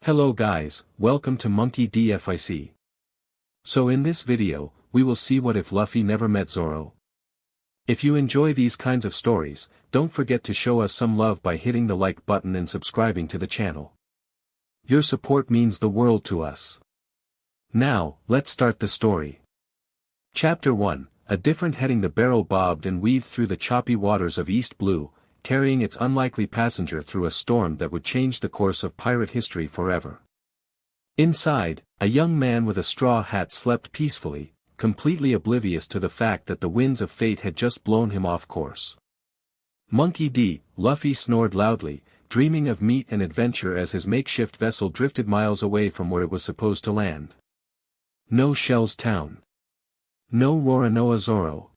Hello guys, welcome to Monkey DFIC. So in this video, we will see what if Luffy never met Zoro. If you enjoy these kinds of stories, don't forget to show us some love by hitting the like button and subscribing to the channel. Your support means the world to us. Now, let's start the story. Chapter 1, a different heading. The barrel bobbed and weaved through the choppy waters of East Blue, carrying its unlikely passenger through a storm that would change the course of pirate history forever. Inside, a young man with a straw hat slept peacefully, completely oblivious to the fact that the winds of fate had just blown him off course. Monkey D. Luffy snored loudly, dreaming of meat and adventure as his makeshift vessel drifted miles away from where it was supposed to land. No Shell's Town. No Roronoa Zoro.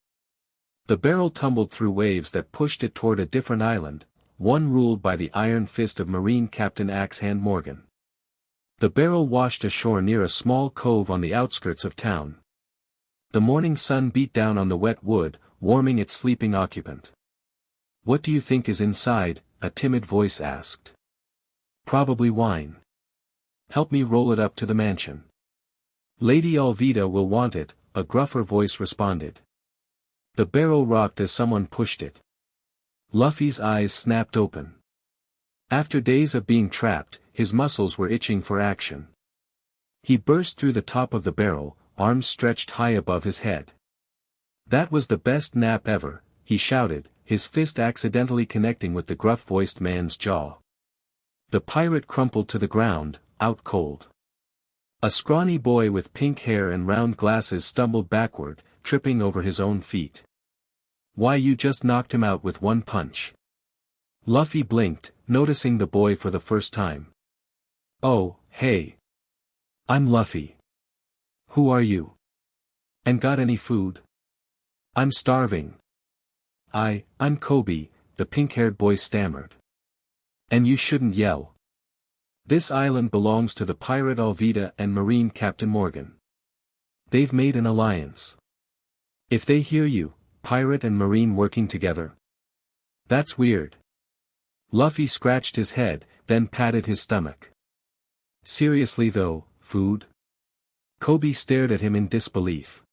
The barrel tumbled through waves that pushed it toward a different island, one ruled by the iron fist of Marine Captain Axe-Hand Morgan. The barrel washed ashore near a small cove on the outskirts of town. The morning sun beat down on the wet wood, warming its sleeping occupant. "What do you think is inside?" a timid voice asked. "Probably wine. Help me roll it up to the mansion." "Lady Alvida will want it," a gruffer voice responded. The barrel rocked as someone pushed it. Luffy's eyes snapped open. After days of being trapped, his muscles were itching for action. He burst through the top of the barrel, arms stretched high above his head. "That was the best nap ever," he shouted, his fist accidentally connecting with the gruff-voiced man's jaw. The pirate crumpled to the ground, out cold. A scrawny boy with pink hair and round glasses stumbled backward, tripping over his own feet. "Why, you just knocked him out with one punch." Luffy blinked, noticing the boy for the first time. "Oh, hey. I'm Luffy. Who are you? And got any food?" "I'm starving." I'm Kobe," the pink-haired boy stammered. "And you shouldn't yell. This island belongs to the pirate Alvida and Marine Captain Morgan. They've made an alliance. If they hear you, pirate and marine working together. That's weird." Luffy scratched his head, then patted his stomach. "Seriously though, food?" Kobe stared at him in disbelief.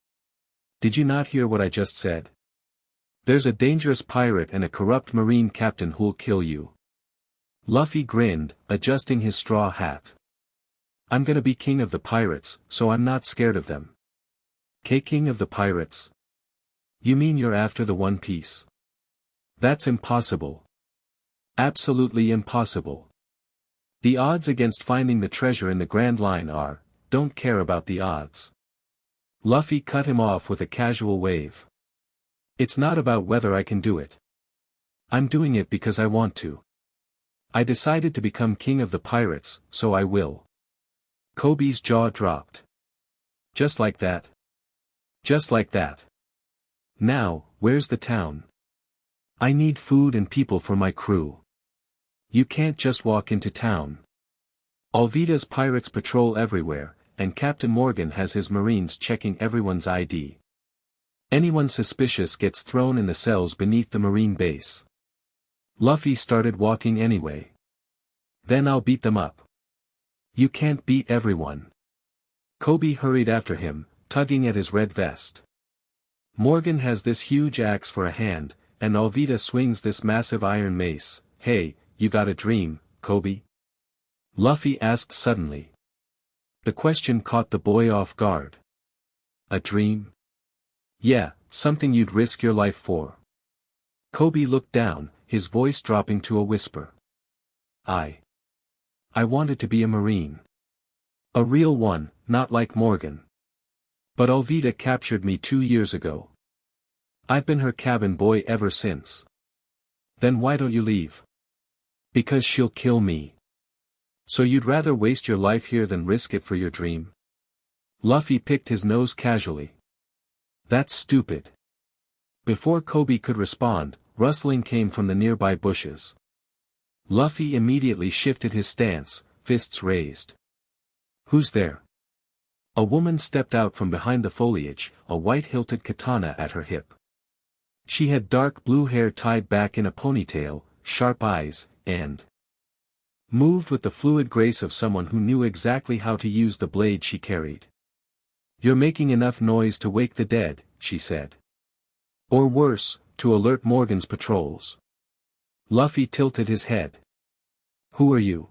"Did you not hear what I just said? There's a dangerous pirate and a corrupt marine captain who'll kill you." Luffy grinned, adjusting his straw hat. "I'm gonna be king of the pirates, so I'm not scared of them." "King of the pirates? You mean you're after the One Piece?" "That's impossible. Absolutely impossible. The odds against finding the treasure in the Grand Line are, don't care about the odds." Luffy cut him off with a casual wave. "It's not about whether I can do it. I'm doing it because I want to. I decided to become king of the pirates, so I will." Kobe's jaw dropped. "Just like that? Just like that? Now, where's the town? I need food and people for my crew. You can't just walk into town. Alvida's pirates patrol everywhere, and Captain Morgan has his marines checking everyone's ID. Anyone suspicious gets thrown in the cells beneath the marine base." Luffy started walking anyway. "Then I'll beat them up." "You can't beat everyone." Kobe hurried after him, tugging at his red vest. "Morgan has this huge axe for a hand, and Alvida swings this massive iron mace. Hey, you got a dream, Kobe?" Luffy asked suddenly. The question caught the boy off guard. "A dream?" "Yeah, something you'd risk your life for." Kobe looked down, his voice dropping to a whisper. I wanted to be a marine. A real one, not like Morgan. But Alvida captured me 2 years ago. I've been her cabin boy ever since." "Then why don't you leave?" "Because she'll kill me." "So you'd rather waste your life here than risk it for your dream?" Luffy picked his nose casually. "That's stupid." Before Kobe could respond, rustling came from the nearby bushes. Luffy immediately shifted his stance, fists raised. "Who's there?" A woman stepped out from behind the foliage, a white-hilted katana at her hip. She had dark blue hair tied back in a ponytail, sharp eyes, and moved with the fluid grace of someone who knew exactly how to use the blade she carried. "You're making enough noise to wake the dead," she said. "Or worse, to alert Morgan's patrols." Luffy tilted his head. "Who are you?"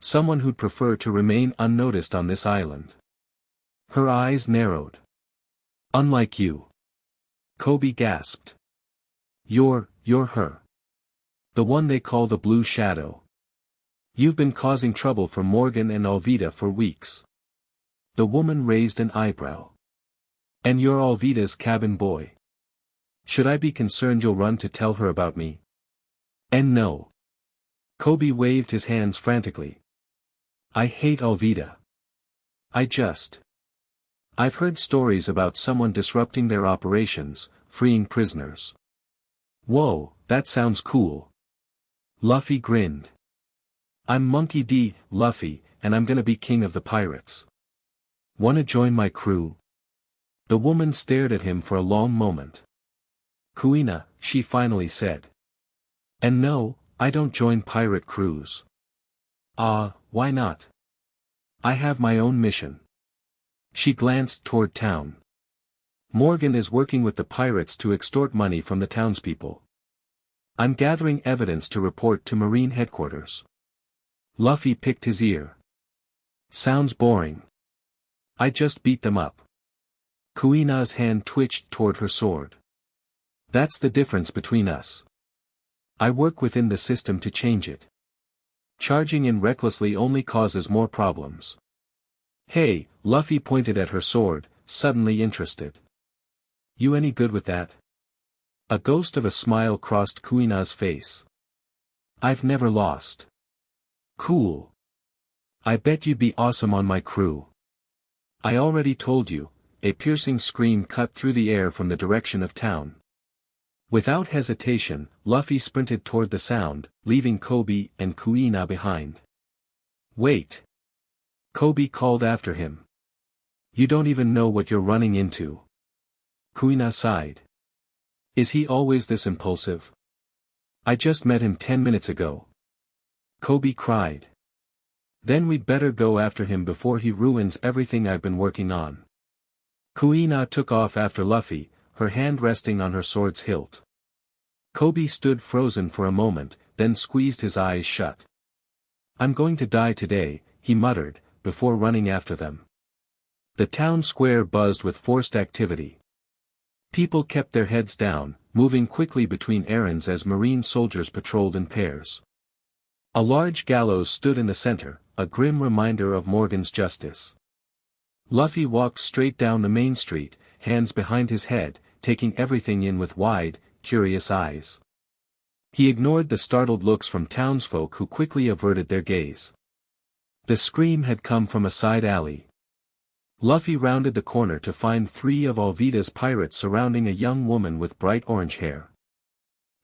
"Someone who'd prefer to remain unnoticed on this island." Her eyes narrowed. "Unlike you." Kobe gasped. You're her. The one they call the Blue Shadow. You've been causing trouble for Morgan and Alvida for weeks." The woman raised an eyebrow. "And you're Alvida's cabin boy. Should I be concerned you'll run to tell her about me?" "And no." Kobe waved his hands frantically. "I hate Alvida. I've heard stories about someone disrupting their operations, freeing prisoners." "Whoa, that sounds cool." Luffy grinned. "I'm Monkey D. Luffy, and I'm gonna be king of the pirates. Wanna join my crew?" The woman stared at him for a long moment. "Kuina," she finally said. "And no, I don't join pirate crews." Why not?" "I have my own mission." She glanced toward town. "Morgan is working with the pirates to extort money from the townspeople. I'm gathering evidence to report to Marine headquarters." Luffy picked his ear. "Sounds boring. I just beat them up." Kuina's hand twitched toward her sword. "That's the difference between us. I work within the system to change it. Charging in recklessly only causes more problems." "Hey," Luffy pointed at her sword, suddenly interested. "You any good with that?" A ghost of a smile crossed Kuina's face. "I've never lost." "Cool. I bet you'd be awesome on my crew." "I already told you." A piercing scream cut through the air from the direction of town. Without hesitation, Luffy sprinted toward the sound, leaving Kobe and Kuina behind. "Wait!" Kobe called after him. "You don't even know what you're running into." Kuina sighed. "Is he always this impulsive?" "I just met him 10 minutes ago." Kobe cried. "Then we'd better go after him before he ruins everything I've been working on." Kuina took off after Luffy, her hand resting on her sword's hilt. Kobe stood frozen for a moment, then squeezed his eyes shut. "I'm going to die today," he muttered, before running after them. The town square buzzed with forced activity. People kept their heads down, moving quickly between errands as Marine soldiers patrolled in pairs. A large gallows stood in the center, a grim reminder of Morgan's justice. Luffy walked straight down the main street, hands behind his head, taking everything in with wide, curious eyes. He ignored the startled looks from townsfolk who quickly averted their gaze. The scream had come from a side alley. Luffy rounded the corner to find 3 of Alvida's pirates surrounding a young woman with bright orange hair.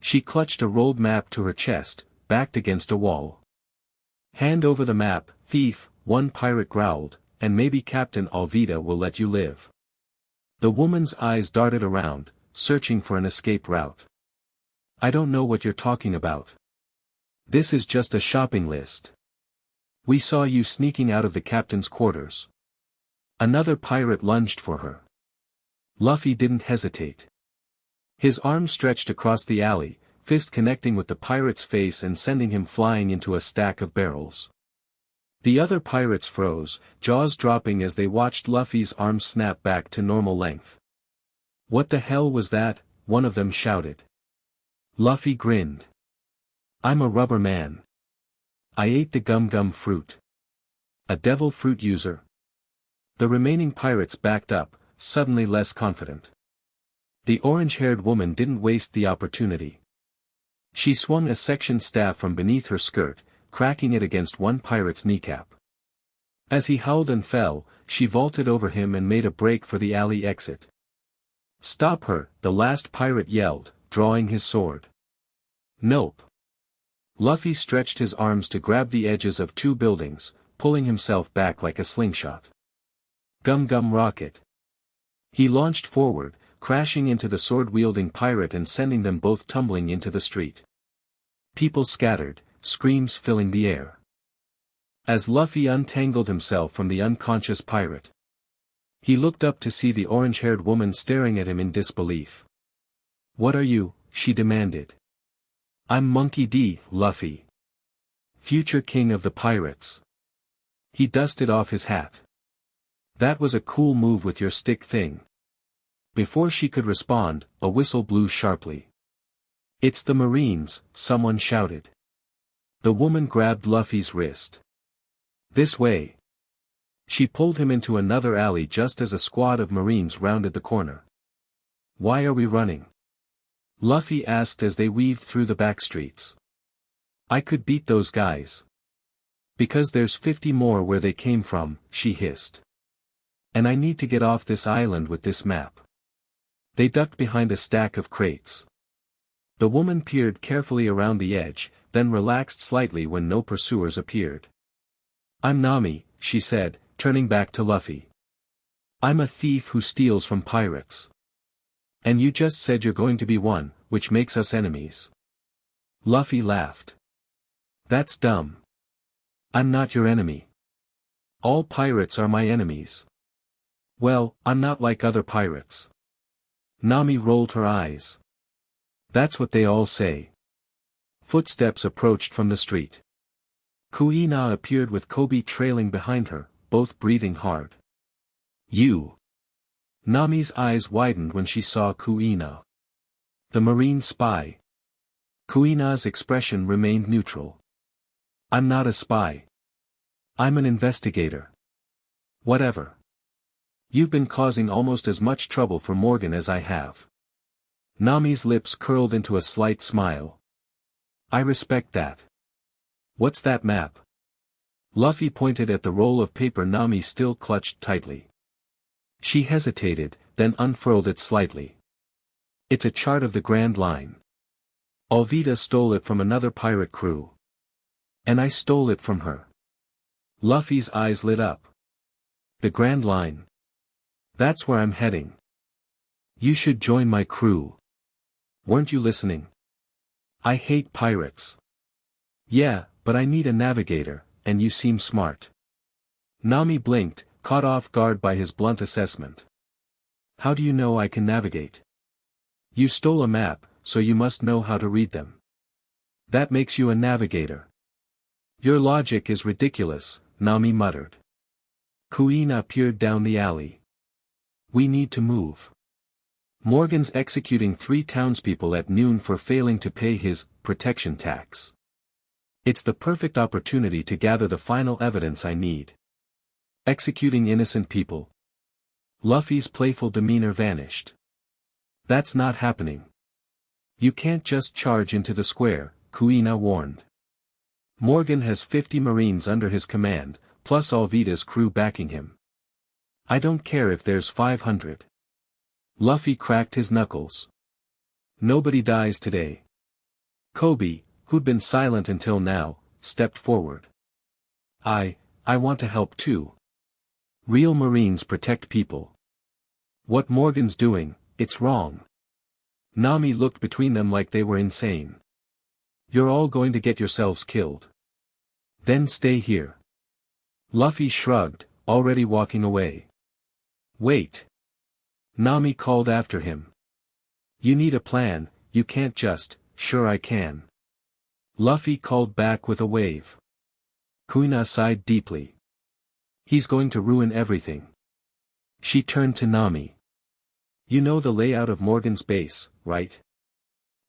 She clutched a rolled map to her chest, backed against a wall. "Hand over the map, thief," one pirate growled, "and maybe Captain Alvida will let you live." The woman's eyes darted around, searching for an escape route. "I don't know what you're talking about. This is just a shopping list. We saw you sneaking out of the captain's quarters." Another pirate lunged for her. Luffy didn't hesitate. His arm stretched across the alley, fist connecting with the pirate's face and sending him flying into a stack of barrels. The other pirates froze, jaws dropping as they watched Luffy's arm snap back to normal length. "What the hell was that?" one of them shouted. Luffy grinned. "I'm a rubber man. I ate the gum fruit." "A devil fruit user?" The remaining pirates backed up, suddenly less confident. The orange-haired woman didn't waste the opportunity. She swung a section staff from beneath her skirt, cracking it against one pirate's kneecap. As he howled and fell, she vaulted over him and made a break for the alley exit. "Stop her," the last pirate yelled, drawing his sword. "Nope." Luffy stretched his arms to grab the edges of 2 buildings, pulling himself back like a slingshot. Gum rocket. He launched forward, crashing into the sword-wielding pirate and sending them both tumbling into the street. People scattered, screams filling the air. As Luffy untangled himself from the unconscious pirate, he looked up to see the orange-haired woman staring at him in disbelief. "What are you?" she demanded. "I'm Monkey D. Luffy, future king of the pirates." He dusted off his hat. "That was a cool move with your stick thing." Before she could respond, a whistle blew sharply. "It's the Marines," someone shouted. The woman grabbed Luffy's wrist. "This way." She pulled him into another alley just as a squad of Marines rounded the corner. "Why are we running?" Luffy asked as they weaved through the back streets. "I could beat those guys." "Because there's 50 more where they came from," she hissed. "And I need to get off this island with this map." They ducked behind a stack of crates. The woman peered carefully around the edge, then relaxed slightly when no pursuers appeared. "I'm Nami," she said, turning back to Luffy. "I'm a thief who steals from pirates. And you just said you're going to be one, which makes us enemies." Luffy laughed. "That's dumb. I'm not your enemy. All pirates are my enemies." "Well, I'm not like other pirates." Nami rolled her eyes. "That's what they all say." Footsteps approached from the street. Kuina appeared with Kobe trailing behind her, both breathing hard. "You." Nami's eyes widened when she saw Kuina. The Marine spy. Kuina's expression remained neutral. "I'm not a spy. I'm an investigator." "Whatever. You've been causing almost as much trouble for Morgan as I have." Nami's lips curled into a slight smile. "I respect that. What's that map?" Luffy pointed at the roll of paper Nami still clutched tightly. She hesitated, then unfurled it slightly. "It's a chart of the Grand Line. Alvida stole it from another pirate crew. And I stole it from her." Luffy's eyes lit up. "The Grand Line. That's where I'm heading. You should join my crew. Weren't you listening? I hate pirates." "Yeah, but I need a navigator, and you seem smart." Nami blinked, caught off guard by his blunt assessment. "How do you know I can navigate?" "You stole a map, so you must know how to read them. That makes you a navigator." "Your logic is ridiculous," Nami muttered. Kuina peered down the alley. "We need to move. Morgan's executing 3 townspeople at noon for failing to pay his protection tax. It's the perfect opportunity to gather the final evidence I need." "Executing innocent people?" Luffy's playful demeanor vanished. "That's not happening. You can't just charge into the square," Kuina warned. "Morgan has 50 Marines under his command, plus Alvida's crew backing him. I don't care if there's 500. Luffy cracked his knuckles. "Nobody dies today." Kobe, who'd been silent until now, stepped forward. I want to help too. Real Marines protect people. What Morgan's doing, it's wrong." Nami looked between them like they were insane. "You're all going to get yourselves killed. Then stay here." Luffy shrugged, already walking away. "Wait." Nami called after him. "You need a plan, you can't just, 'Sure I can.'" Luffy called back with a wave. Kuina sighed deeply. "He's going to ruin everything." She turned to Nami. "You know the layout of Morgan's base, right?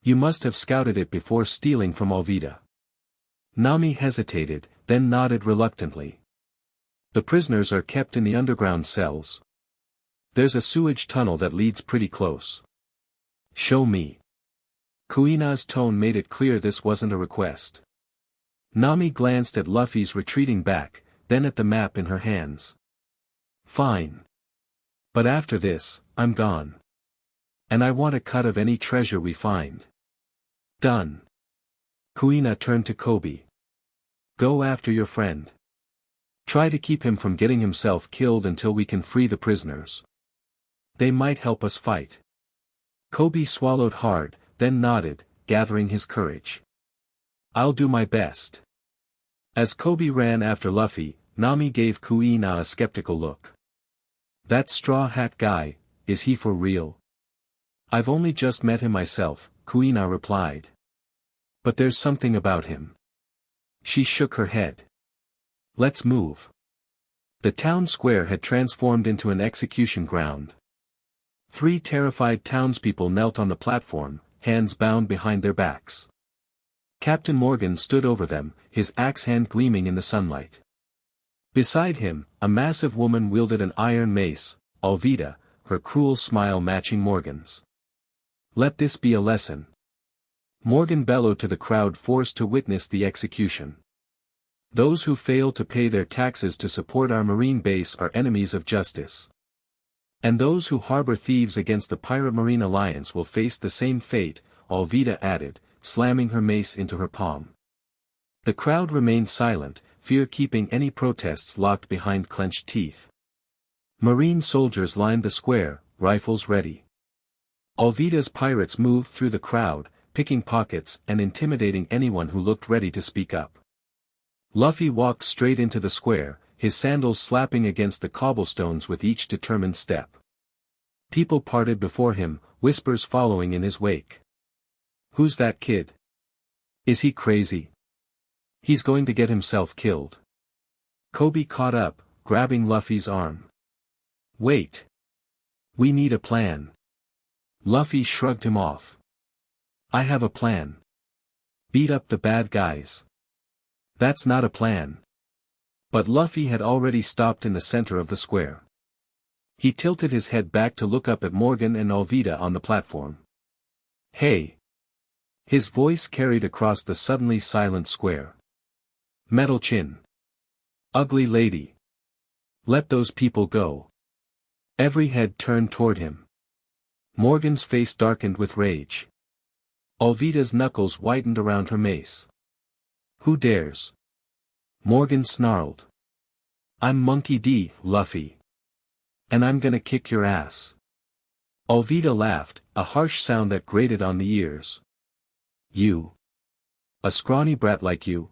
You must have scouted it before stealing from Alvida." Nami hesitated, then nodded reluctantly. "The prisoners are kept in the underground cells. There's a sewage tunnel that leads pretty close." "Show me." Kuina's tone made it clear this wasn't a request. Nami glanced at Luffy's retreating back, then at the map in her hands. "Fine. But after this, I'm gone. And I want a cut of any treasure we find." "Done." Kuina turned to Kobe. "Go after your friend. Try to keep him from getting himself killed until we can free the prisoners. They might help us fight." Kobe swallowed hard, then nodded, gathering his courage. I'll do my best. As Kobe ran after Luffy, Nami gave Kuina a skeptical look. That straw hat guy, is he for real? I've only just met him myself, Kuina replied. But there's something about him. She shook her head. Let's move. The town square had transformed into an execution ground. 3 terrified townspeople knelt on the platform, hands bound behind their backs. Captain Morgan stood over them, his axe hand gleaming in the sunlight. Beside him, a massive woman wielded an iron mace, Alvida, her cruel smile matching Morgan's. Let this be a lesson. Morgan bellowed to the crowd forced to witness the execution. Those who fail to pay their taxes to support our marine base are enemies of justice. And those who harbor thieves against the Pirate Marine Alliance will face the same fate, Alvida added, slamming her mace into her palm. The crowd remained silent, fear keeping any protests locked behind clenched teeth. Marine soldiers lined the square, rifles ready. Alvida's pirates moved through the crowd, picking pockets and intimidating anyone who looked ready to speak up. Luffy walked straight into the square, his sandals slapping against the cobblestones with each determined step. People parted before him, whispers following in his wake. Who's that kid? Is he crazy? He's going to get himself killed. Kobe caught up, grabbing Luffy's arm. Wait. We need a plan. Luffy shrugged him off. I have a plan. Beat up the bad guys. That's not a plan. But Luffy had already stopped in the center of the square. He tilted his head back to look up at Morgan and Alvida on the platform. Hey! His voice carried across the suddenly silent square. Metal Chin. Ugly lady. Let those people go. Every head turned toward him. Morgan's face darkened with rage. Alvida's knuckles whitened around her mace. Who dares? Morgan snarled. I'm Monkey D, Luffy. And I'm gonna kick your ass. Alvida laughed, a harsh sound that grated on the ears. You. A scrawny brat like you.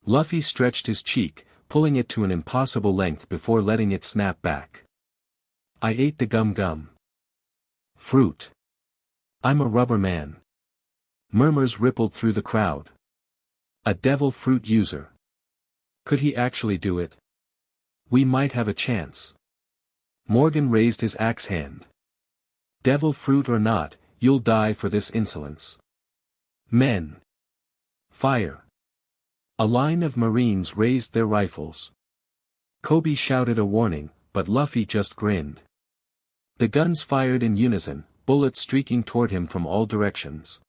Luffy stretched his cheek, pulling it to an impossible length before letting it snap back. I ate the gum. Fruit. I'm a rubber man. Murmurs rippled through the crowd. A devil fruit user. Could he actually do it? We might have a chance. Morgan raised his axe hand. Devil fruit or not, you'll die for this insolence. Men. Fire. A line of Marines raised their rifles. Kobe shouted a warning, but Luffy just grinned. The guns fired in unison, bullets streaking toward him from all directions.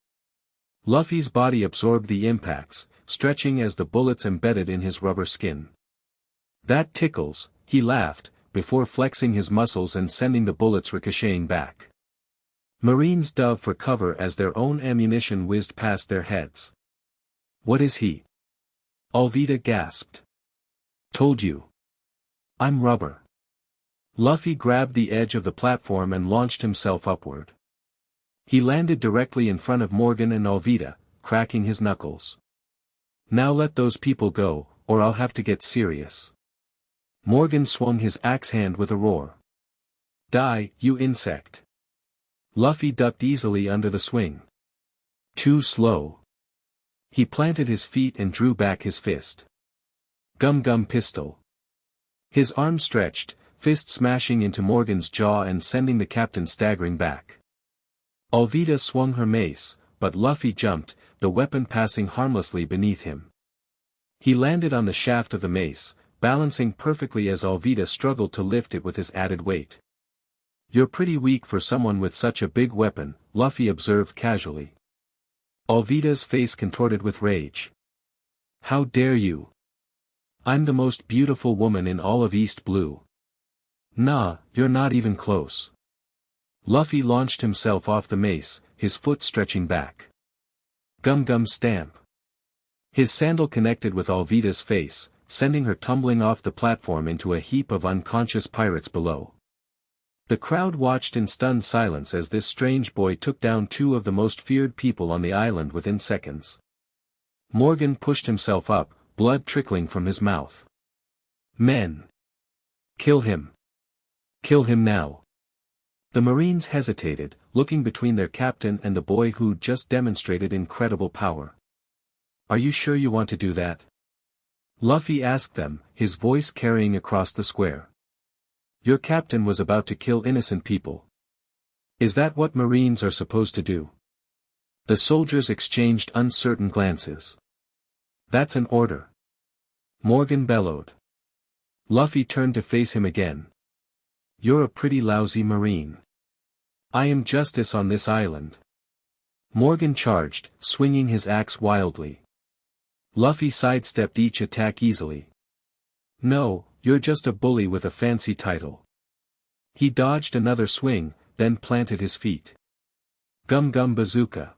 Luffy's body absorbed the impacts, stretching as the bullets embedded in his rubber skin. That tickles, he laughed, before flexing his muscles and sending the bullets ricocheting back. Marines dove for cover as their own ammunition whizzed past their heads. What is he? Alvida gasped. Told you. I'm rubber. Luffy grabbed the edge of the platform and launched himself upward. He landed directly in front of Morgan and Alvida, cracking his knuckles. Now let those people go, or I'll have to get serious. Morgan swung his axe hand with a roar. Die, you insect. Luffy ducked easily under the swing. Too slow. He planted his feet and drew back his fist. Gum pistol. His arm stretched, fist smashing into Morgan's jaw and sending the captain staggering back. Alvida swung her mace, but Luffy jumped, the weapon passing harmlessly beneath him. He landed on the shaft of the mace, balancing perfectly as Alvida struggled to lift it with his added weight. You're pretty weak for someone with such a big weapon, Luffy observed casually. Alvida's face contorted with rage. How dare you? I'm the most beautiful woman in all of East Blue. Nah, you're not even close. Luffy launched himself off the mace, his foot stretching back. Gum stamp. His sandal connected with Alvida's face, sending her tumbling off the platform into a heap of unconscious pirates below. The crowd watched in stunned silence as this strange boy took down 2 of the most feared people on the island within seconds. Morgan pushed himself up, blood trickling from his mouth. Men! Kill him! Kill him now! The Marines hesitated, looking between their captain and the boy who'd just demonstrated incredible power. Are you sure you want to do that? Luffy asked them, his voice carrying across the square. Your captain was about to kill innocent people. Is that what Marines are supposed to do? The soldiers exchanged uncertain glances. That's an order. Morgan bellowed. Luffy turned to face him again. You're a pretty lousy Marine. I am justice on this island. Morgan charged, swinging his axe wildly. Luffy sidestepped each attack easily. No, you're just a bully with a fancy title. He dodged another swing, then planted his feet. Gum Gum Bazooka.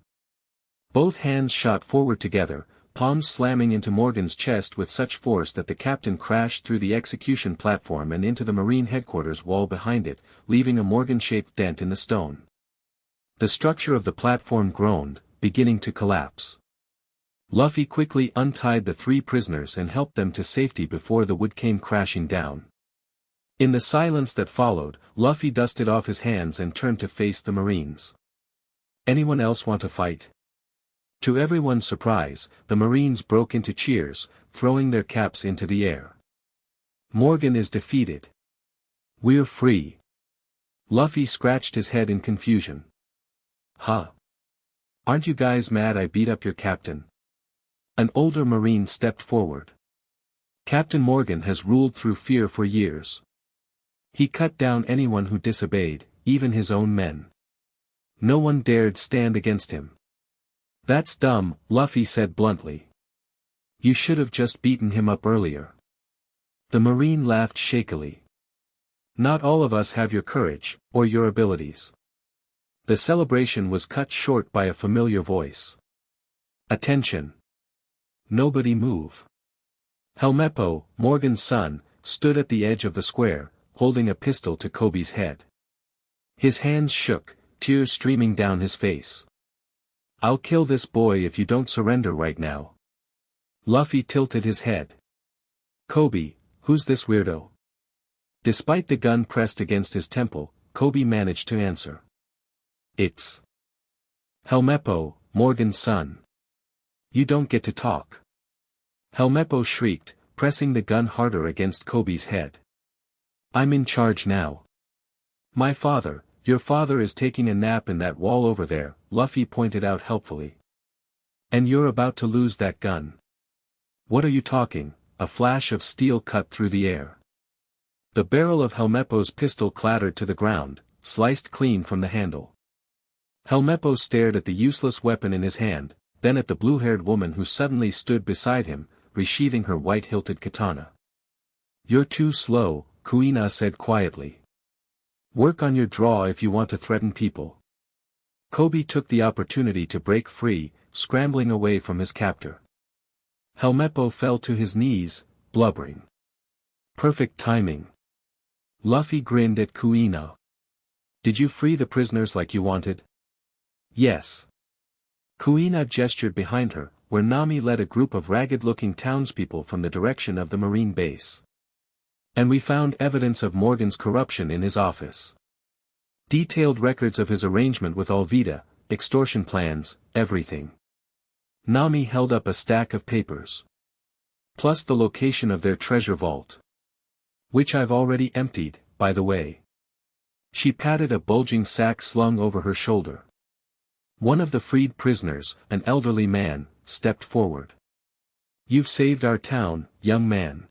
Both hands shot forward together, palms slamming into Morgan's chest with such force that the captain crashed through the execution platform and into the Marine headquarters wall behind it, leaving a Morgan-shaped dent in the stone. The structure of the platform groaned, beginning to collapse. Luffy quickly untied the three prisoners and helped them to safety before the wood came crashing down. In the silence that followed, Luffy dusted off his hands and turned to face the Marines. Anyone else want to fight? To everyone's surprise, the Marines broke into cheers, throwing their caps into the air. Morgan is defeated. We're free. Luffy scratched his head in confusion. Huh? Aren't you guys mad I beat up your captain? An older Marine stepped forward. Captain Morgan has ruled through fear for years. He cut down anyone who disobeyed, even his own men. No one dared stand against him. That's dumb, Luffy said bluntly. You should have just beaten him up earlier. The Marine laughed shakily. Not all of us have your courage, or your abilities. The celebration was cut short by a familiar voice. Attention! Nobody move. Helmeppo, Morgan's son, stood at the edge of the square, holding a pistol to Kobe's head. His hands shook, tears streaming down his face. I'll kill this boy if you don't surrender right now. Luffy tilted his head. Kobe, who's this weirdo? Despite the gun pressed against his temple, Kobe managed to answer. It's Helmeppo, Morgan's son. You don't get to talk. Helmeppo shrieked, pressing the gun harder against Kobe's head. I'm in charge now. My father, your father is taking a nap in that wall over there, Luffy pointed out helpfully. And you're about to lose that gun. What are you talking? A flash of steel cut through the air. The barrel of Helmeppo's pistol clattered to the ground, sliced clean from the handle. Helmeppo stared at the useless weapon in his hand, then at the blue-haired woman who suddenly stood beside him, resheathing her white-hilted katana. You're too slow, Kuina said quietly. Work on your draw if you want to threaten people. Kobe took the opportunity to break free, scrambling away from his captor. Helmeppo fell to his knees, blubbering. Perfect timing. Luffy grinned at Kuina. Did you free the prisoners like you wanted? Yes. Kuina gestured behind her, where Nami led a group of ragged-looking townspeople from the direction of the Marine base. And we found evidence of Morgan's corruption in his office. Detailed records of his arrangement with Alvida, extortion plans, everything. Nami held up a stack of papers. Plus the location of their treasure vault. Which I've already emptied, by the way. She patted a bulging sack slung over her shoulder. One of the freed prisoners, an elderly man, stepped forward. You've saved our town, young man.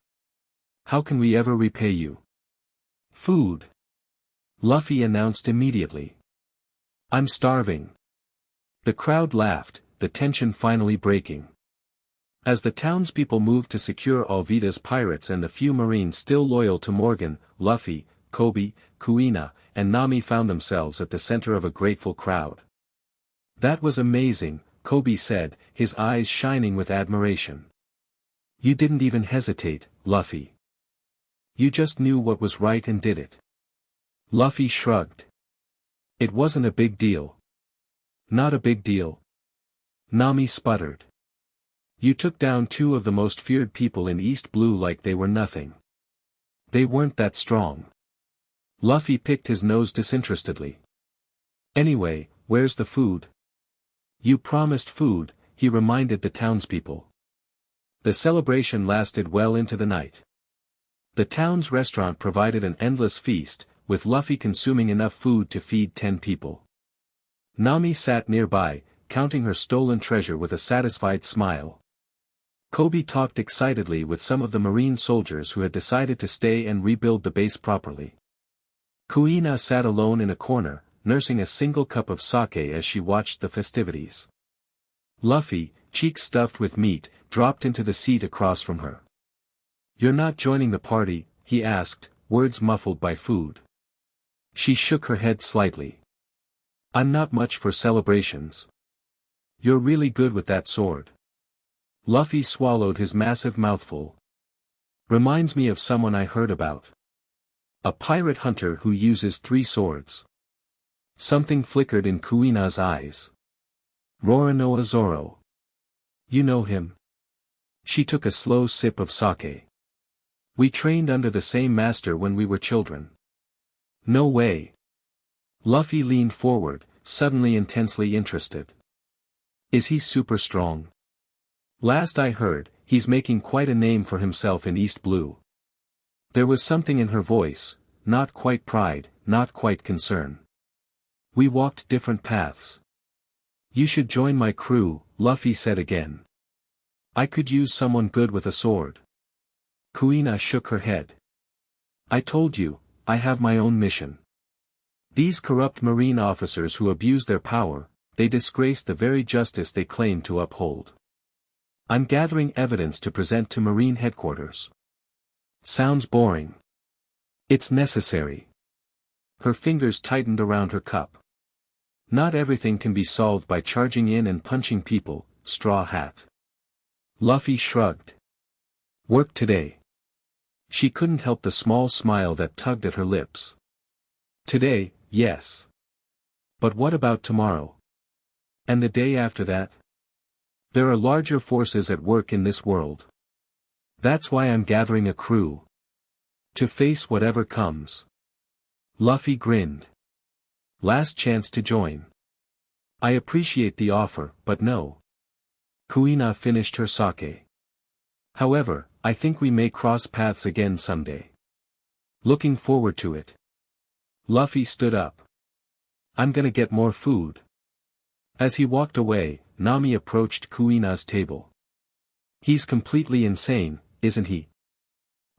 How can we ever repay you? Food. Luffy announced immediately. I'm starving. The crowd laughed, the tension finally breaking. As the townspeople moved to secure Alvida's pirates and the few Marines still loyal to Morgan, Luffy, Kobe, Kuina, and Nami found themselves at the center of a grateful crowd. That was amazing, Kobe said, his eyes shining with admiration. You didn't even hesitate, Luffy. You just knew what was right and did it. Luffy shrugged. It wasn't a big deal. Not a big deal. Nami sputtered. You took down two of the most feared people in East Blue like they were nothing. They weren't that strong. Luffy picked his nose disinterestedly. Anyway, where's the food? You promised food, he reminded the townspeople. The celebration lasted well into the night. The town's restaurant provided an endless feast, with Luffy consuming enough food to feed 10 people. Nami sat nearby, counting her stolen treasure with a satisfied smile. Kobe talked excitedly with some of the marine soldiers who had decided to stay and rebuild the base properly. Kuina sat alone in a corner, nursing a single cup of sake as she watched the festivities. Luffy, cheeks stuffed with meat, dropped into the seat across from her. "You're not joining the party?" he asked, words muffled by food. She shook her head slightly. "I'm not much for celebrations." "You're really good with that sword." Luffy swallowed his massive mouthful. "Reminds me of someone I heard about. A pirate hunter who uses 3 swords." Something flickered in Kuina's eyes. "Roronoa Zoro. You know him?" She took a slow sip of sake. "We trained under the same master when we were children." "No way." Luffy leaned forward, suddenly intensely interested. "Is he super strong?" "Last I heard, he's making quite a name for himself in East Blue." There was something in her voice, not quite pride, not quite concern. "We walked different paths. You should join my crew," Luffy said again. "I could use someone good with a sword." Kuina shook her head. "I told you, I have my own mission. These corrupt marine officers who abuse their power, they disgrace the very justice they claim to uphold. I'm gathering evidence to present to Marine headquarters." "Sounds boring." "It's necessary." Her fingers tightened around her cup. "Not everything can be solved by charging in and punching people, Straw Hat." Luffy shrugged. "Work today." She couldn't help the small smile that tugged at her lips. "Today, yes. But what about tomorrow? And the day after that? There are larger forces at work in this world. That's why I'm gathering a crew. To face whatever comes." Luffy grinned. "Last chance to join. I appreciate the offer, but no." Kuina finished her sake. "However, I think we may cross paths again someday. Looking forward to it." Luffy stood up. "I'm gonna get more food." As he walked away, Nami approached Kuina's table. "He's completely insane, isn't he?"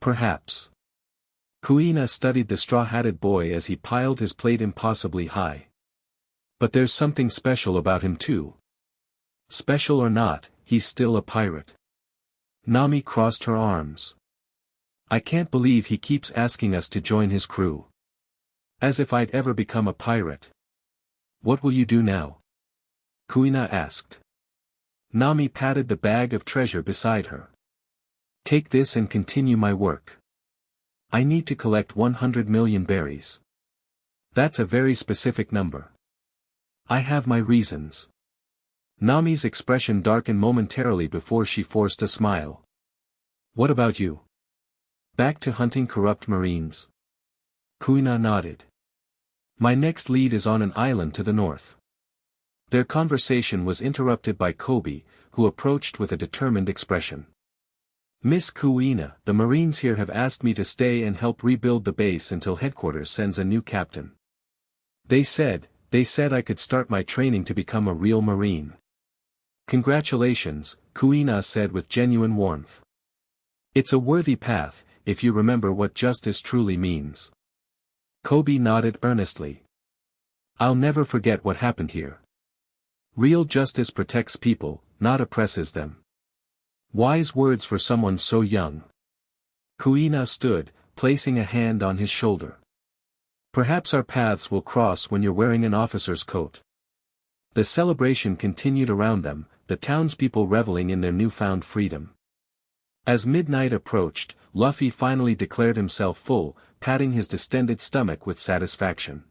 "Perhaps." Kuina studied the straw-hatted boy as he piled his plate impossibly high. "But there's something special about him too. Special or not, he's still a pirate." Nami crossed her arms. "I can't believe he keeps asking us to join his crew. As if I'd ever become a pirate." "What will you do now?" Kuina asked. Nami patted the bag of treasure beside her. "Take this and continue my work. I need to collect 100 million berries. That's a very specific number. I have my reasons." Nami's expression darkened momentarily before she forced a smile. "What about you? Back to hunting corrupt marines?" Kuina nodded. "My next lead is on an island to the north." Their conversation was interrupted by Kobe, who approached with a determined expression. "Miss Kuina, the Marines here have asked me to stay and help rebuild the base until headquarters sends a new captain. They said I could start my training to become a real Marine." "Congratulations," Kuina said with genuine warmth. "It's a worthy path, if you remember what justice truly means." Kobe nodded earnestly. "I'll never forget what happened here. Real justice protects people, not oppresses them." Wise words for someone so young. Kuina stood, placing a hand on his shoulder. "Perhaps our paths will cross when you're wearing an officer's coat." The celebration continued around them, the townspeople reveling in their newfound freedom. As midnight approached, Luffy finally declared himself full, patting his distended stomach with satisfaction.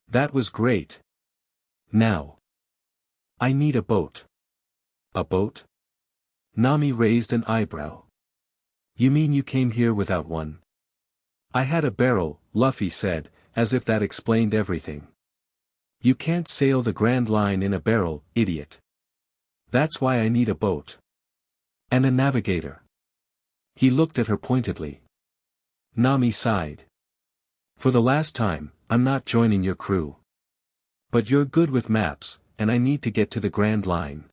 "That was great. Now I need a boat." "A boat?" Nami raised an eyebrow. You mean you came here without one? I had a barrel, Luffy said, as if that explained everything. You can't sail the Grand Line in a barrel, idiot. That's why I need a boat. And a navigator. He looked at her pointedly. Nami sighed. For the last time, I'm not joining your crew. But you're good with maps, and I need to get to the Grand Line.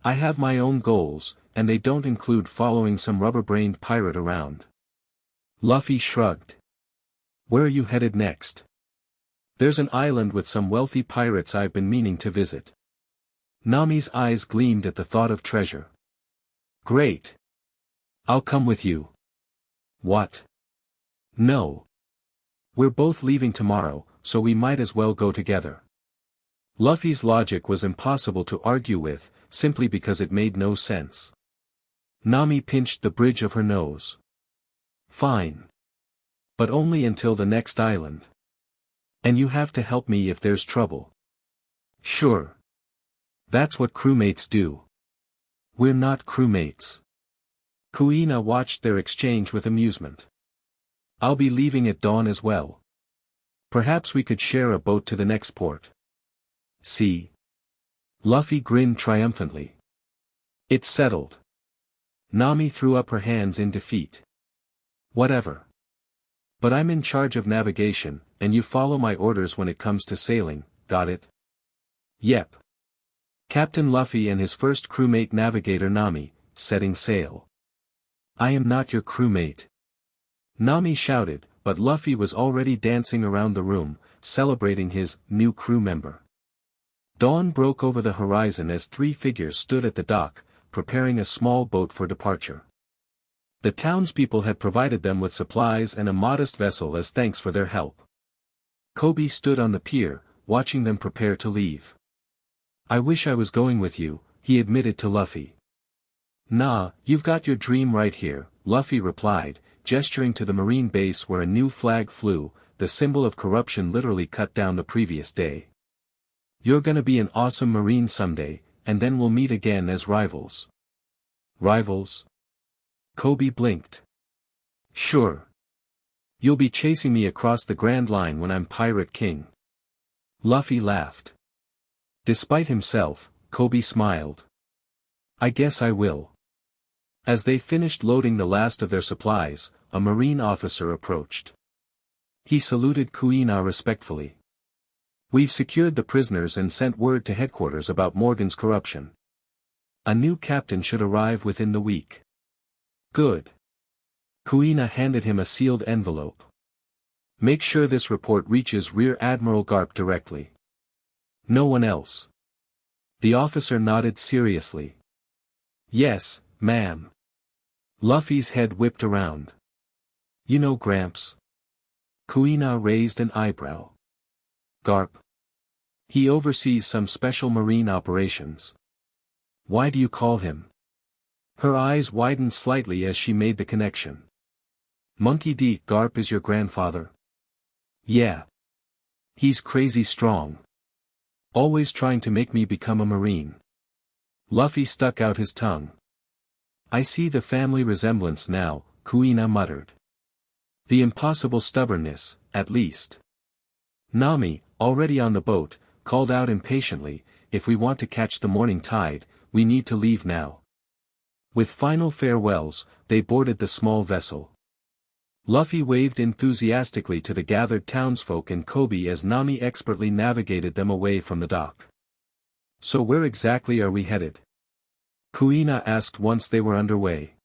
I have my own goals, and they don't include following some rubber-brained pirate around. Luffy shrugged. Where are you headed next? There's an island with some wealthy pirates I've been meaning to visit. Nami's eyes gleamed at the thought of treasure. Great. I'll come with you. What? No. We're both leaving tomorrow, so we might as well go together. Luffy's logic was impossible to argue with, simply because it made no sense. Nami pinched the bridge of her nose. Fine. But only until the next island. And you have to help me if there's trouble. Sure. That's what crewmates do. We're not crewmates. Kuina watched their exchange with amusement. I'll be leaving at dawn as well. Perhaps we could share a boat to the next port. See? Luffy grinned triumphantly. It's settled. Nami threw up her hands in defeat. Whatever. But I'm in charge of navigation, and you follow my orders when it comes to sailing, got it? Yep. Captain Luffy and his first crewmate navigator Nami, setting sail. I am not your crewmate. Nami shouted, but Luffy was already dancing around the room, celebrating his new crew member. Dawn broke over the horizon as three figures stood at the dock, preparing a small boat for departure. The townspeople had provided them with supplies and a modest vessel as thanks for their help. Kobe stood on the pier, watching them prepare to leave. I wish I was going with you, he admitted to Luffy. Nah, you've got your dream right here, Luffy replied, gesturing to the marine base where a new flag flew, the symbol of corruption literally cut down the previous day. You're gonna be an awesome marine someday, and then we'll meet again as rivals. Rivals? Kobe blinked. Sure. You'll be chasing me across the Grand Line when I'm Pirate King. Luffy laughed. Despite himself, Kobe smiled. I guess I will. As they finished loading the last of their supplies, a marine officer approached. He saluted Kuina respectfully. We've secured the prisoners and sent word to headquarters about Morgan's corruption. A new captain should arrive within the week. Good. Kuina handed him a sealed envelope. Make sure this report reaches Rear Admiral Garp directly. No one else. The officer nodded seriously. Yes, ma'am. Luffy's head whipped around. You know Gramps. Kuina raised an eyebrow. Garp. He oversees some special marine operations. Why do you call him? Her eyes widened slightly as she made the connection. Monkey D. Garp is your grandfather? Yeah. He's crazy strong. Always trying to make me become a marine. Luffy stuck out his tongue. I see the family resemblance now, Kuina muttered. The impossible stubbornness, at least. Nami, already on the boat, called out impatiently, if we want to catch the morning tide, we need to leave now. With final farewells, they boarded the small vessel. Luffy waved enthusiastically to the gathered townsfolk and Kobe as Nami expertly navigated them away from the dock. So where exactly are we headed? Kuina asked once they were underway.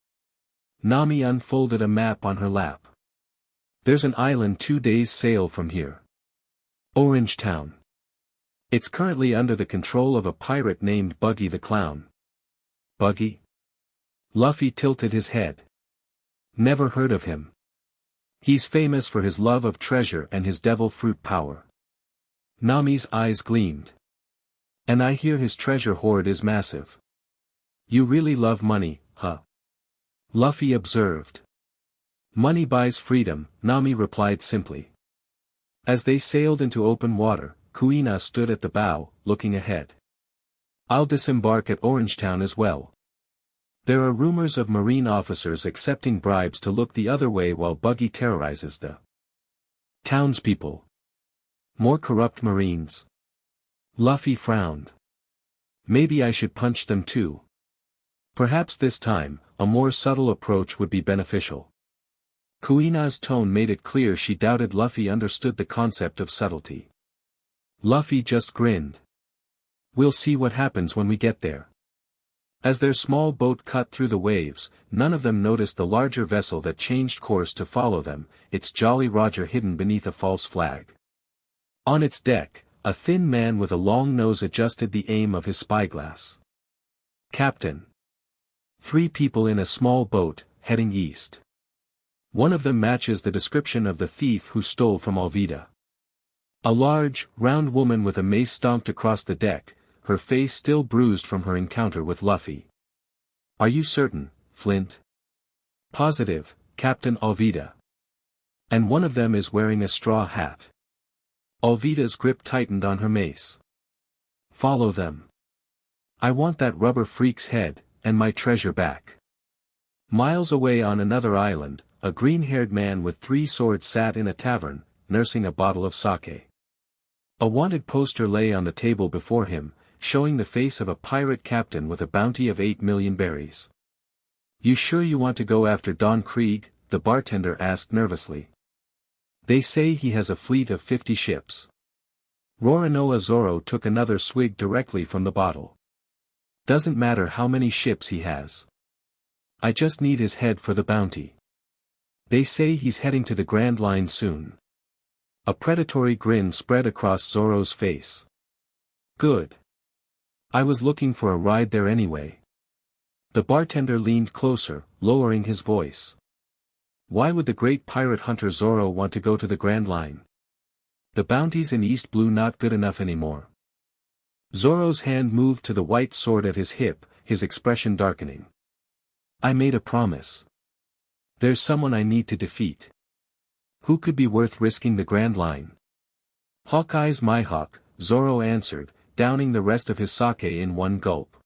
Nami unfolded a map on her lap. There's an island 2 days' sail from here. Orange Town. It's currently under the control of a pirate named Buggy the Clown. Buggy? Luffy tilted his head. Never heard of him. He's famous for his love of treasure and his devil fruit power. Nami's eyes gleamed. And I hear his treasure hoard is massive. You really love money, huh? Luffy observed. Money buys freedom, Nami replied simply. As they sailed into open water, Kuina stood at the bow, looking ahead. I'll disembark at Orangetown as well. There are rumors of marine officers accepting bribes to look the other way while Buggy terrorizes the townspeople. More corrupt marines. Luffy frowned. Maybe I should punch them too. Perhaps this time, a more subtle approach would be beneficial. Kuina's tone made it clear she doubted Luffy understood the concept of subtlety. Luffy just grinned. We'll see what happens when we get there. As their small boat cut through the waves, none of them noticed the larger vessel that changed course to follow them, its Jolly Roger hidden beneath a false flag. On its deck, a thin man with a long nose adjusted the aim of his spyglass. Captain. 3 people in a small boat, heading east. One of them matches the description of the thief who stole from Alvida. A large, round woman with a mace stomped across the deck, her face still bruised from her encounter with Luffy. Are you certain, Flint? Positive, Captain Alvida. And one of them is wearing a straw hat. Alvida's grip tightened on her mace. Follow them. I want that rubber freak's head, and my treasure back. Miles away on another island, a green-haired man with 3 swords sat in a tavern, nursing a bottle of sake. A wanted poster lay on the table before him, showing the face of a pirate captain with a bounty of 8 million berries. You sure you want to go after Don Krieg? The bartender asked nervously. They say he has a fleet of 50 ships. Roronoa Zoro took another swig directly from the bottle. Doesn't matter how many ships he has. I just need his head for the bounty. They say he's heading to the Grand Line soon. A predatory grin spread across Zoro's face. Good. I was looking for a ride there anyway. The bartender leaned closer, lowering his voice. Why would the great pirate hunter Zoro want to go to the Grand Line? The bounties in East Blue not good enough anymore. Zoro's hand moved to the white sword at his hip, his expression darkening. I made a promise. There's someone I need to defeat. Who could be worth risking the Grand Line? Hawkeye's Mihawk, Zoro answered, downing the rest of his sake in one gulp.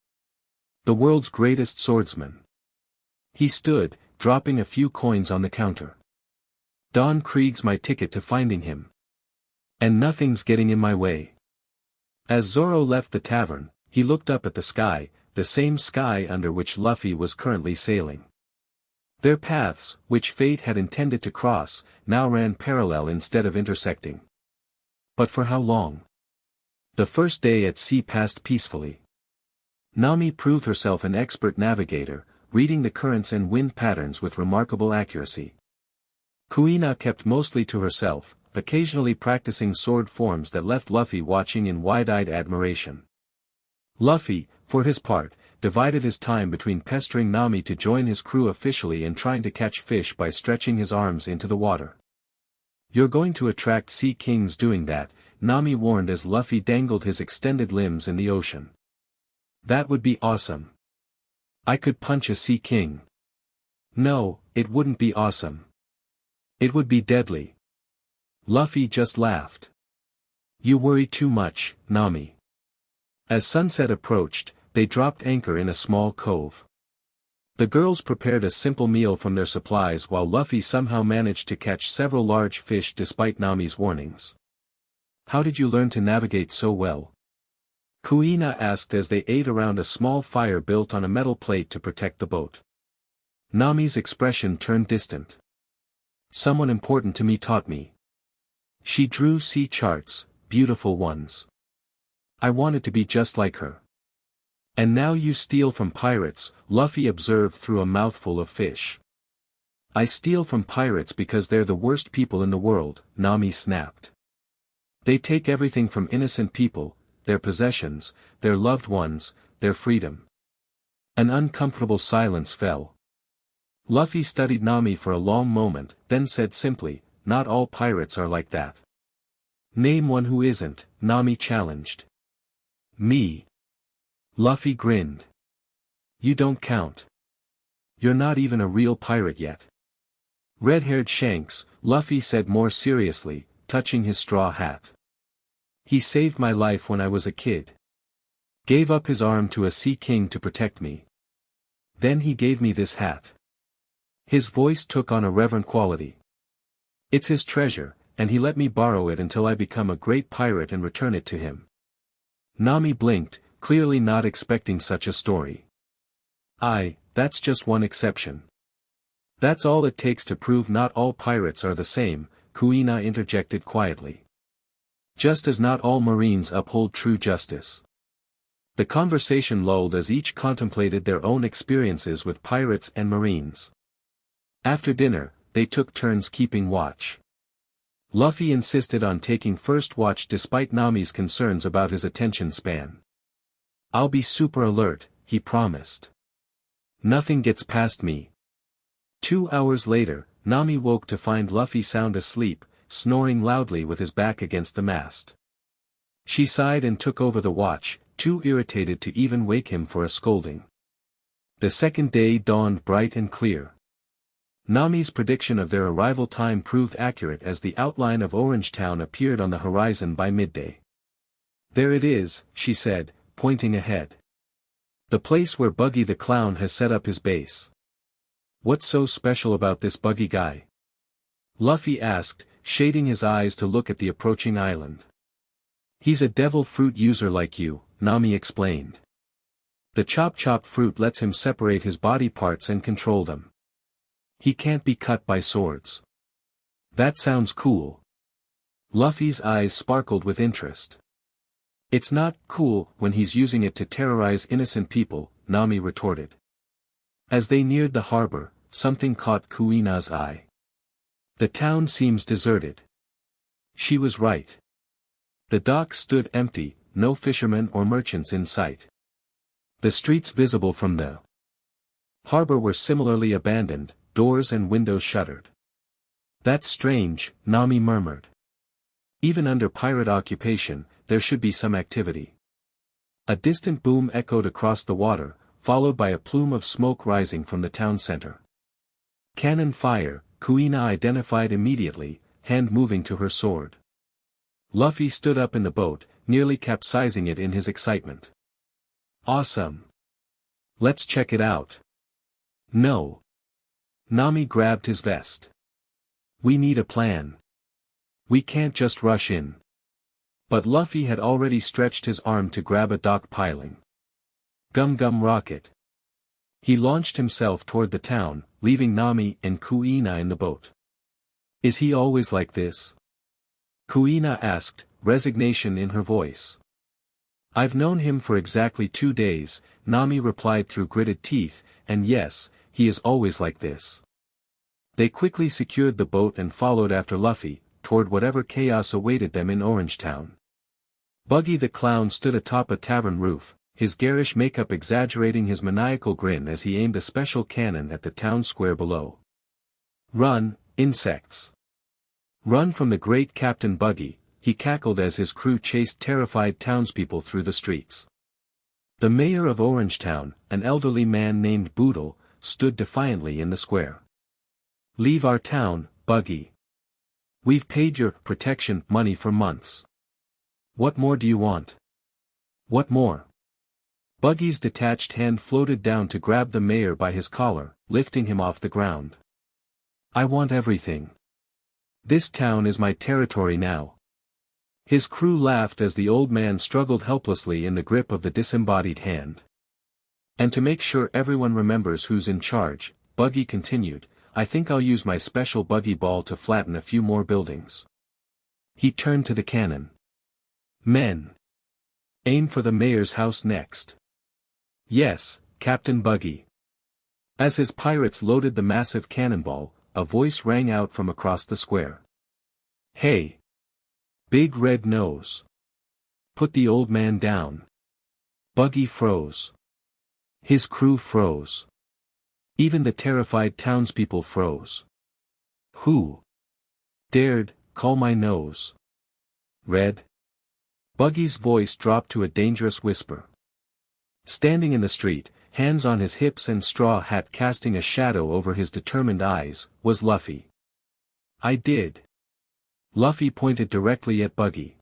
The world's greatest swordsman. He stood, dropping a few coins on the counter. Don Krieg's my ticket to finding him. And nothing's getting in my way. As Zoro left the tavern, he looked up at the sky, the same sky under which Luffy was currently sailing. Their paths, which fate had intended to cross, now ran parallel instead of intersecting. But for how long? The first day at sea passed peacefully. Nami proved herself an expert navigator, reading the currents and wind patterns with remarkable accuracy. Kuina kept mostly to herself, occasionally practicing sword forms that left Luffy watching in wide-eyed admiration. Luffy, for his part, divided his time between pestering Nami to join his crew officially and trying to catch fish by stretching his arms into the water. You're going to attract sea kings doing that, Nami warned as Luffy dangled his extended limbs in the ocean. That would be awesome. I could punch a sea king. No, it wouldn't be awesome. It would be deadly. Luffy just laughed. You worry too much, Nami. As sunset approached, they dropped anchor in a small cove. The girls prepared a simple meal from their supplies while Luffy somehow managed to catch several large fish despite Nami's warnings. How did you learn to navigate so well? Kuina asked as they ate around a small fire built on a metal plate to protect the boat. Nami's expression turned distant. Someone important to me taught me. She drew sea charts, beautiful ones. I wanted to be just like her. And now you steal from pirates, Luffy observed through a mouthful of fish. I steal from pirates because they're the worst people in the world, Nami snapped. They take everything from innocent people, their possessions, their loved ones, their freedom. An uncomfortable silence fell. Luffy studied Nami for a long moment, then said simply, not all pirates are like that. Name one who isn't, Nami challenged. Me. Luffy grinned. You don't count. You're not even a real pirate yet. Red-haired Shanks, Luffy said more seriously, touching his straw hat. He saved my life when I was a kid. Gave up his arm to a sea king to protect me. Then he gave me this hat. His voice took on a reverent quality. It's his treasure, and he let me borrow it until I become a great pirate and return it to him. Nami blinked, clearly not expecting such a story. That's just one exception. That's all it takes to prove not all pirates are the same, Kuina interjected quietly. Just as not all Marines uphold true justice. The conversation lulled as each contemplated their own experiences with pirates and Marines. After dinner, they took turns keeping watch. Luffy insisted on taking first watch despite Nami's concerns about his attention span. I'll be super alert, he promised. Nothing gets past me. 2 hours later, Nami woke to find Luffy sound asleep, snoring loudly with his back against the mast. She sighed and took over the watch, too irritated to even wake him for a scolding. The second day dawned bright and clear. Nami's prediction of their arrival time proved accurate as the outline of Orange Town appeared on the horizon by midday. There it is, she said, pointing ahead. The place where Buggy the Clown has set up his base. What's so special about this Buggy guy? Luffy asked, shading his eyes to look at the approaching island. He's a devil fruit user like you, Nami explained. The chop fruit lets him separate his body parts and control them. He can't be cut by swords. That sounds cool. Luffy's eyes sparkled with interest. It's not cool when he's using it to terrorize innocent people, Nami retorted. As they neared the harbor, something caught Kuina's eye. The town seems deserted. She was right. The docks stood empty, no fishermen or merchants in sight. The streets visible from the harbor were similarly abandoned, doors and windows shuttered. That's strange, Nami murmured. Even under pirate occupation, there should be some activity. A distant boom echoed across the water, followed by a plume of smoke rising from the town center. Cannon fire, Kuina identified immediately, hand moving to her sword. Luffy stood up in the boat, nearly capsizing it in his excitement. Awesome. Let's check it out. No. Nami grabbed his vest. We need a plan. We can't just rush in. But Luffy had already stretched his arm to grab a dock piling. Gum rocket. He launched himself toward the town, leaving Nami and Kuina in the boat. Is he always like this? Kuina asked, resignation in her voice. I've known him for exactly 2 days, Nami replied through gritted teeth, and yes, he is always like this. They quickly secured the boat and followed after Luffy, toward whatever chaos awaited them in Orange Town. Buggy the Clown stood atop a tavern roof, his garish makeup exaggerating his maniacal grin as he aimed a special cannon at the town square below. Run, insects! Run from the great Captain Buggy, he cackled as his crew chased terrified townspeople through the streets. The mayor of Orange Town, an elderly man named Boodle, stood defiantly in the square. Leave our town, Buggy. We've paid your protection money for months. What more do you want? What more? Buggy's detached hand floated down to grab the mayor by his collar, lifting him off the ground. I want everything. This town is my territory now. His crew laughed as the old man struggled helplessly in the grip of the disembodied hand. And to make sure everyone remembers who's in charge, Buggy continued, I think I'll use my special buggy ball to flatten a few more buildings. He turned to the cannon. Men. Aim for the mayor's house next. Yes, Captain Buggy. As his pirates loaded the massive cannonball, a voice rang out from across the square. Hey! Big Red Nose. Put the old man down. Buggy froze. His crew froze. Even the terrified townspeople froze. Who dared call my nose red? Buggy's voice dropped to a dangerous whisper. Standing in the street, hands on his hips and straw hat casting a shadow over his determined eyes, was Luffy. I did. Luffy pointed directly at Buggy.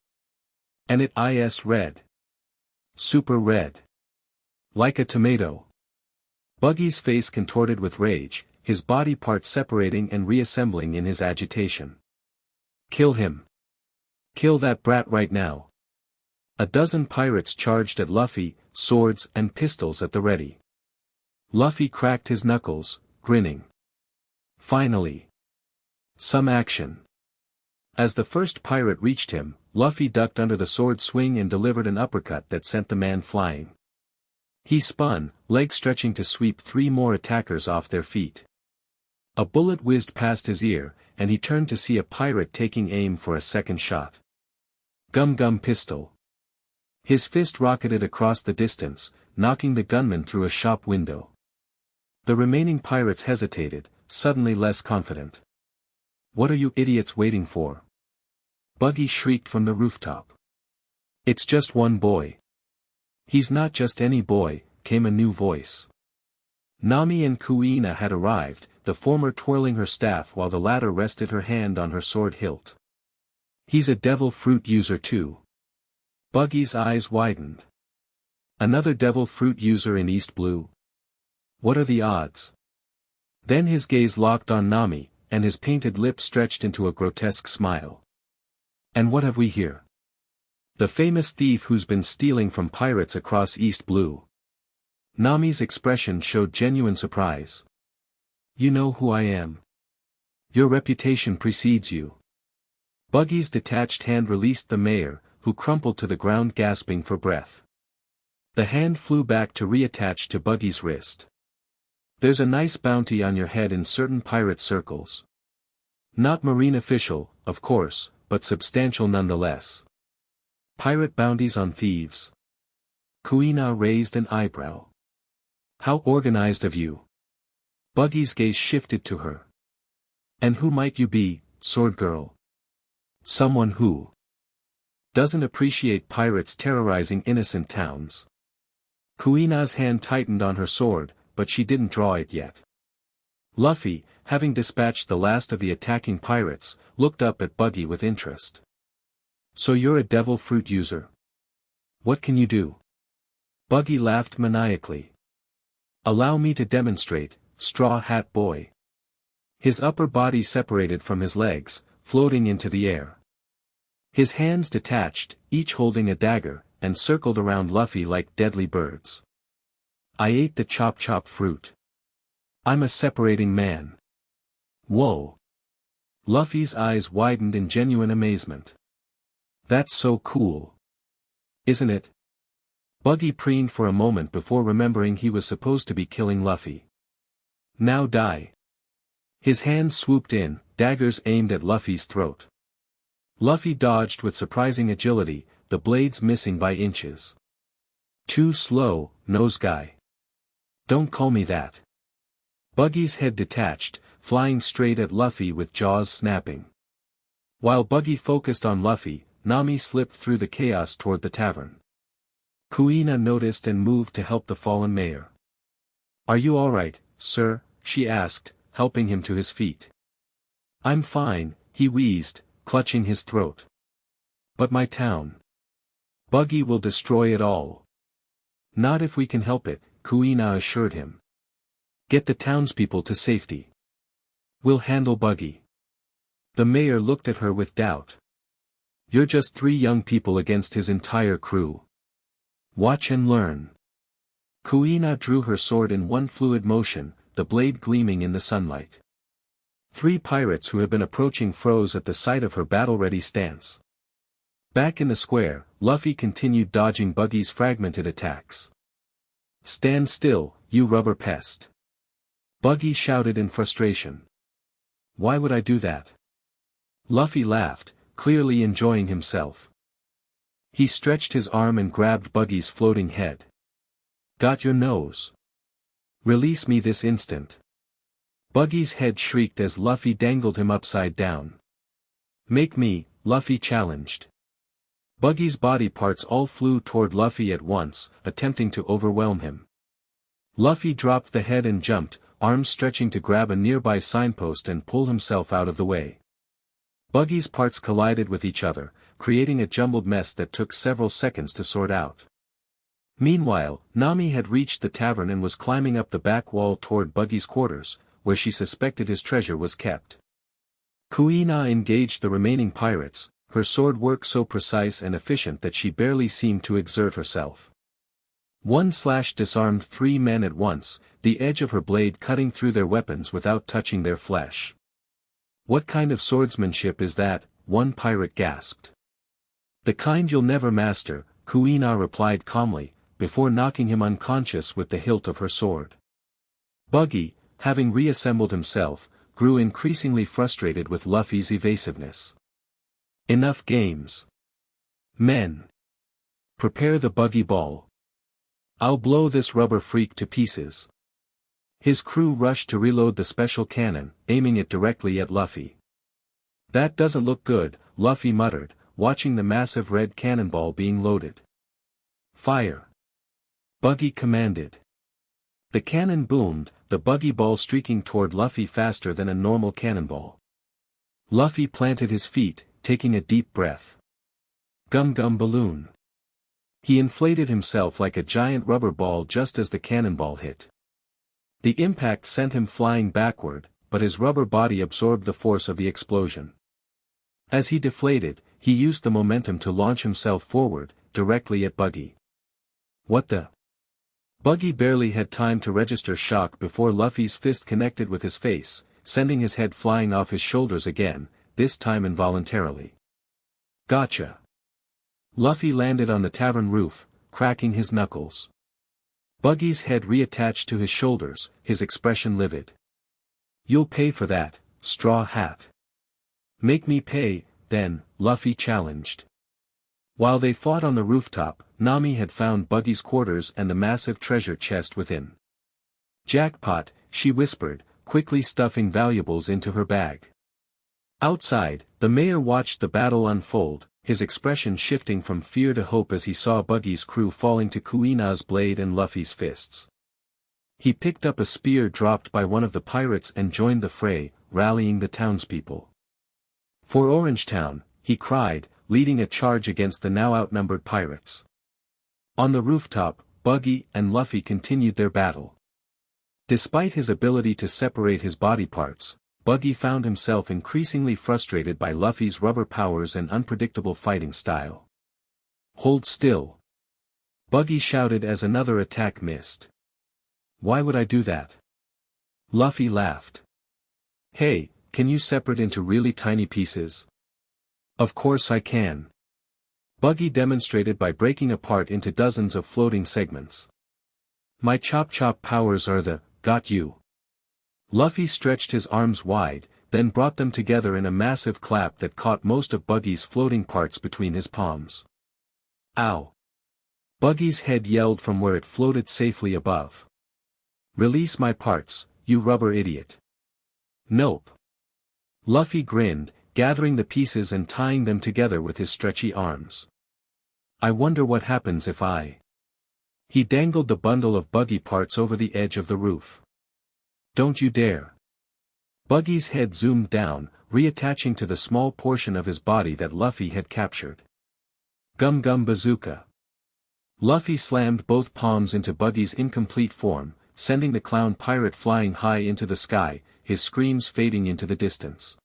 And it is red. Super red. Like a tomato. Buggy's face contorted with rage, his body parts separating and reassembling in his agitation. Kill him. Kill that brat right now. A dozen pirates charged at Luffy, swords and pistols at the ready. Luffy cracked his knuckles, grinning. Finally. Some action. As the first pirate reached him, Luffy ducked under the sword swing and delivered an uppercut that sent the man flying. He spun, legs stretching to sweep 3 more attackers off their feet. A bullet whizzed past his ear, and he turned to see a pirate taking aim for a second shot. Gum pistol. His fist rocketed across the distance, knocking the gunman through a shop window. The remaining pirates hesitated, suddenly less confident. What are you idiots waiting for? Buggy shrieked from the rooftop. It's just one boy. He's not just any boy, came a new voice. Nami and Kuina had arrived, the former twirling her staff while the latter rested her hand on her sword hilt. He's a devil fruit user too. Buggy's eyes widened. Another devil fruit user in East Blue? What are the odds? Then his gaze locked on Nami, and his painted lips stretched into a grotesque smile. And what have we here? The famous thief who's been stealing from pirates across East Blue. Nami's expression showed genuine surprise. You know who I am. Your reputation precedes you. Buggy's detached hand released the mayor, who crumpled to the ground gasping for breath. The hand flew back to reattach to Buggy's wrist. There's a nice bounty on your head in certain pirate circles. Not marine official, of course, but substantial nonetheless. Pirate bounties on thieves. Kuina raised an eyebrow. How organized of you. Buggy's gaze shifted to her. And who might you be, sword girl? Someone who doesn't appreciate pirates terrorizing innocent towns. Kuina's hand tightened on her sword, but she didn't draw it yet. Luffy, having dispatched the last of the attacking pirates, looked up at Buggy with interest. So you're a devil fruit user. What can you do? Buggy laughed maniacally. Allow me to demonstrate, Straw Hat Boy. His upper body separated from his legs, floating into the air. His hands detached, each holding a dagger, and circled around Luffy like deadly birds. I ate the chop fruit. I'm a separating man. Whoa. Luffy's eyes widened in genuine amazement. That's so cool. Isn't it? Buggy preened for a moment before remembering he was supposed to be killing Luffy. Now die. His hands swooped in, daggers aimed at Luffy's throat. Luffy dodged with surprising agility, the blades missing by inches. Too slow, nose guy. Don't call me that. Buggy's head detached, flying straight at Luffy with jaws snapping. While Buggy focused on Luffy, Nami slipped through the chaos toward the tavern. Kuina noticed and moved to help the fallen mayor. Are you alright, sir? She asked, helping him to his feet. I'm fine, he wheezed, clutching his throat. But my town. Buggy will destroy it all. Not if we can help it, Kuina assured him. Get the townspeople to safety. We'll handle Buggy. The mayor looked at her with doubt. You're just 3 young people against his entire crew. Watch and learn. Kuina drew her sword in one fluid motion, the blade gleaming in the sunlight. 3 pirates who had been approaching froze at the sight of her battle-ready stance. Back in the square, Luffy continued dodging Buggy's fragmented attacks. Stand still, you rubber pest. Buggy shouted in frustration. Why would I do that? Luffy laughed, clearly enjoying himself. He stretched his arm and grabbed Buggy's floating head. Got your nose. Release me this instant. Buggy's head shrieked as Luffy dangled him upside down. Make me, Luffy challenged. Buggy's body parts all flew toward Luffy at once, attempting to overwhelm him. Luffy dropped the head and jumped, arms stretching to grab a nearby signpost and pull himself out of the way. Buggy's parts collided with each other, creating a jumbled mess that took several seconds to sort out. Meanwhile, Nami had reached the tavern and was climbing up the back wall toward Buggy's quarters, where she suspected his treasure was kept. Kuina engaged the remaining pirates, her sword work so precise and efficient that she barely seemed to exert herself. One slash disarmed 3 men at once, the edge of her blade cutting through their weapons without touching their flesh. "What kind of swordsmanship is that?" one pirate gasped. "The kind you'll never master," Kuina replied calmly, before knocking him unconscious with the hilt of her sword. Buggy, having reassembled himself, grew increasingly frustrated with Luffy's evasiveness. "Enough games. Men. Prepare the buggy ball. I'll blow this rubber freak to pieces." His crew rushed to reload the special cannon, aiming it directly at Luffy. "That doesn't look good," Luffy muttered, watching the massive red cannonball being loaded. "Fire!" Buggy commanded. The cannon boomed, the buggy ball streaking toward Luffy faster than a normal cannonball. Luffy planted his feet, taking a deep breath. Gum gum balloon. He inflated himself like a giant rubber ball just as the cannonball hit. The impact sent him flying backward, but his rubber body absorbed the force of the explosion. As he deflated, he used the momentum to launch himself forward, directly at Buggy. "What the?" Buggy barely had time to register shock before Luffy's fist connected with his face, sending his head flying off his shoulders again, this time involuntarily. "Gotcha." Luffy landed on the tavern roof, cracking his knuckles. Buggy's head reattached to his shoulders, his expression livid. "You'll pay for that, Straw Hat." "Make me pay, then," Luffy challenged. While they fought on the rooftop, Nami had found Buggy's quarters and the massive treasure chest within. "Jackpot," she whispered, quickly stuffing valuables into her bag. Outside, the mayor watched the battle unfold, his expression shifting from fear to hope as he saw Buggy's crew falling to Kuina's blade and Luffy's fists. He picked up a spear dropped by one of the pirates and joined the fray, rallying the townspeople. "For Orangetown," he cried, leading a charge against the now outnumbered pirates. On the rooftop, Buggy and Luffy continued their battle. Despite his ability to separate his body parts, Buggy found himself increasingly frustrated by Luffy's rubber powers and unpredictable fighting style. "Hold still!" Buggy shouted as another attack missed. "Why would I do that?" Luffy laughed. "Hey, can you separate into really tiny pieces?" "Of course I can." Buggy demonstrated by breaking apart into dozens of floating segments. "My chop-chop powers are the, got you." Luffy stretched his arms wide, then brought them together in a massive clap that caught most of Buggy's floating parts between his palms. "Ow!" Buggy's head yelled from where it floated safely above. "Release my parts, you rubber idiot." "Nope." Luffy grinned, gathering the pieces and tying them together with his stretchy arms. "I wonder what happens if I..." He dangled the bundle of Buggy parts over the edge of the roof. "Don't you dare." Buggy's head zoomed down, reattaching to the small portion of his body that Luffy had captured. "Gum Gum Bazooka." Luffy slammed both palms into Buggy's incomplete form, sending the clown pirate flying high into the sky, his screams fading into the distance.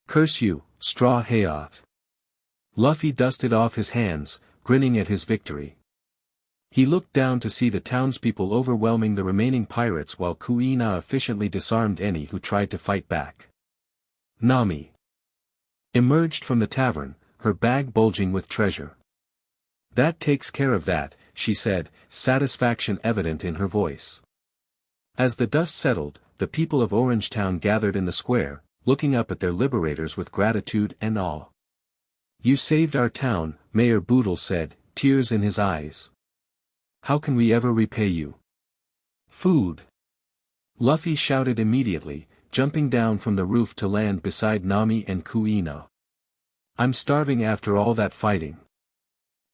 "Curse you, Straw Hat." Luffy dusted off his hands, grinning at his victory. He looked down to see the townspeople overwhelming the remaining pirates while Kuina efficiently disarmed any who tried to fight back. Nami emerged from the tavern, her bag bulging with treasure. "That takes care of that," she said, satisfaction evident in her voice. As the dust settled, the people of Orangetown gathered in the square, looking up at their liberators with gratitude and awe. "You saved our town," Mayor Boodle said, tears in his eyes. "How can we ever repay you?" "Food!" Luffy shouted immediately, jumping down from the roof to land beside Nami and Kuina. "I'm starving after all that fighting."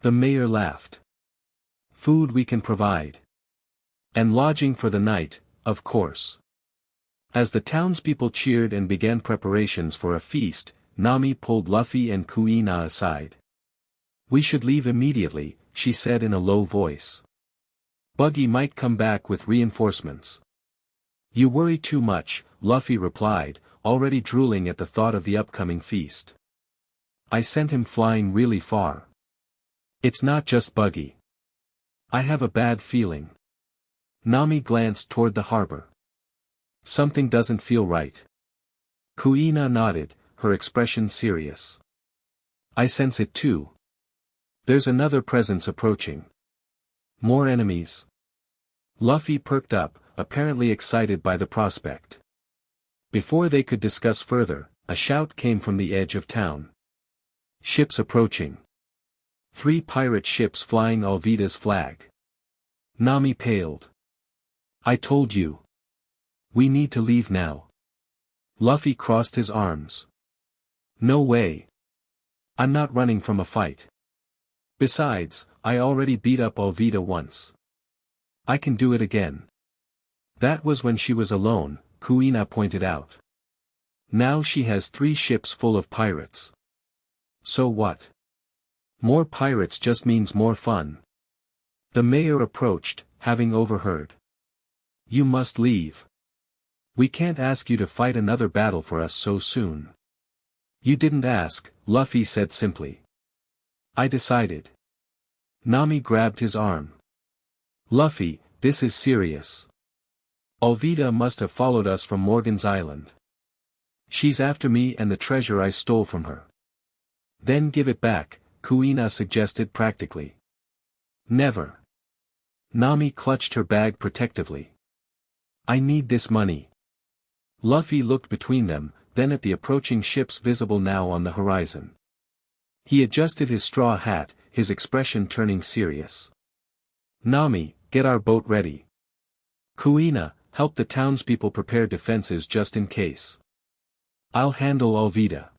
The mayor laughed. "Food we can provide. And lodging for the night, of course." As the townspeople cheered and began preparations for a feast, Nami pulled Luffy and Kuina aside. "We should leave immediately," she said in a low voice. Buggy might come back with reinforcements. You worry too much, Luffy replied, already drooling at the thought of the upcoming feast. I sent him flying really far. It's not just Buggy. I have a bad feeling. Nami glanced toward the harbor. Something doesn't feel right. Kuina nodded, her expression serious. I sense it too. There's another presence approaching. More enemies. Luffy perked up, apparently excited by the prospect. Before they could discuss further, a shout came from the edge of town. Ships approaching. 3 pirate ships flying Alvida's flag. Nami paled. I told you. We need to leave now. Luffy crossed his arms. No way. I'm not running from a fight. Besides, I already beat up Alvida once. I can do it again. That was when she was alone, Kuina pointed out. Now she has 3 ships full of pirates. So what? More pirates just means more fun. The mayor approached, having overheard. You must leave. We can't ask you to fight another battle for us so soon. You didn't ask, Luffy said simply. I decided. Nami grabbed his arm. Luffy, this is serious. Alvida must have followed us from Morgan's Island. She's after me and the treasure I stole from her. Then give it back, Kuina suggested practically. Never. Nami clutched her bag protectively. I need this money. Luffy looked between them, then at the approaching ships visible now on the horizon. He adjusted his straw hat, his expression turning serious. Nami, get our boat ready. Kuina, help the townspeople prepare defenses just in case. I'll handle Alvida.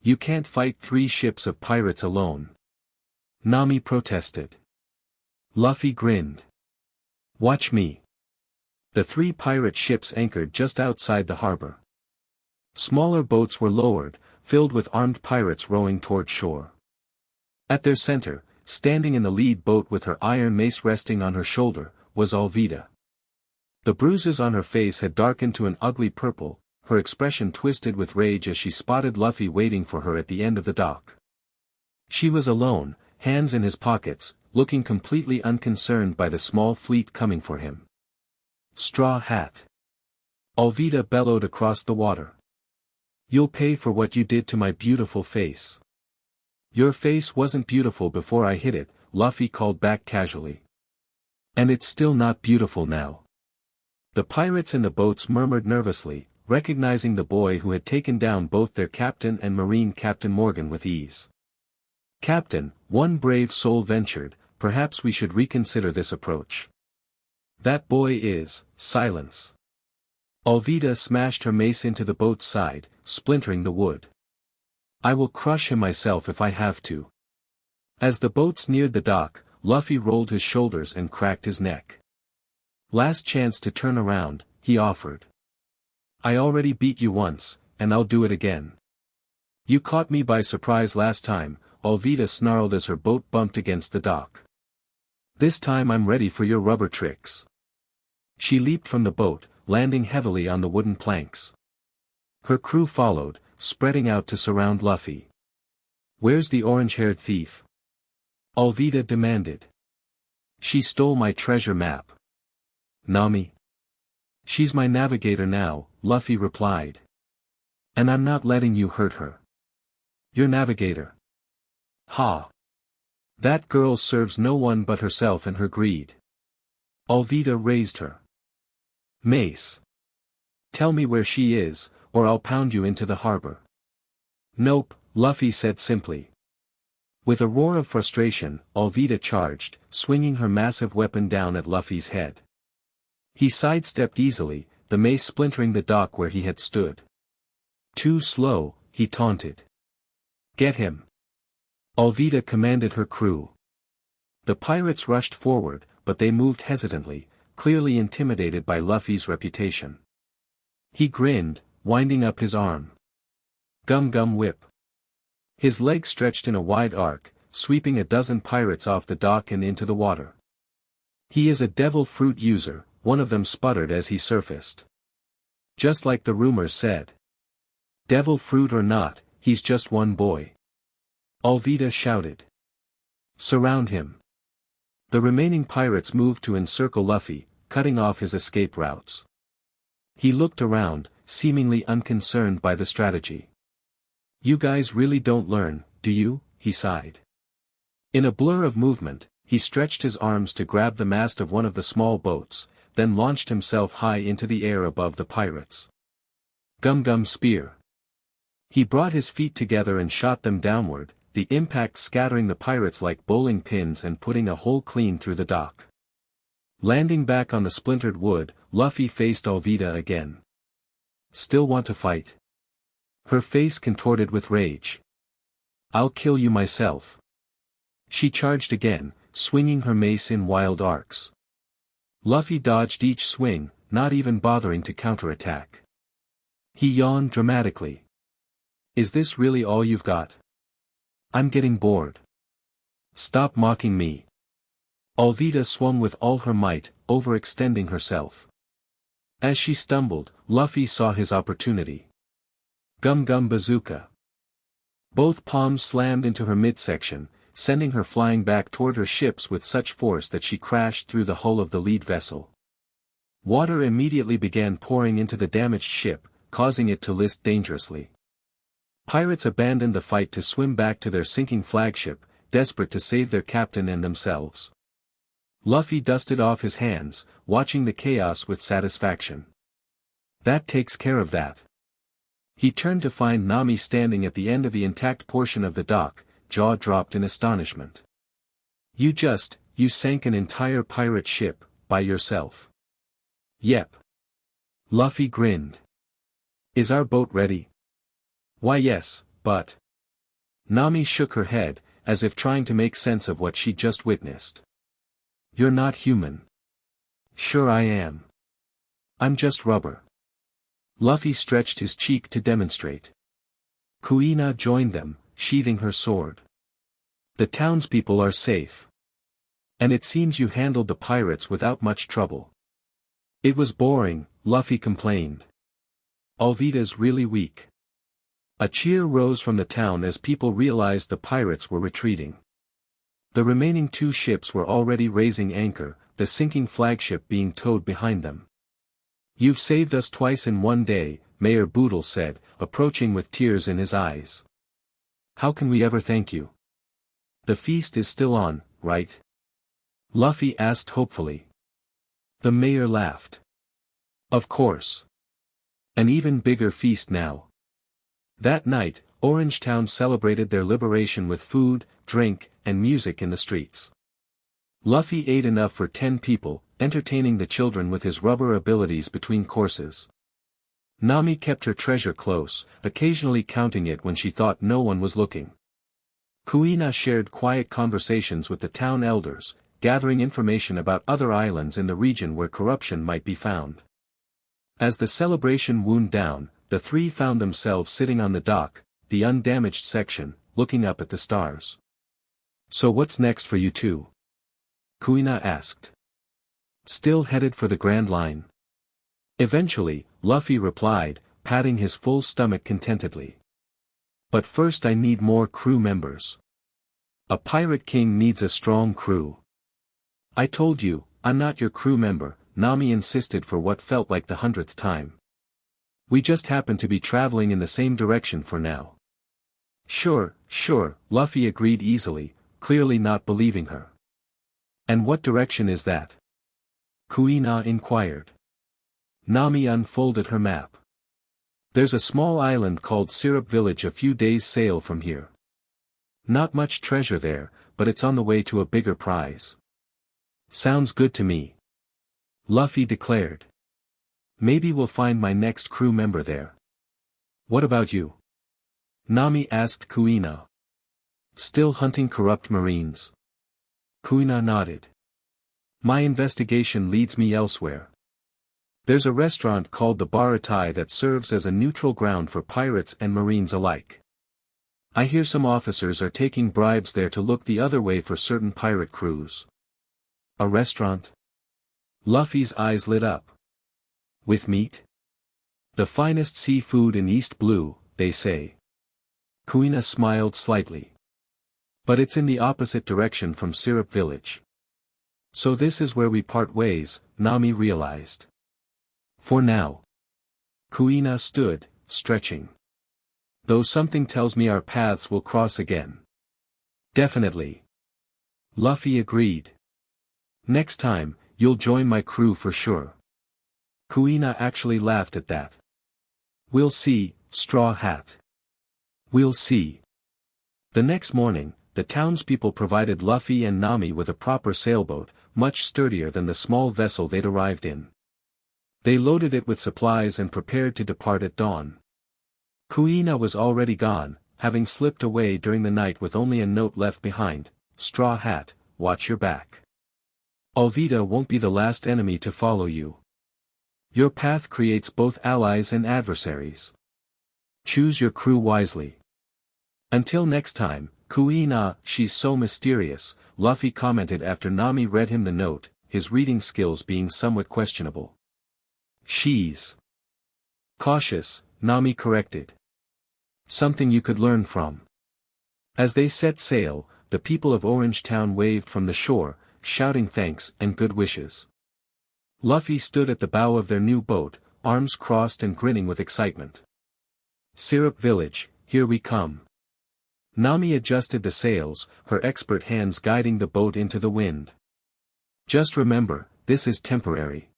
You can't fight 3 ships of pirates alone. Nami protested. Luffy grinned. Watch me. The 3 pirate ships anchored just outside the harbor. Smaller boats were lowered, filled with armed pirates rowing toward shore. At their center, standing in the lead boat with her iron mace resting on her shoulder, was Alvida. The bruises on her face had darkened to an ugly purple, her expression twisted with rage as she spotted Luffy waiting for her at the end of the dock. She was alone, hands in his pockets, looking completely unconcerned by the small fleet coming for him. Straw hat. Alvida bellowed across the water. You'll pay for what you did to my beautiful face. Your face wasn't beautiful before I hit it, Luffy called back casually. And it's still not beautiful now. The pirates in the boats murmured nervously, recognizing the boy who had taken down both their captain and Marine Captain Morgan with ease. Captain, one brave soul ventured, perhaps we should reconsider this approach. That boy is, silence. Alvida smashed her mace into the boat's side, splintering the wood. I will crush him myself if I have to. As the boats neared the dock, Luffy rolled his shoulders and cracked his neck. Last chance to turn around, he offered. I already beat you once, and I'll do it again. You caught me by surprise last time, Alvida snarled as her boat bumped against the dock. This time I'm ready for your rubber tricks. She leaped from the boat, landing heavily on the wooden planks. Her crew followed, spreading out to surround Luffy. Where's the orange-haired thief? Alvida demanded. She stole my treasure map. Nami? She's my navigator now, Luffy replied. And I'm not letting you hurt her. Your navigator. Ha! That girl serves no one but herself and her greed. Alvida raised her mace. Tell me where she is, or I'll pound you into the harbor. Nope, Luffy said simply. With a roar of frustration, Alvida charged, swinging her massive weapon down at Luffy's head. He sidestepped easily, the mace splintering the dock where he had stood. Too slow, he taunted. Get him. Alvida commanded her crew. The pirates rushed forward, but they moved hesitantly, clearly intimidated by Luffy's reputation. He grinned, winding up his arm. Gum gum whip. His leg stretched in a wide arc, sweeping a dozen pirates off the dock and into the water. He is a devil fruit user, one of them sputtered as he surfaced. Just like the rumors said. Devil fruit or not, he's just one boy. Alvida shouted. Surround him. The remaining pirates moved to encircle Luffy, cutting off his escape routes. He looked around, seemingly unconcerned by the strategy. You guys really don't learn, do you? He sighed. In a blur of movement, he stretched his arms to grab the mast of one of the small boats, then launched himself high into the air above the pirates. Gum Gum Spear. He brought his feet together and shot them downward, the impact scattering the pirates like bowling pins and putting a hole clean through the dock. Landing back on the splintered wood, Luffy faced Alvida again. Still want to fight? Her face contorted with rage. I'll kill you myself. She charged again, swinging her mace in wild arcs. Luffy dodged each swing, not even bothering to counterattack. He yawned dramatically. Is this really all you've got? I'm getting bored. Stop mocking me. Alvida swung with all her might, overextending herself. As she stumbled, Luffy saw his opportunity. Gum Gum Bazooka. Both palms slammed into her midsection, sending her flying back toward her ships with such force that she crashed through the hull of the lead vessel. Water immediately began pouring into the damaged ship, causing it to list dangerously. Pirates abandoned the fight to swim back to their sinking flagship, desperate to save their captain and themselves. Luffy dusted off his hands, watching the chaos with satisfaction. That takes care of that. He turned to find Nami standing at the end of the intact portion of the dock, jaw dropped in astonishment. You sank an entire pirate ship, by yourself. Yep. Luffy grinned. Is our boat ready? Why yes, but... Nami shook her head, as if trying to make sense of what she'd just witnessed. You're not human. Sure I am. I'm just rubber. Luffy stretched his cheek to demonstrate. Kuina joined them, sheathing her sword. The townspeople are safe. And it seems you handled the pirates without much trouble. It was boring, Luffy complained. Alvida's really weak. A cheer rose from the town as people realized the pirates were retreating. The remaining two ships were already raising anchor, the sinking flagship being towed behind them. You've saved us twice in one day, Mayor Boodle said, approaching with tears in his eyes. How can we ever thank you? The feast is still on, right? Luffy asked hopefully. The mayor laughed. Of course. An even bigger feast now. That night, Orangetown celebrated their liberation with food, drink, and music in the streets. Luffy ate enough for 10 people, entertaining the children with his rubber abilities between courses. Nami kept her treasure close, occasionally counting it when she thought no one was looking. Kuina shared quiet conversations with the town elders, gathering information about other islands in the region where corruption might be found. As the celebration wound down, the three found themselves sitting on the dock, the undamaged section, looking up at the stars. So what's next for you two? Kuina asked. Still headed for the Grand Line? Eventually, Luffy replied, patting his full stomach contentedly. But first I need more crew members. A pirate king needs a strong crew. I told you, I'm not your crew member, Nami insisted for what felt like the 100th time. We just happen to be traveling in the same direction for now. Sure, Luffy agreed easily, clearly not believing her. And what direction is that? Kuina inquired. Nami unfolded her map. There's a small island called Syrup Village a few days' sail from here. Not much treasure there, but it's on the way to a bigger prize. Sounds good to me. Luffy declared. Maybe we'll find my next crew member there. What about you? Nami asked Kuina. Still hunting corrupt marines? Kuina nodded. My investigation leads me elsewhere. There's a restaurant called the Baratai that serves as a neutral ground for pirates and marines alike. I hear some officers are taking bribes there to look the other way for certain pirate crews. A restaurant? Luffy's eyes lit up. With meat? The finest seafood in East Blue, they say. Kuina smiled slightly. But it's in the opposite direction from Syrup Village. So this is where we part ways, Nami realized. For now. Kuina stood, stretching. Though something tells me our paths will cross again. Definitely. Luffy agreed. Next time, you'll join my crew for sure. Kuina actually laughed at that. We'll see, Straw Hat. We'll see. The next morning, the townspeople provided Luffy and Nami with a proper sailboat, much sturdier than the small vessel they'd arrived in. They loaded it with supplies and prepared to depart at dawn. Kuina was already gone, having slipped away during the night with only a note left behind: Straw Hat, watch your back. Alvida won't be the last enemy to follow you. Your path creates both allies and adversaries. Choose your crew wisely. Until next time, Kuina, she's so mysterious, Luffy commented after Nami read him the note, his reading skills being somewhat questionable. She's cautious, Nami corrected. Something you could learn from. As they set sail, the people of Orange Town waved from the shore, shouting thanks and good wishes. Luffy stood at the bow of their new boat, arms crossed and grinning with excitement. Syrup Village, here we come. Nami adjusted the sails, her expert hands guiding the boat into the wind. Just remember, this is temporary.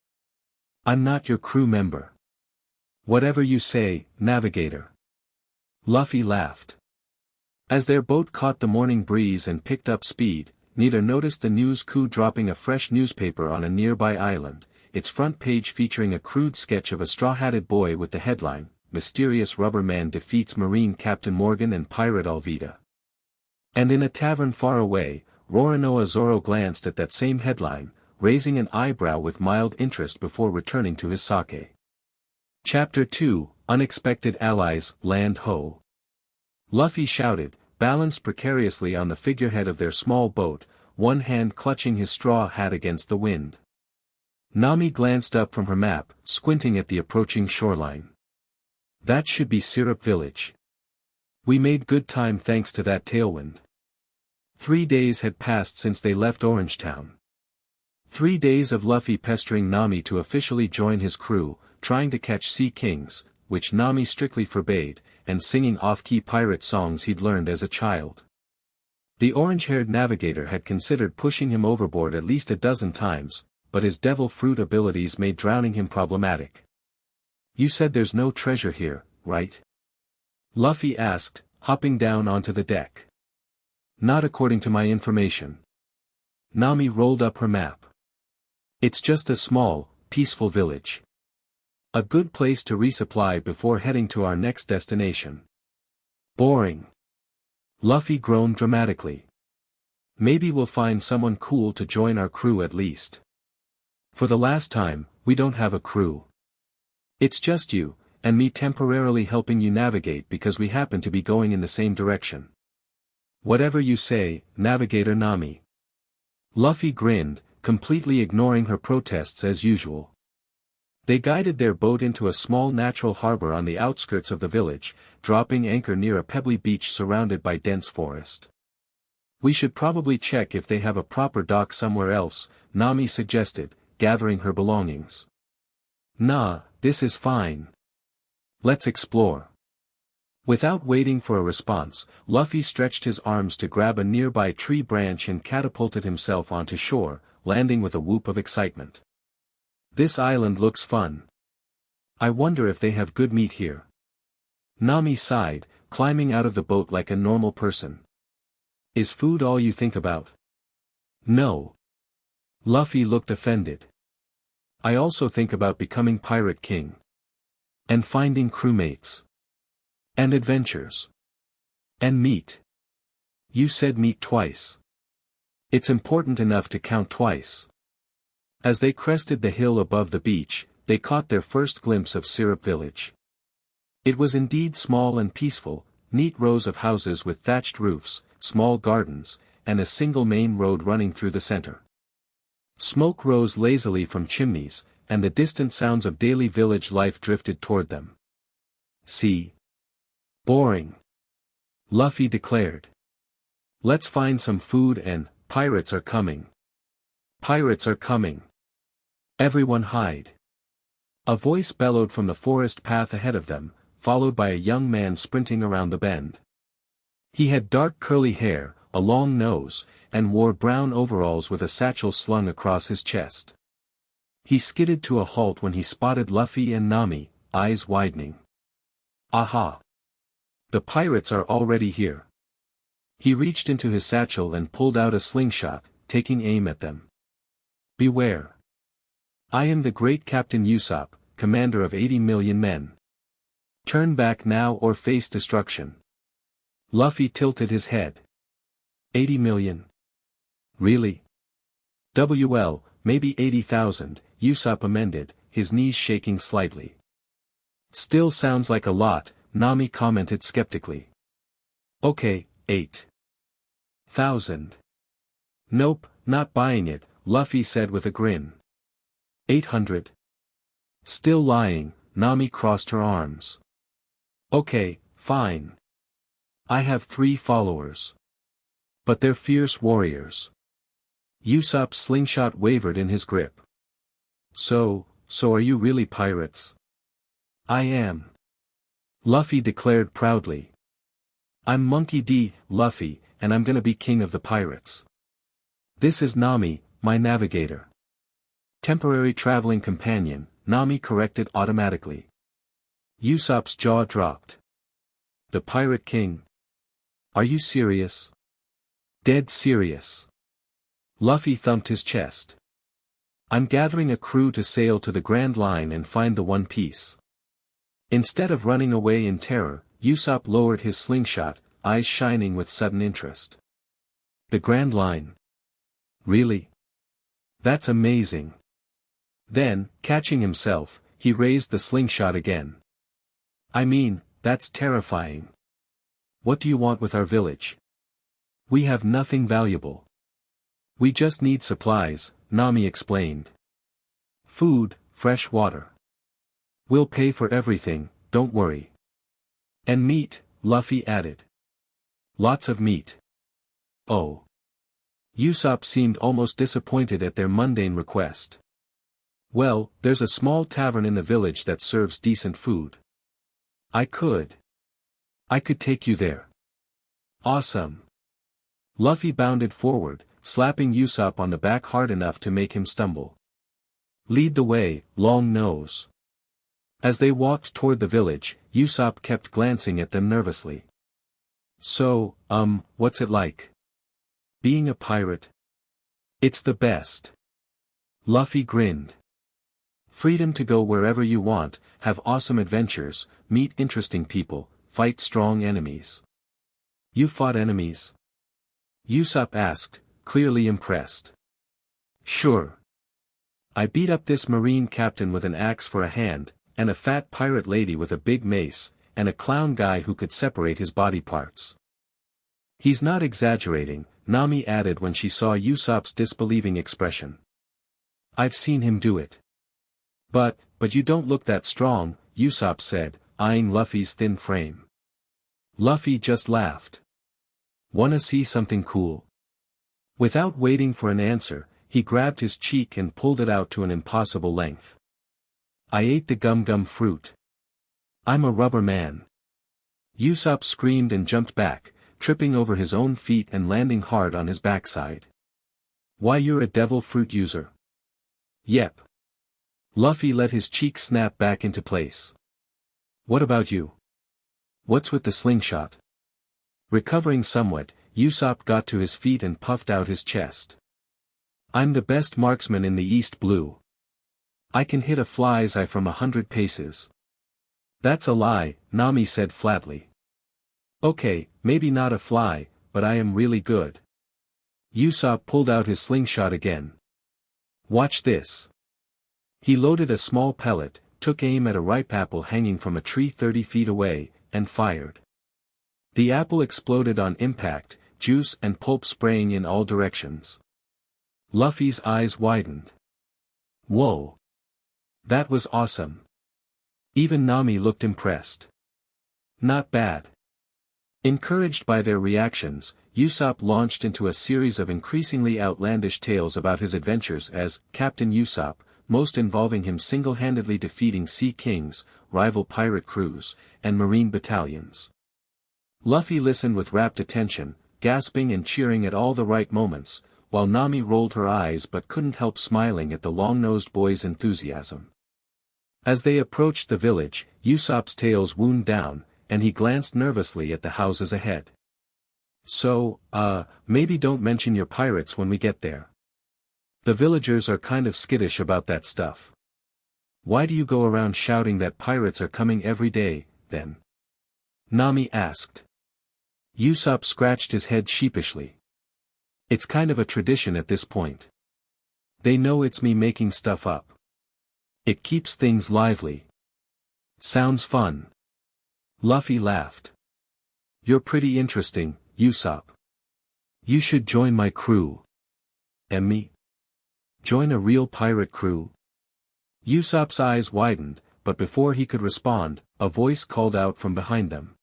I'm not your crew member. Whatever you say, navigator. Luffy laughed. As their boat caught the morning breeze and picked up speed, neither noticed the news crew dropping a fresh newspaper on a nearby island, its front page featuring a crude sketch of a straw-hatted boy with the headline, Mysterious Rubber Man Defeats Marine Captain Morgan and Pirate Alvida. And in a tavern far away, Roronoa Zoro glanced at that same headline, raising an eyebrow with mild interest before returning to his sake. Chapter 2, Unexpected Allies, Land Ho! Luffy shouted, balanced precariously on the figurehead of their small boat, one hand clutching his straw hat against the wind. Nami glanced up from her map, squinting at the approaching shoreline. That should be Syrup Village. We made good time thanks to that tailwind. 3 days had passed since they left Orange Town. 3 days of Luffy pestering Nami to officially join his crew, trying to catch sea kings, which Nami strictly forbade, and singing off-key pirate songs he'd learned as a child. The orange-haired navigator had considered pushing him overboard at least a dozen times, but his devil fruit abilities made drowning him problematic. You said there's no treasure here, right? Luffy asked, hopping down onto the deck. Not according to my information. Nami rolled up her map. It's just a small, peaceful village. A good place to resupply before heading to our next destination. Boring. Luffy groaned dramatically. Maybe we'll find someone cool to join our crew at least. For the last time, we don't have a crew. It's just you, and me temporarily helping you navigate because we happen to be going in the same direction. Whatever you say, Navigator Nami. Luffy grinned, completely ignoring her protests as usual. They guided their boat into a small natural harbor on the outskirts of the village, dropping anchor near a pebbly beach surrounded by dense forest. We should probably check if they have a proper dock somewhere else, Nami suggested, gathering her belongings. Nah, this is fine. Let's explore. Without waiting for a response, Luffy stretched his arms to grab a nearby tree branch and catapulted himself onto shore, landing with a whoop of excitement. This island looks fun. I wonder if they have good meat here. Nami sighed, climbing out of the boat like a normal person. Is food all you think about? No. Luffy looked offended. I also think about becoming Pirate King. And finding crewmates. And adventures. And meat. You said meat twice. It's important enough to count twice. As they crested the hill above the beach, they caught their first glimpse of Syrup Village. It was indeed small and peaceful, neat rows of houses with thatched roofs, small gardens, and a single main road running through the center. Smoke rose lazily from chimneys, and the distant sounds of daily village life drifted toward them. See? Boring. Luffy declared. Let's find some food and, pirates are coming. Pirates are coming. Everyone hide. A voice bellowed from the forest path ahead of them, followed by a young man sprinting around the bend. He had dark curly hair, a long nose, and wore brown overalls with a satchel slung across his chest. He skidded to a halt when he spotted Luffy and Nami, eyes widening. Aha! The pirates are already here. He reached into his satchel and pulled out a slingshot, taking aim at them. Beware. I am the great Captain Usopp, commander of 80 million men. Turn back now or face destruction. Luffy tilted his head. 80 million? Really? WL, maybe 80,000, Usopp amended, his knees shaking slightly. Still sounds like a lot, Nami commented skeptically. Okay, 8,000. Nope, not buying it, Luffy said with a grin. 800. Still lying, Nami crossed her arms. Okay, fine. I have 3 followers. But they're fierce warriors. Usopp's slingshot wavered in his grip. So are you really pirates? I am. Luffy declared proudly. I'm Monkey D. Luffy, and I'm gonna be king of the pirates. This is Nami, my navigator. Temporary traveling companion, Nami corrected automatically. Usopp's jaw dropped. The Pirate King? Are you serious? Dead serious. Luffy thumped his chest. I'm gathering a crew to sail to the Grand Line and find the One Piece. Instead of running away in terror, Usopp lowered his slingshot, eyes shining with sudden interest. The Grand Line? Really? That's amazing. Then, catching himself, he raised the slingshot again. I mean, that's terrifying. What do you want with our village? We have nothing valuable. We just need supplies, Nami explained. Food, fresh water. We'll pay for everything, don't worry. And meat, Luffy added. Lots of meat. Oh. Usopp seemed almost disappointed at their mundane request. Well, there's a small tavern in the village that serves decent food. I could take you there. Awesome. Luffy bounded forward, slapping Usopp on the back hard enough to make him stumble. Lead the way, Long Nose. As they walked toward the village, Usopp kept glancing at them nervously. So, what's it like? Being a pirate? It's the best. Luffy grinned. Freedom to go wherever you want, have awesome adventures, meet interesting people, fight strong enemies. You fought enemies? Usopp asked, clearly impressed. Sure. I beat up this marine captain with an axe for a hand, and a fat pirate lady with a big mace, and a clown guy who could separate his body parts. He's not exaggerating, Nami added when she saw Usopp's disbelieving expression. I've seen him do it. But you don't look that strong, Usopp said, eyeing Luffy's thin frame. Luffy just laughed. Wanna see something cool? Without waiting for an answer, he grabbed his cheek and pulled it out to an impossible length. I ate the gum fruit. I'm a rubber man. Usopp screamed and jumped back, tripping over his own feet and landing hard on his backside. Why, you're a devil fruit user? Yep. Luffy let his cheek snap back into place. What about you? What's with the slingshot? Recovering somewhat, Usopp got to his feet and puffed out his chest. I'm the best marksman in the East Blue. I can hit a fly's eye from 100 paces. That's a lie, Nami said flatly. Okay, maybe not a fly, but I am really good. Usopp pulled out his slingshot again. Watch this. He loaded a small pellet, took aim at a ripe apple hanging from a tree 30 feet away, and fired. The apple exploded on impact, juice and pulp spraying in all directions. Luffy's eyes widened. Whoa! That was awesome. Even Nami looked impressed. Not bad. Encouraged by their reactions, Usopp launched into a series of increasingly outlandish tales about his adventures as Captain Usopp, most involving him single-handedly defeating sea kings, rival pirate crews, and marine battalions. Luffy listened with rapt attention, gasping and cheering at all the right moments, while Nami rolled her eyes but couldn't help smiling at the long-nosed boy's enthusiasm. As they approached the village, Usopp's tales wound down, and he glanced nervously at the houses ahead. So, maybe don't mention your pirates when we get there. The villagers are kind of skittish about that stuff. Why do you go around shouting that pirates are coming every day, then? Nami asked. Usopp scratched his head sheepishly. It's kind of a tradition at this point. They know it's me making stuff up. It keeps things lively. Sounds fun. Luffy laughed. You're pretty interesting, Usopp. You should join my crew. And me? Join a real pirate crew? Usopp's eyes widened, but before he could respond, a voice called out from behind them.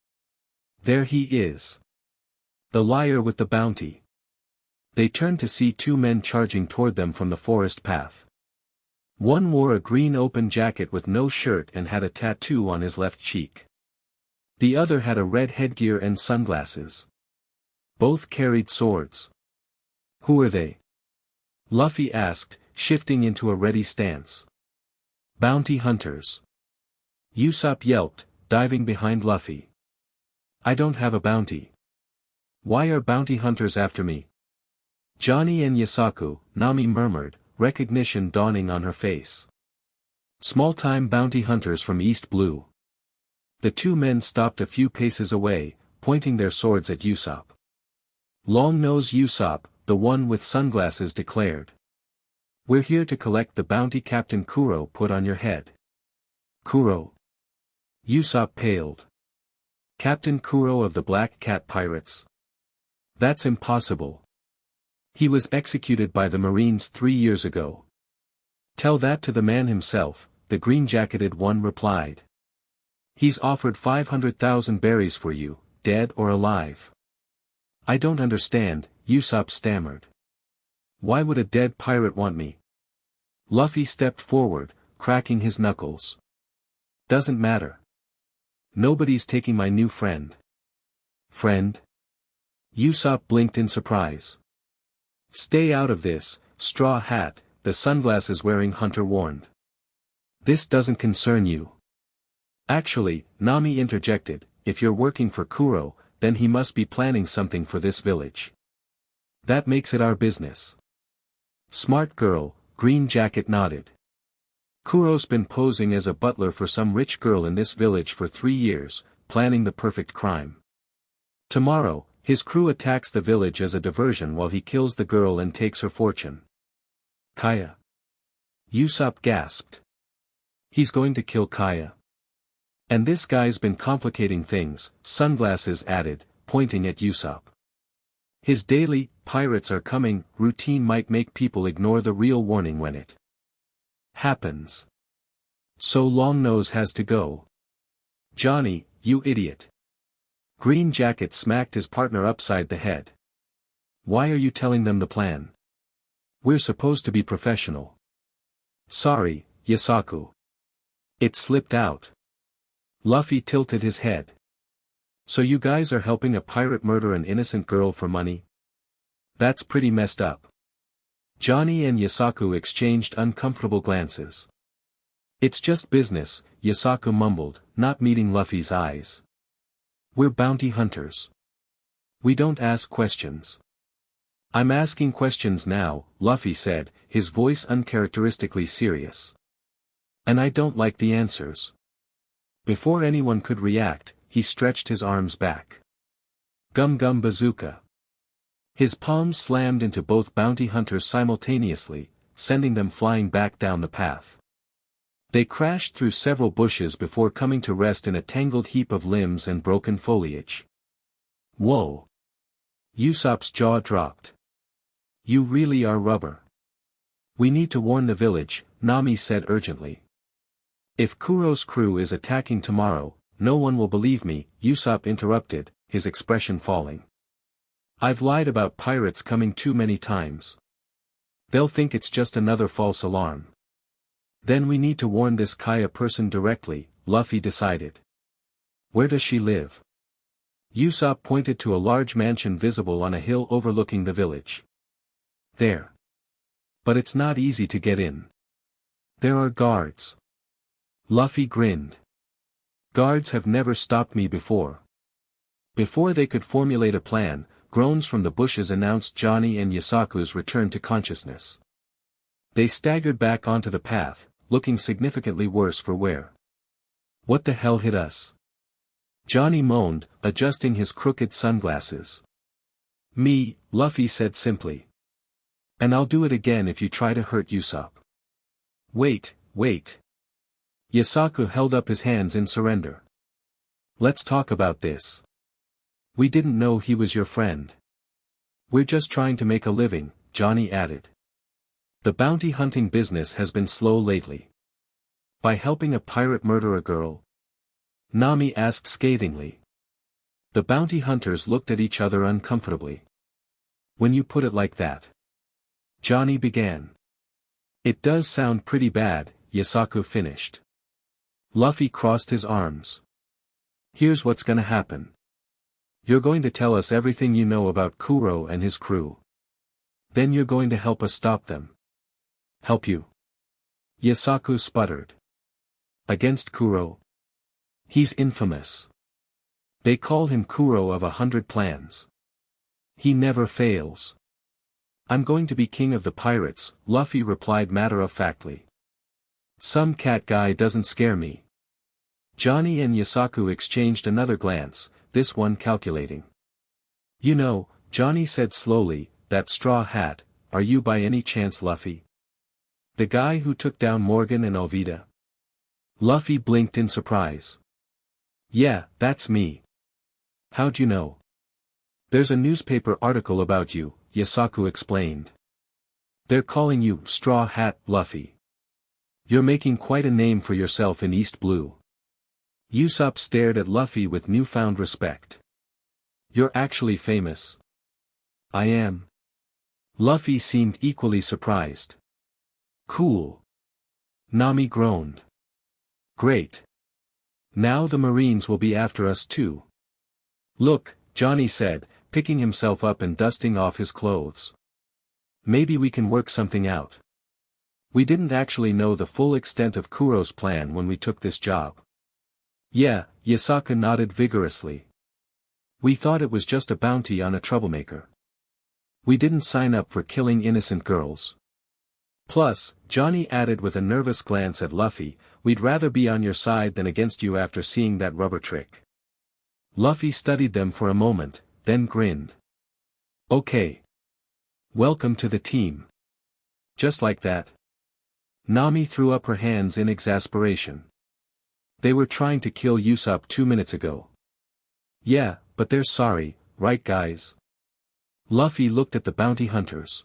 There he is. The liar with the bounty. They turned to see two men charging toward them from the forest path. One wore a green open jacket with no shirt and had a tattoo on his left cheek. The other had a red headgear and sunglasses. Both carried swords. Who are they? Luffy asked, shifting into a ready stance. Bounty hunters. Usopp yelped, diving behind Luffy. I don't have a bounty. Why are bounty hunters after me? Johnny and Yasaku, Nami murmured, recognition dawning on her face. Small-time bounty hunters from East Blue. The two men stopped a few paces away, pointing their swords at Usopp. Long-Nose Usopp, the one with sunglasses, declared. We're here to collect the bounty Captain Kuro put on your head. Kuro? Usopp paled. Captain Kuro of the Black Cat Pirates? That's impossible. He was executed by the Marines 3 years ago. Tell that to the man himself, the green-jacketed one replied. He's offered 500,000 berries for you, dead or alive. I don't understand, Usopp stammered. Why would a dead pirate want me? Luffy stepped forward, cracking his knuckles. Doesn't matter. Nobody's taking my new friend. Friend? Usopp blinked in surprise. Stay out of this, Straw Hat, the sunglasses-wearing hunter warned. This doesn't concern you. Actually, Nami interjected, if you're working for Kuro, then he must be planning something for this village. That makes it our business. Smart girl, Green Jacket nodded. Kuro's been posing as a butler for some rich girl in this village for 3 years, planning the perfect crime. Tomorrow, his crew attacks the village as a diversion while he kills the girl and takes her fortune. Kaya. Usopp gasped. He's going to kill Kaya. And this guy's been complicating things, Sunglasses added, pointing at Usopp. His daily, pirates are coming, routine might make people ignore the real warning when it happens. So Longnose has to go. Johnny, you idiot. Green Jacket smacked his partner upside the head. Why are you telling them the plan? We're supposed to be professional. Sorry, Yasaku. It slipped out. Luffy tilted his head. So you guys are helping a pirate murder an innocent girl for money? That's pretty messed up. Johnny and Yasaku exchanged uncomfortable glances. It's just business, Yasaku mumbled, not meeting Luffy's eyes. We're bounty hunters. We don't ask questions. I'm asking questions now, Luffy said, his voice uncharacteristically serious. And I don't like the answers. Before anyone could react, he stretched his arms back. Gum Gum Bazooka. His palms slammed into both bounty hunters simultaneously, sending them flying back down the path. They crashed through several bushes before coming to rest in a tangled heap of limbs and broken foliage. Whoa! Usopp's jaw dropped. You really are rubber. We need to warn the village, Nami said urgently. If Kuro's crew is attacking tomorrow, no one will believe me, Usopp interrupted, his expression falling. I've lied about pirates coming too many times. They'll think it's just another false alarm. Then we need to warn this Kaya person directly, Luffy decided. Where does she live? Usopp pointed to a large mansion visible on a hill overlooking the village. There. But it's not easy to get in. There are guards. Luffy grinned. Guards have never stopped me before. Before they could formulate a plan, groans from the bushes announced Johnny and Yasaku's return to consciousness. They staggered back onto the path, looking significantly worse for wear. What the hell hit us? Johnny moaned, adjusting his crooked sunglasses. Me, Luffy said simply. And I'll do it again if you try to hurt Usopp. Wait. Yasaku held up his hands in surrender. Let's talk about this. We didn't know he was your friend. We're just trying to make a living, Johnny added. The bounty hunting business has been slow lately. By helping a pirate murder a girl? Nami asked scathingly. The bounty hunters looked at each other uncomfortably. When you put it like that. Johnny began. It does sound pretty bad, Yasaku finished. Luffy crossed his arms. Here's what's gonna happen. You're going to tell us everything you know about Kuro and his crew. Then you're going to help us stop them. Help you? Yasaku sputtered. Against Kuro? He's infamous. They call him Kuro of 100 plans. He never fails. I'm going to be king of the pirates, Luffy replied matter-of-factly. Some cat guy doesn't scare me. Johnny and Yasaku exchanged another glance, this one calculating. You know, Johnny said slowly, that straw hat, are you by any chance Luffy? The guy who took down Morgan and Ovida? Luffy blinked in surprise. Yeah, that's me. How'd you know? There's a newspaper article about you, Yasaku explained. They're calling you Straw Hat Luffy. You're making quite a name for yourself in East Blue. Usopp stared at Luffy with newfound respect. You're actually famous. I am. Luffy seemed equally surprised. Cool. Nami groaned. Great. Now the Marines will be after us too. Look, Johnny said, picking himself up and dusting off his clothes. Maybe we can work something out. We didn't actually know the full extent of Kuro's plan when we took this job. Yeah, Yasaku nodded vigorously. We thought it was just a bounty on a troublemaker. We didn't sign up for killing innocent girls. Plus, Johnny added with a nervous glance at Luffy, we'd rather be on your side than against you after seeing that rubber trick. Luffy studied them for a moment, then grinned. Okay. Welcome to the team. Just like that. Nami threw up her hands in exasperation. They were trying to kill Usopp 2 minutes ago. Yeah, but they're sorry, right guys? Luffy looked at the bounty hunters.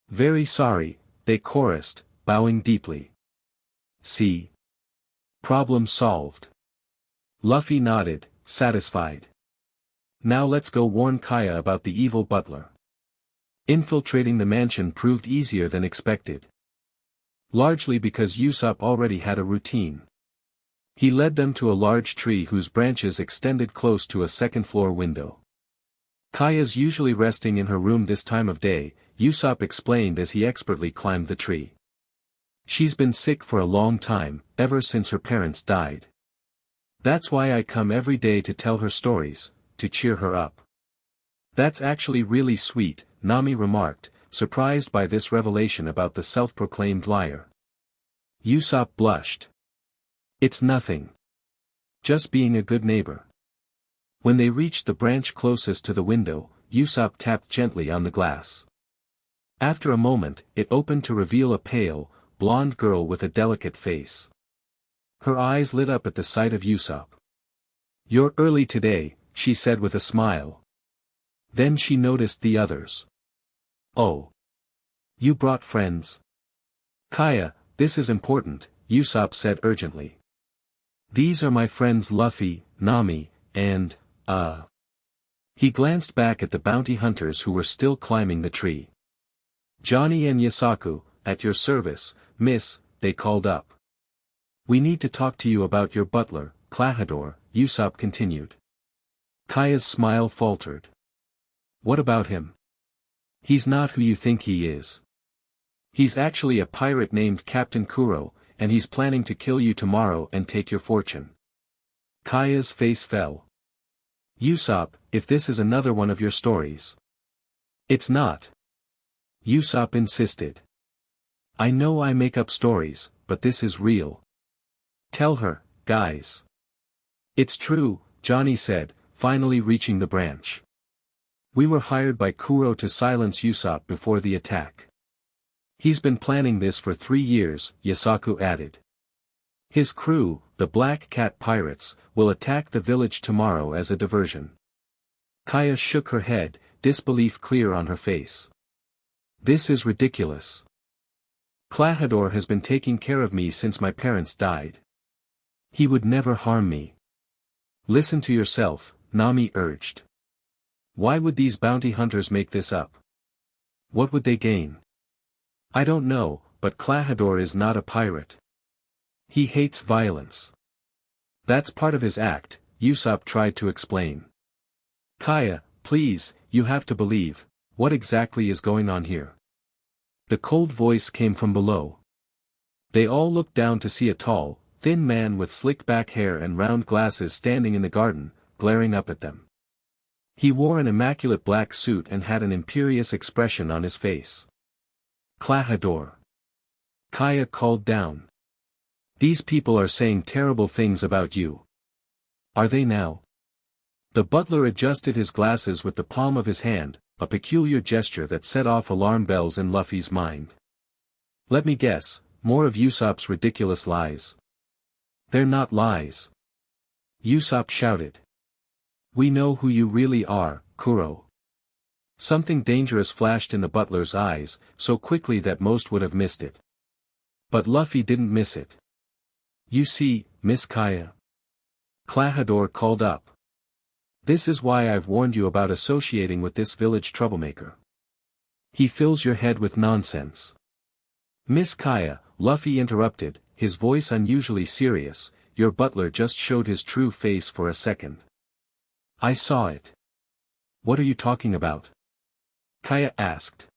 Very sorry, they chorused, bowing deeply. See? Problem solved. Luffy nodded, satisfied. Now let's go warn Kaya about the evil butler. Infiltrating the mansion proved easier than expected. Largely because Usopp already had a routine. He led them to a large tree whose branches extended close to a second-floor window. Kaya's usually resting in her room this time of day, Usopp explained as he expertly climbed the tree. She's been sick for a long time, ever since her parents died. That's why I come every day to tell her stories, to cheer her up. That's actually really sweet, Nami remarked, surprised by this revelation about the self-proclaimed liar. Usopp blushed. It's nothing. Just being a good neighbor. When they reached the branch closest to the window, Usopp tapped gently on the glass. After a moment, it opened to reveal a pale, blonde girl with a delicate face. Her eyes lit up at the sight of Usopp. You're early today, she said with a smile. Then she noticed the others. Oh. You brought friends? Kaya, this is important, Usopp said urgently. These are my friends Luffy, Nami, and, He glanced back at the bounty hunters who were still climbing the tree. Johnny and Yasaku, at your service, miss, they called up. We need to talk to you about your butler, Klahadore, Usopp continued. Kaya's smile faltered. What about him? He's not who you think he is. He's actually a pirate named Captain Kuro, and he's planning to kill you tomorrow and take your fortune. Kaya's face fell. Usopp, if this is another one of your stories. It's not. Usopp insisted. I know I make up stories, but this is real. Tell her, guys. It's true, Johnny said, finally reaching the branch. We were hired by Kuro to silence Usopp before the attack. He's been planning this for 3 years, Yasaku added. His crew, the Black Cat Pirates, will attack the village tomorrow as a diversion. Kaya shook her head, disbelief clear on her face. This is ridiculous. Klahadore has been taking care of me since my parents died. He would never harm me. Listen to yourself, Nami urged. Why would these bounty hunters make this up? What would they gain? I don't know, but Klahadore is not a pirate. He hates violence. That's part of his act, Usopp tried to explain. Kaya, please, you have to believe, what exactly is going on here? The cold voice came from below. They all looked down to see a tall, thin man with slick back hair and round glasses standing in the garden, glaring up at them. He wore an immaculate black suit and had an imperious expression on his face. Klahadore. Kaya called down. These people are saying terrible things about you. Are they now? The butler adjusted his glasses with the palm of his hand, a peculiar gesture that set off alarm bells in Luffy's mind. Let me guess, more of Usopp's ridiculous lies. They're not lies. Usopp shouted. We know who you really are, Kuro. Something dangerous flashed in the butler's eyes, so quickly that most would have missed it. But Luffy didn't miss it. You see, Miss Kaya. Klahadore called up. This is why I've warned you about associating with this village troublemaker. He fills your head with nonsense. Miss Kaya, Luffy interrupted, his voice unusually serious, your butler just showed his true face for a second. I saw it. What are you talking about? Kaya asked.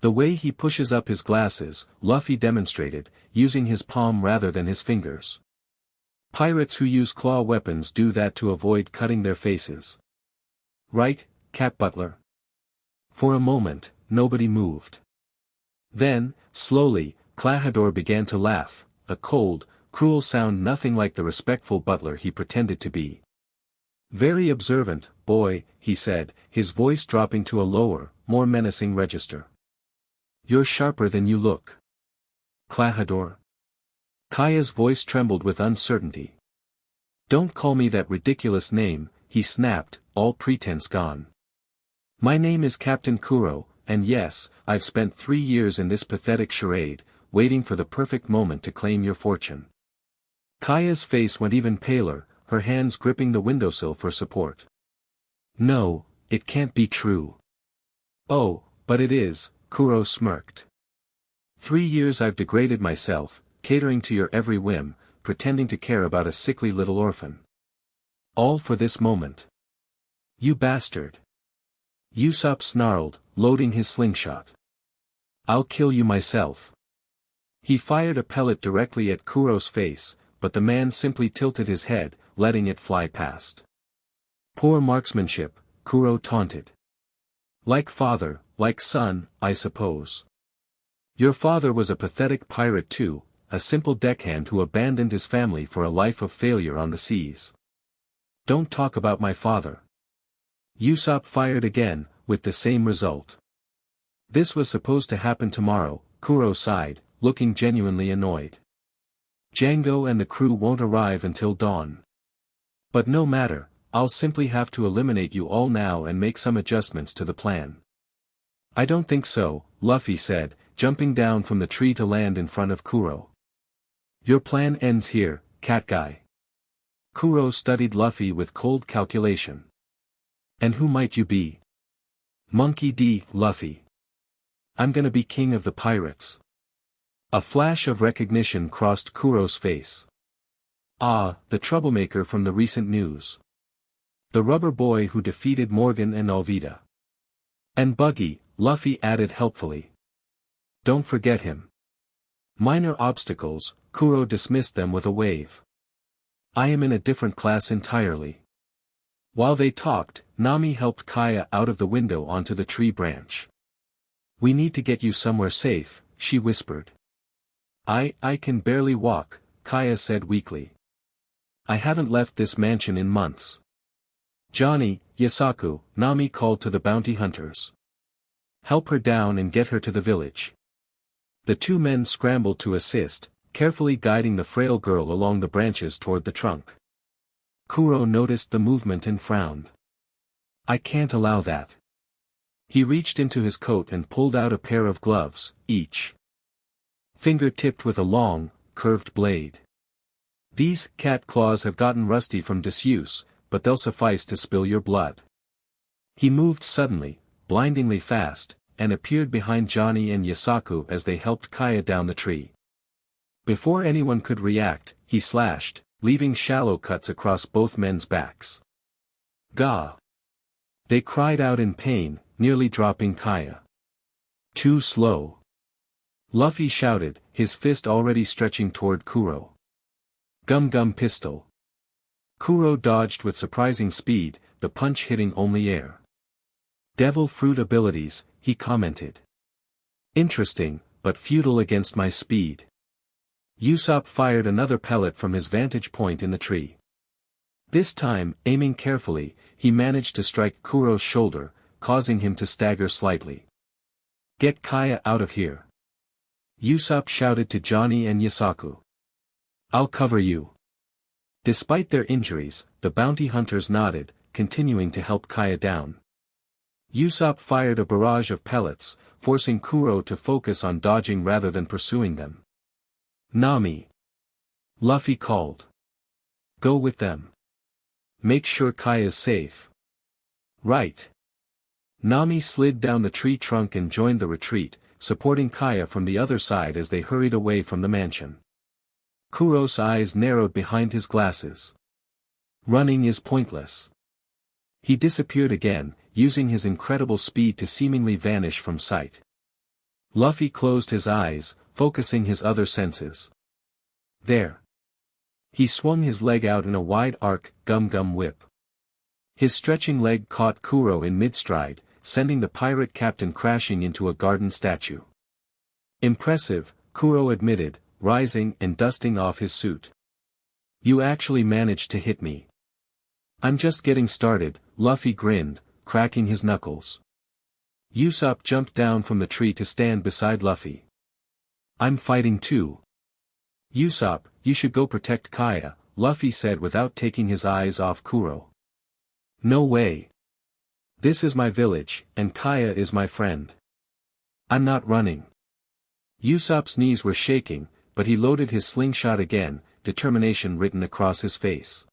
The way he pushes up his glasses, Luffy demonstrated, using his palm rather than his fingers. Pirates who use claw weapons do that to avoid cutting their faces. Right, Cat Butler? For a moment, nobody moved. Then, slowly, Klahadore began to laugh, a cold, cruel sound nothing like the respectful butler he pretended to be. Very observant, boy, he said, his voice dropping to a lower, more menacing register. You're sharper than you look. Klahadore. Kaya's voice trembled with uncertainty. Don't call me that ridiculous name, he snapped, all pretense gone. My name is Captain Kuro, and yes, I've spent 3 years in this pathetic charade, waiting for the perfect moment to claim your fortune. Kaya's face went even paler, her hands gripping the windowsill for support. No, it can't be true. Oh, but it is, Kuro smirked. 3 years I've degraded myself, catering to your every whim, pretending to care about a sickly little orphan. All for this moment. You bastard. Usopp snarled, loading his slingshot. I'll kill you myself. He fired a pellet directly at Kuro's face, but the man simply tilted his head, letting it fly past. Poor marksmanship, Kuro taunted. Like father, like son, I suppose. Your father was a pathetic pirate too, a simple deckhand who abandoned his family for a life of failure on the seas. Don't talk about my father. Usopp fired again, with the same result. This was supposed to happen tomorrow, Kuro sighed, looking genuinely annoyed. Django and the crew won't arrive until dawn. But no matter, I'll simply have to eliminate you all now and make some adjustments to the plan. I don't think so, Luffy said, jumping down from the tree to land in front of Kuro. Your plan ends here, cat guy. Kuro studied Luffy with cold calculation. And who might you be? Monkey D. Luffy. I'm gonna be king of the pirates. A flash of recognition crossed Kuro's face. Ah, the troublemaker from the recent news. The rubber boy who defeated Morgan and Alvida. And Buggy, Luffy added helpfully. Don't forget him. Minor obstacles, Kuro dismissed them with a wave. I am in a different class entirely. While they talked, Nami helped Kaya out of the window onto the tree branch. We need to get you somewhere safe, she whispered. I can barely walk, Kaya said weakly. I haven't left this mansion in months. Johnny, Yasaku, Nami called to the bounty hunters. Help her down and get her to the village. The two men scrambled to assist, carefully guiding the frail girl along the branches toward the trunk. Kuro noticed the movement and frowned. I can't allow that. He reached into his coat and pulled out a pair of gloves, each finger tipped with a long, curved blade. These cat claws have gotten rusty from disuse, but they'll suffice to spill your blood. He moved suddenly, blindingly fast, and appeared behind Johnny and Yasaku as they helped Kaya down the tree. Before anyone could react, he slashed, leaving shallow cuts across both men's backs. Gah! They cried out in pain, nearly dropping Kaya. Too slow. Luffy shouted, his fist already stretching toward Kuro. Gum pistol. Kuro dodged with surprising speed, the punch hitting only air. Devil fruit abilities, he commented. Interesting, but futile against my speed. Usopp fired another pellet from his vantage point in the tree. This time, aiming carefully, he managed to strike Kuro's shoulder, causing him to stagger slightly. Get Kaya out of here. Usopp shouted to Johnny and Yasaku. I'll cover you. Despite their injuries, the bounty hunters nodded, continuing to help Kaya down. Usopp fired a barrage of pellets, forcing Kuro to focus on dodging rather than pursuing them. Nami. Luffy called. Go with them. Make sure Kaya's safe. Right. Nami slid down the tree trunk and joined the retreat, supporting Kaya from the other side as they hurried away from the mansion. Kuro's eyes narrowed behind his glasses. Running is pointless. He disappeared again, using his incredible speed to seemingly vanish from sight. Luffy closed his eyes, focusing his other senses. There. He swung his leg out in a wide arc, gum whip. His stretching leg caught Kuro in mid-stride, sending the pirate captain crashing into a garden statue. Impressive, Kuro admitted, rising and dusting off his suit. You actually managed to hit me. I'm just getting started, Luffy grinned, cracking his knuckles. Usopp jumped down from the tree to stand beside Luffy. I'm fighting too. Usopp, you should go protect Kaya, Luffy said without taking his eyes off Kuro. No way. This is my village, and Kaya is my friend. I'm not running. Usopp's knees were shaking, but he loaded his slingshot again, determination written across his face.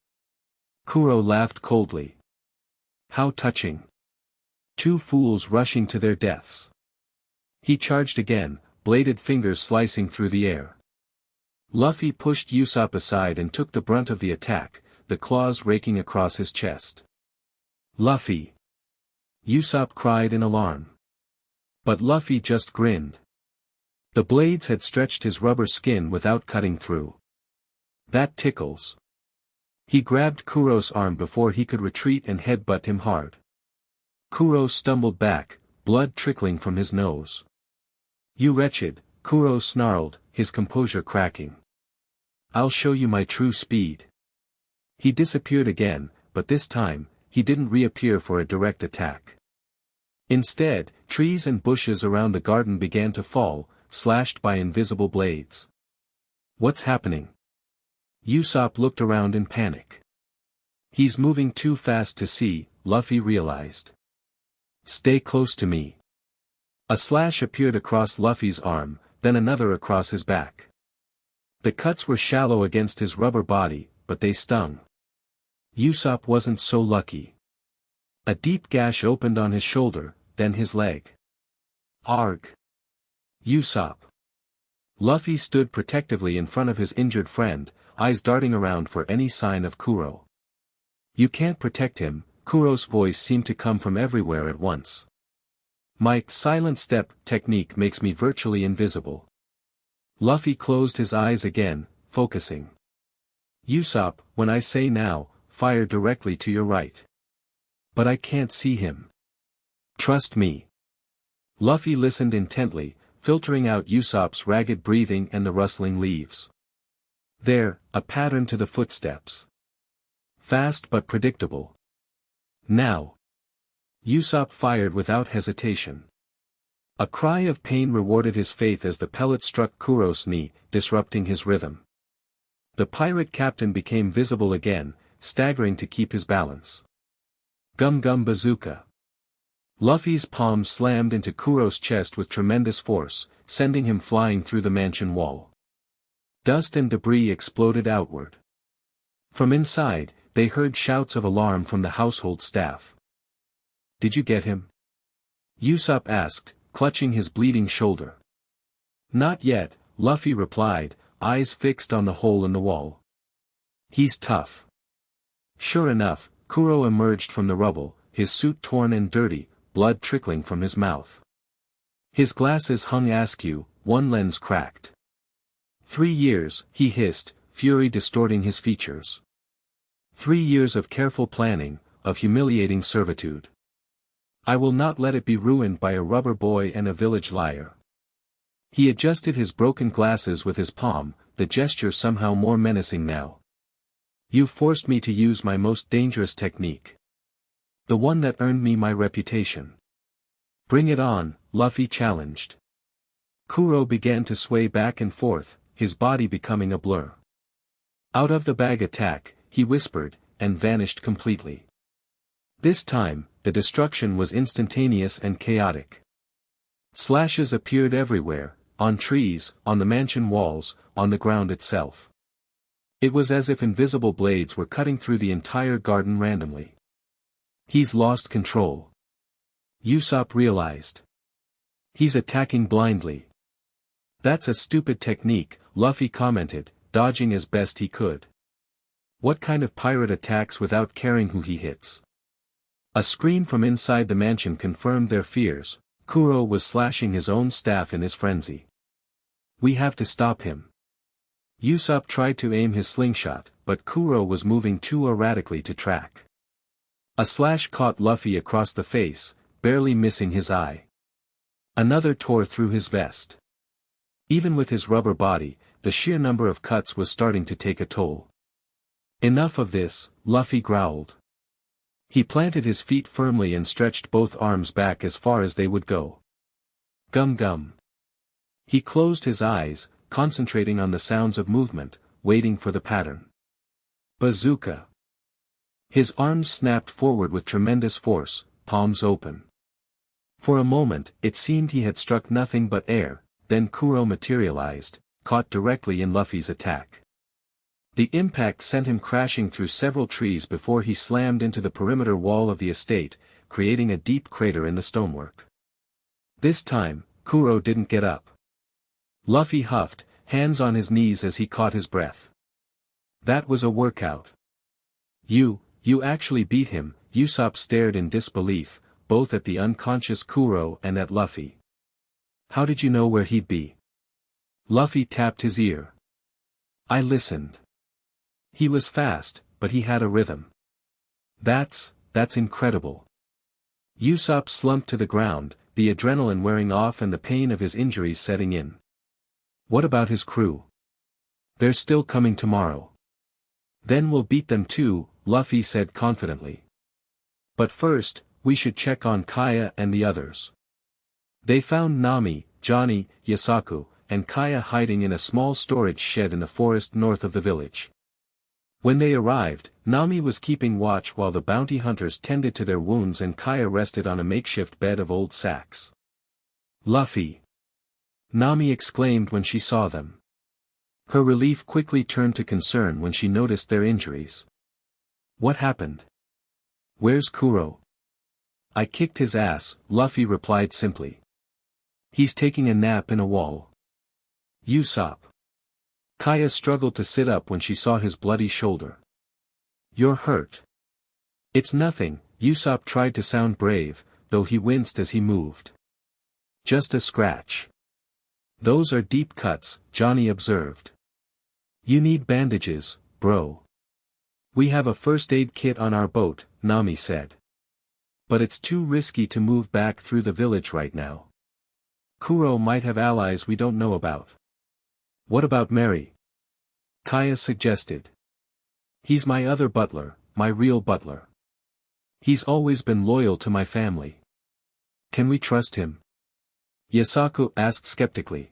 Kuro laughed coldly. How touching. Two fools rushing to their deaths. He charged again, bladed fingers slicing through the air. Luffy pushed Usopp aside and took the brunt of the attack, the claws raking across his chest. Luffy! Usopp cried in alarm. But Luffy just grinned. The blades had stretched his rubber skin without cutting through. That tickles. He grabbed Kuro's arm before he could retreat and headbutt him hard. Kuro stumbled back, blood trickling from his nose. You wretched, Kuro snarled, his composure cracking. I'll show you my true speed. He disappeared again, but this time, he didn't reappear for a direct attack. Instead, trees and bushes around the garden began to fall, slashed by invisible blades. What's happening? Usopp looked around in panic. He's moving too fast to see, Luffy realized. Stay close to me. A slash appeared across Luffy's arm, then another across his back. The cuts were shallow against his rubber body, but they stung. Usopp wasn't so lucky. A deep gash opened on his shoulder, then his leg. Arg! Usopp. Luffy stood protectively in front of his injured friend, eyes darting around for any sign of Kuro. You can't protect him, Kuro's voice seemed to come from everywhere at once. My silent step technique makes me virtually invisible. Luffy closed his eyes again, focusing. Usopp, when I say now, fire directly to your right. But I can't see him. Trust me. Luffy listened intently, filtering out Usopp's ragged breathing and the rustling leaves. There, a pattern to the footsteps. Fast but predictable. Now. Usopp fired without hesitation. A cry of pain rewarded his faith as the pellet struck Kuro's knee, disrupting his rhythm. The pirate captain became visible again, staggering to keep his balance. Gum Gum Bazooka. Luffy's palm slammed into Kuro's chest with tremendous force, sending him flying through the mansion wall. Dust and debris exploded outward. From inside, they heard shouts of alarm from the household staff. Did you get him? Usopp asked, clutching his bleeding shoulder. Not yet, Luffy replied, eyes fixed on the hole in the wall. He's tough. Sure enough, Kuro emerged from the rubble, his suit torn and dirty, blood trickling from his mouth. His glasses hung askew, one lens cracked. 3 years, he hissed, fury distorting his features. 3 years of careful planning, of humiliating servitude. I will not let it be ruined by a rubber boy and a village liar. He adjusted his broken glasses with his palm, the gesture somehow more menacing now. You forced me to use my most dangerous technique. The one that earned me my reputation. Bring it on, Luffy challenged. Kuro began to sway back and forth, his body becoming a blur. Out of the bag attack, he whispered, and vanished completely. This time, the destruction was instantaneous and chaotic. Slashes appeared everywhere, on trees, on the mansion walls, on the ground itself. It was as if invisible blades were cutting through the entire garden randomly. He's lost control. Usopp realized. He's attacking blindly. That's a stupid technique, Luffy commented, dodging as best he could. What kind of pirate attacks without caring who he hits? A scream from inside the mansion confirmed their fears. Kuro was slashing his own staff in his frenzy. We have to stop him. Usopp tried to aim his slingshot, but Kuro was moving too erratically to track. A slash caught Luffy across the face, barely missing his eye. Another tore through his vest. Even with his rubber body, the sheer number of cuts was starting to take a toll. Enough of this, Luffy growled. He planted his feet firmly and stretched both arms back as far as they would go. Gum Gum. He closed his eyes, concentrating on the sounds of movement, waiting for the pattern. Bazooka. His arms snapped forward with tremendous force, palms open. For a moment, it seemed he had struck nothing but air, then Kuro materialized, caught directly in Luffy's attack. The impact sent him crashing through several trees before he slammed into the perimeter wall of the estate, creating a deep crater in the stonework. This time, Kuro didn't get up. Luffy huffed, hands on his knees as he caught his breath. That was a workout. You actually beat him, Usopp stared in disbelief, both at the unconscious Kuro and at Luffy. How did you know where he'd be? Luffy tapped his ear. I listened. He was fast, but he had a rhythm. That's incredible. Usopp slumped to the ground, the adrenaline wearing off and the pain of his injuries setting in. What about his crew? They're still coming tomorrow. Then we'll beat them too, Luffy said confidently. But first, we should check on Kaya and the others. They found Nami, Johnny, Yasaku, and Kaya hiding in a small storage shed in the forest north of the village. When they arrived, Nami was keeping watch while the bounty hunters tended to their wounds and Kaya rested on a makeshift bed of old sacks. Luffy! Nami exclaimed when she saw them. Her relief quickly turned to concern when she noticed their injuries. What happened? Where's Kuro? I kicked his ass, Luffy replied simply. He's taking a nap in a wall. Usopp. Kaya struggled to sit up when she saw his bloody shoulder. You're hurt. It's nothing, Usopp tried to sound brave, though he winced as he moved. Just a scratch. Those are deep cuts, Johnny observed. You need bandages, bro. We have a first aid kit on our boat, Nami said. But it's too risky to move back through the village right now. Kuro might have allies we don't know about. What about Mary? Kaya suggested. He's my other butler, my real butler. He's always been loyal to my family. Can we trust him? Yasaku asked skeptically.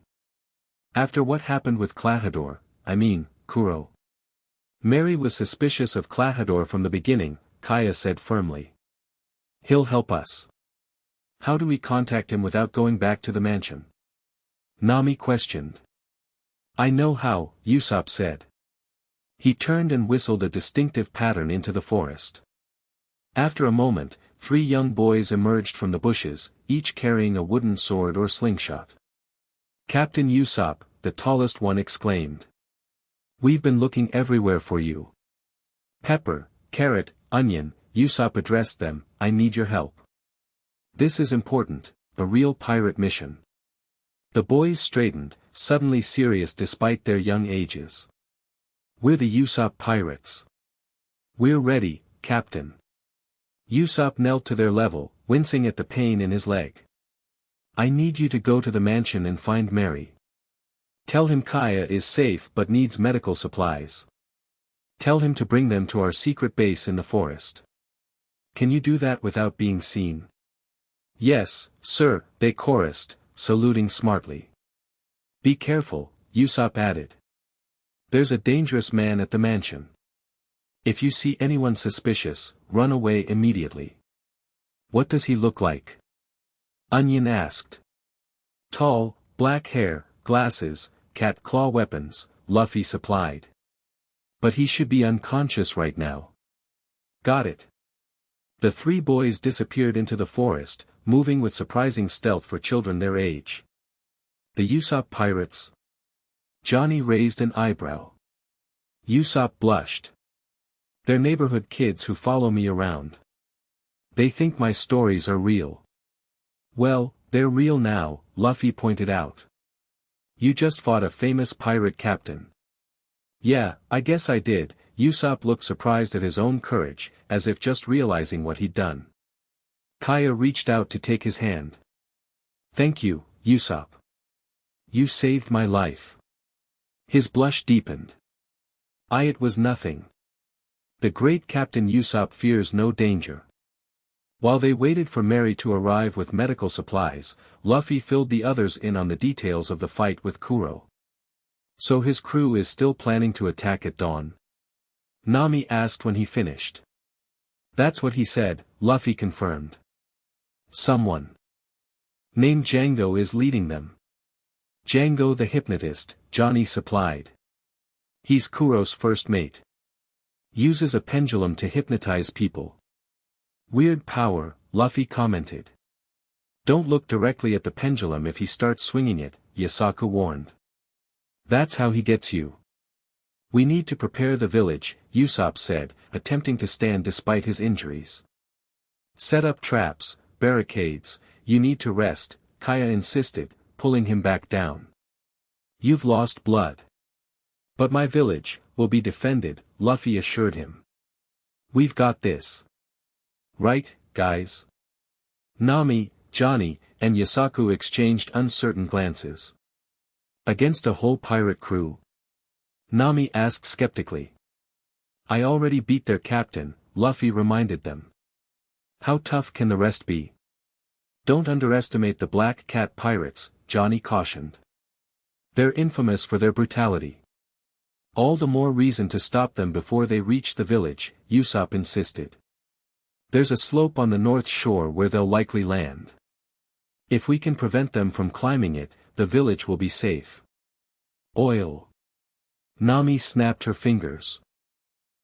After what happened with Kuro. Mary was suspicious of Klahadore from the beginning, Kaya said firmly. He'll help us. How do we contact him without going back to the mansion? Nami questioned. I know how, Usopp said. He turned and whistled a distinctive pattern into the forest. After a moment, 3 young boys emerged from the bushes, each carrying a wooden sword or slingshot. Captain Usopp, the tallest one exclaimed. We've been looking everywhere for you. Pepper, Carrot, Onion, Usopp addressed them, I need your help. This is important, a real pirate mission. The boys straightened, suddenly serious despite their young ages. We're the Usopp pirates. We're ready, Captain. Usopp knelt to their level, wincing at the pain in his leg. I need you to go to the mansion and find Mary. Tell him Kaya is safe but needs medical supplies. Tell him to bring them to our secret base in the forest. Can you do that without being seen? Yes, sir, they chorused, saluting smartly. Be careful, Usopp added. There's a dangerous man at the mansion. If you see anyone suspicious, run away immediately. What does he look like? Onion asked. Tall, black hair, glasses, cat claw weapons, Luffy supplied. But he should be unconscious right now. Got it. The 3 boys disappeared into the forest, moving with surprising stealth for children their age. The Usopp pirates? Johnny raised an eyebrow. Usopp blushed. They're neighborhood kids who follow me around. They think my stories are real. Well, they're real now, Luffy pointed out. You just fought a famous pirate captain. Yeah, I guess I did, Usopp looked surprised at his own courage, as if just realizing what he'd done. Kaya reached out to take his hand. Thank you, Usopp. You saved my life. His blush deepened. It was nothing. The great Captain Usopp fears no danger. While they waited for Mary to arrive with medical supplies, Luffy filled the others in on the details of the fight with Kuro. So his crew is still planning to attack at dawn? Nami asked when he finished. That's what he said, Luffy confirmed. Someone named Django is leading them. Django the hypnotist, Johnny supplied. He's Kuro's first mate. Uses a pendulum to hypnotize people. Weird power, Luffy commented. Don't look directly at the pendulum if he starts swinging it, Yasaku warned. That's how he gets you. We need to prepare the village, Usopp said, attempting to stand despite his injuries. Set up traps, barricades, you need to rest, Kaya insisted, pulling him back down. You've lost blood. But my village will be defended, Luffy assured him. We've got this. Right, guys? Nami, Johnny, and Yasaku exchanged uncertain glances. Against a whole pirate crew? Nami asked skeptically. I already beat their captain, Luffy reminded them. How tough can the rest be? Don't underestimate the Black Cat pirates, Johnny cautioned. They're infamous for their brutality. All the more reason to stop them before they reach the village, Usopp insisted. There's a slope on the north shore where they'll likely land. If we can prevent them from climbing it, the village will be safe. Oil. Nami snapped her fingers.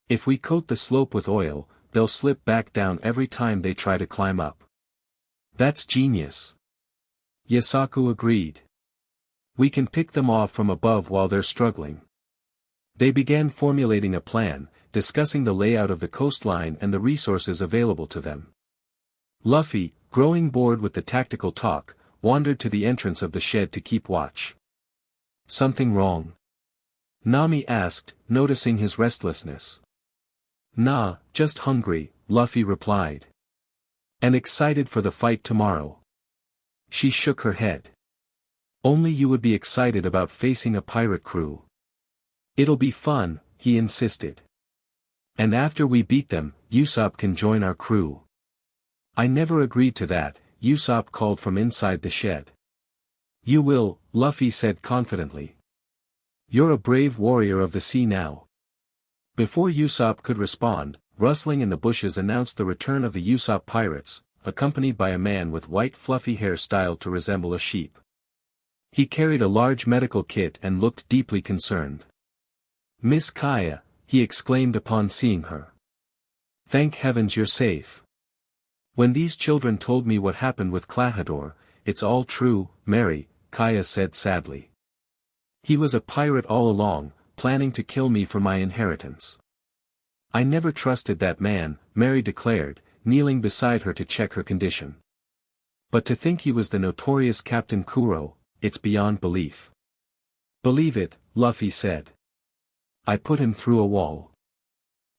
If we coat the slope with oil, they'll slip back down every time they try to climb up. That's genius. Yasaku agreed. We can pick them off from above while they're struggling. They began formulating a plan, discussing the layout of the coastline and the resources available to them. Luffy, growing bored with the tactical talk, wandered to the entrance of the shed to keep watch. Something wrong? Nami asked, noticing his restlessness. Nah, just hungry, Luffy replied. And excited for the fight tomorrow. She shook her head. Only you would be excited about facing a pirate crew. It'll be fun, he insisted. And after we beat them, Usopp can join our crew. I never agreed to that, Usopp called from inside the shed. You will, Luffy said confidently. You're a brave warrior of the sea now. Before Usopp could respond, rustling in the bushes announced the return of the Usopp pirates, accompanied by a man with white fluffy hair styled to resemble a sheep. He carried a large medical kit and looked deeply concerned. Miss Kaya, he exclaimed upon seeing her. Thank heavens you're safe. When these children told me what happened with Klahadore, it's all true, Mary, Kaya said sadly. He was a pirate all along, planning to kill me for my inheritance. I never trusted that man, Mary declared, kneeling beside her to check her condition. But to think he was the notorious Captain Kuro, it's beyond belief. Believe it, Luffy said. I put him through a wall.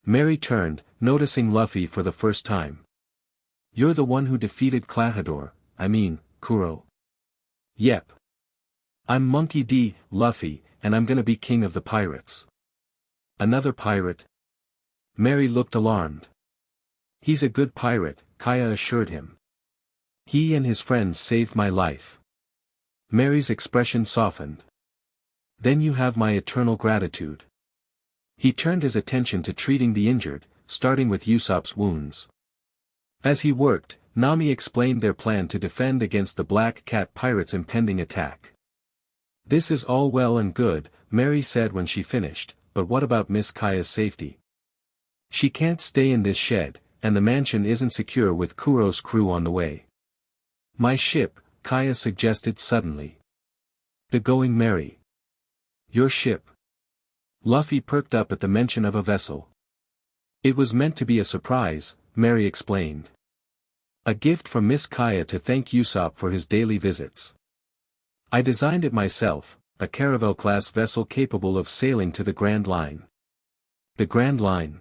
Mary turned, noticing Luffy for the first time. You're the one who defeated Klahadore, Kuro. Yep. I'm Monkey D, Luffy, and I'm gonna be king of the pirates. Another pirate? Mary looked alarmed. He's a good pirate, Kaya assured him. He and his friends saved my life. Mary's expression softened. Then you have my eternal gratitude. He turned his attention to treating the injured, starting with Usopp's wounds. As he worked, Nami explained their plan to defend against the Black Cat pirates' impending attack. This is all well and good, Mary said when she finished, but what about Miss Kaya's safety? She can't stay in this shed, and the mansion isn't secure with Kuro's crew on the way. My ship, Kaya suggested suddenly. The Going Merry. Your ship. Luffy perked up at the mention of a vessel. It was meant to be a surprise, Mary explained. A gift from Miss Kaya to thank Usopp for his daily visits. I designed it myself, a Caravel-class vessel capable of sailing to the Grand Line. The Grand Line.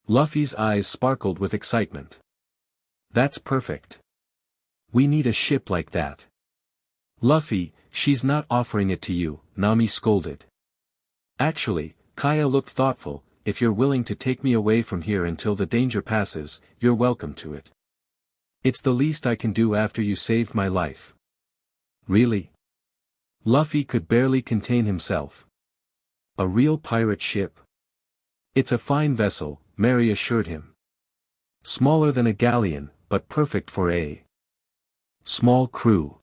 Luffy's eyes sparkled with excitement. That's perfect. We need a ship like that. Luffy, she's not offering it to you, Nami scolded. Actually, Kaya looked thoughtful, if you're willing to take me away from here until the danger passes, you're welcome to it. It's the least I can do after you saved my life. Really? Luffy could barely contain himself. A real pirate ship? It's a fine vessel, Mary assured him. Smaller than a galleon, but perfect for a small crew.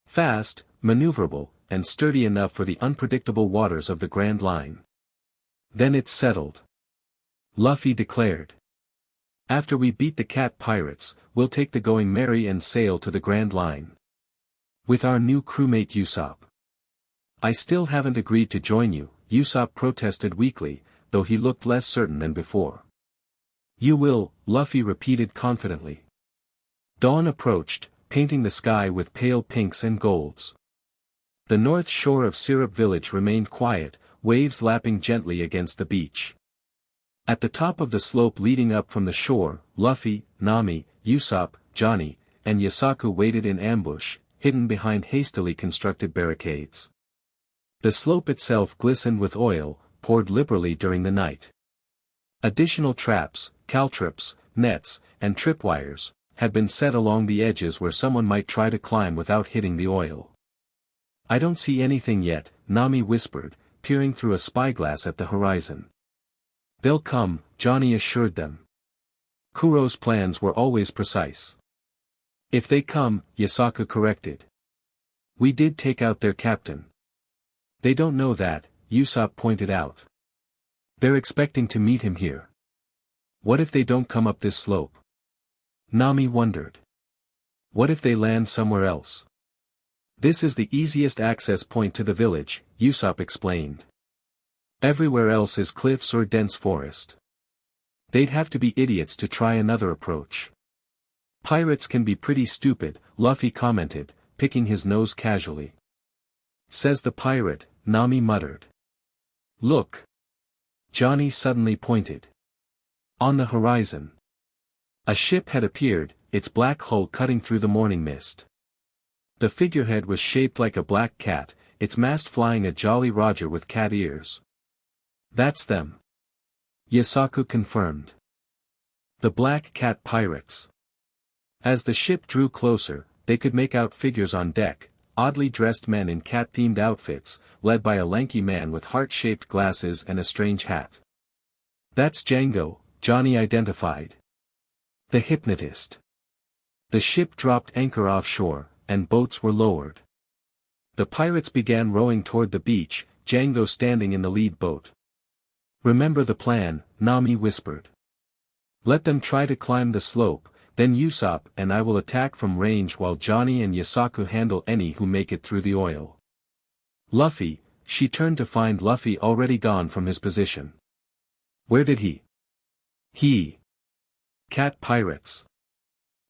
Fast, maneuverable, and sturdy enough for the unpredictable waters of the Grand Line. Then it's settled. Luffy declared. After we beat the cat pirates, we'll take the Going Merry and sail to the Grand Line. With our new crewmate Usopp. I still haven't agreed to join you, Usopp protested weakly, though he looked less certain than before. You will, Luffy repeated confidently. Dawn approached, painting the sky with pale pinks and golds. The north shore of Syrup Village remained quiet, waves lapping gently against the beach. At the top of the slope leading up from the shore, Luffy, Nami, Usopp, Johnny, and Yasaku waited in ambush, hidden behind hastily constructed barricades. The slope itself glistened with oil, poured liberally during the night. Additional traps, caltrops, nets, and tripwires had been set along the edges where someone might try to climb without hitting the oil. I don't see anything yet, Nami whispered, peering through a spyglass at the horizon. They'll come, Johnny assured them. Kuro's plans were always precise. If they come, Yasaku corrected. We did take out their captain. They don't know that, Usopp pointed out. They're expecting to meet him here. What if they don't come up this slope? Nami wondered. What if they land somewhere else? This is the easiest access point to the village, Usopp explained. Everywhere else is cliffs or dense forest. They'd have to be idiots to try another approach. Pirates can be pretty stupid, Luffy commented, picking his nose casually. Says the pirate, Nami muttered. Look. Johnny suddenly pointed. On the horizon. A ship had appeared, its black hull cutting through the morning mist. The figurehead was shaped like a black cat, its mast flying a Jolly Roger with cat ears. That's them. Yasaku confirmed. The Black Cat Pirates. As the ship drew closer, they could make out figures on deck, oddly dressed men in cat-themed outfits, led by a lanky man with heart-shaped glasses and a strange hat. That's Django, Johnny identified. The hypnotist. The ship dropped anchor offshore, and boats were lowered. The pirates began rowing toward the beach, Django standing in the lead boat. Remember the plan, Nami whispered. Let them try to climb the slope, then Usopp and I will attack from range while Johnny and Yasaku handle any who make it through the oil. Luffy, she turned to find Luffy already gone from his position. Where did he? Cat pirates.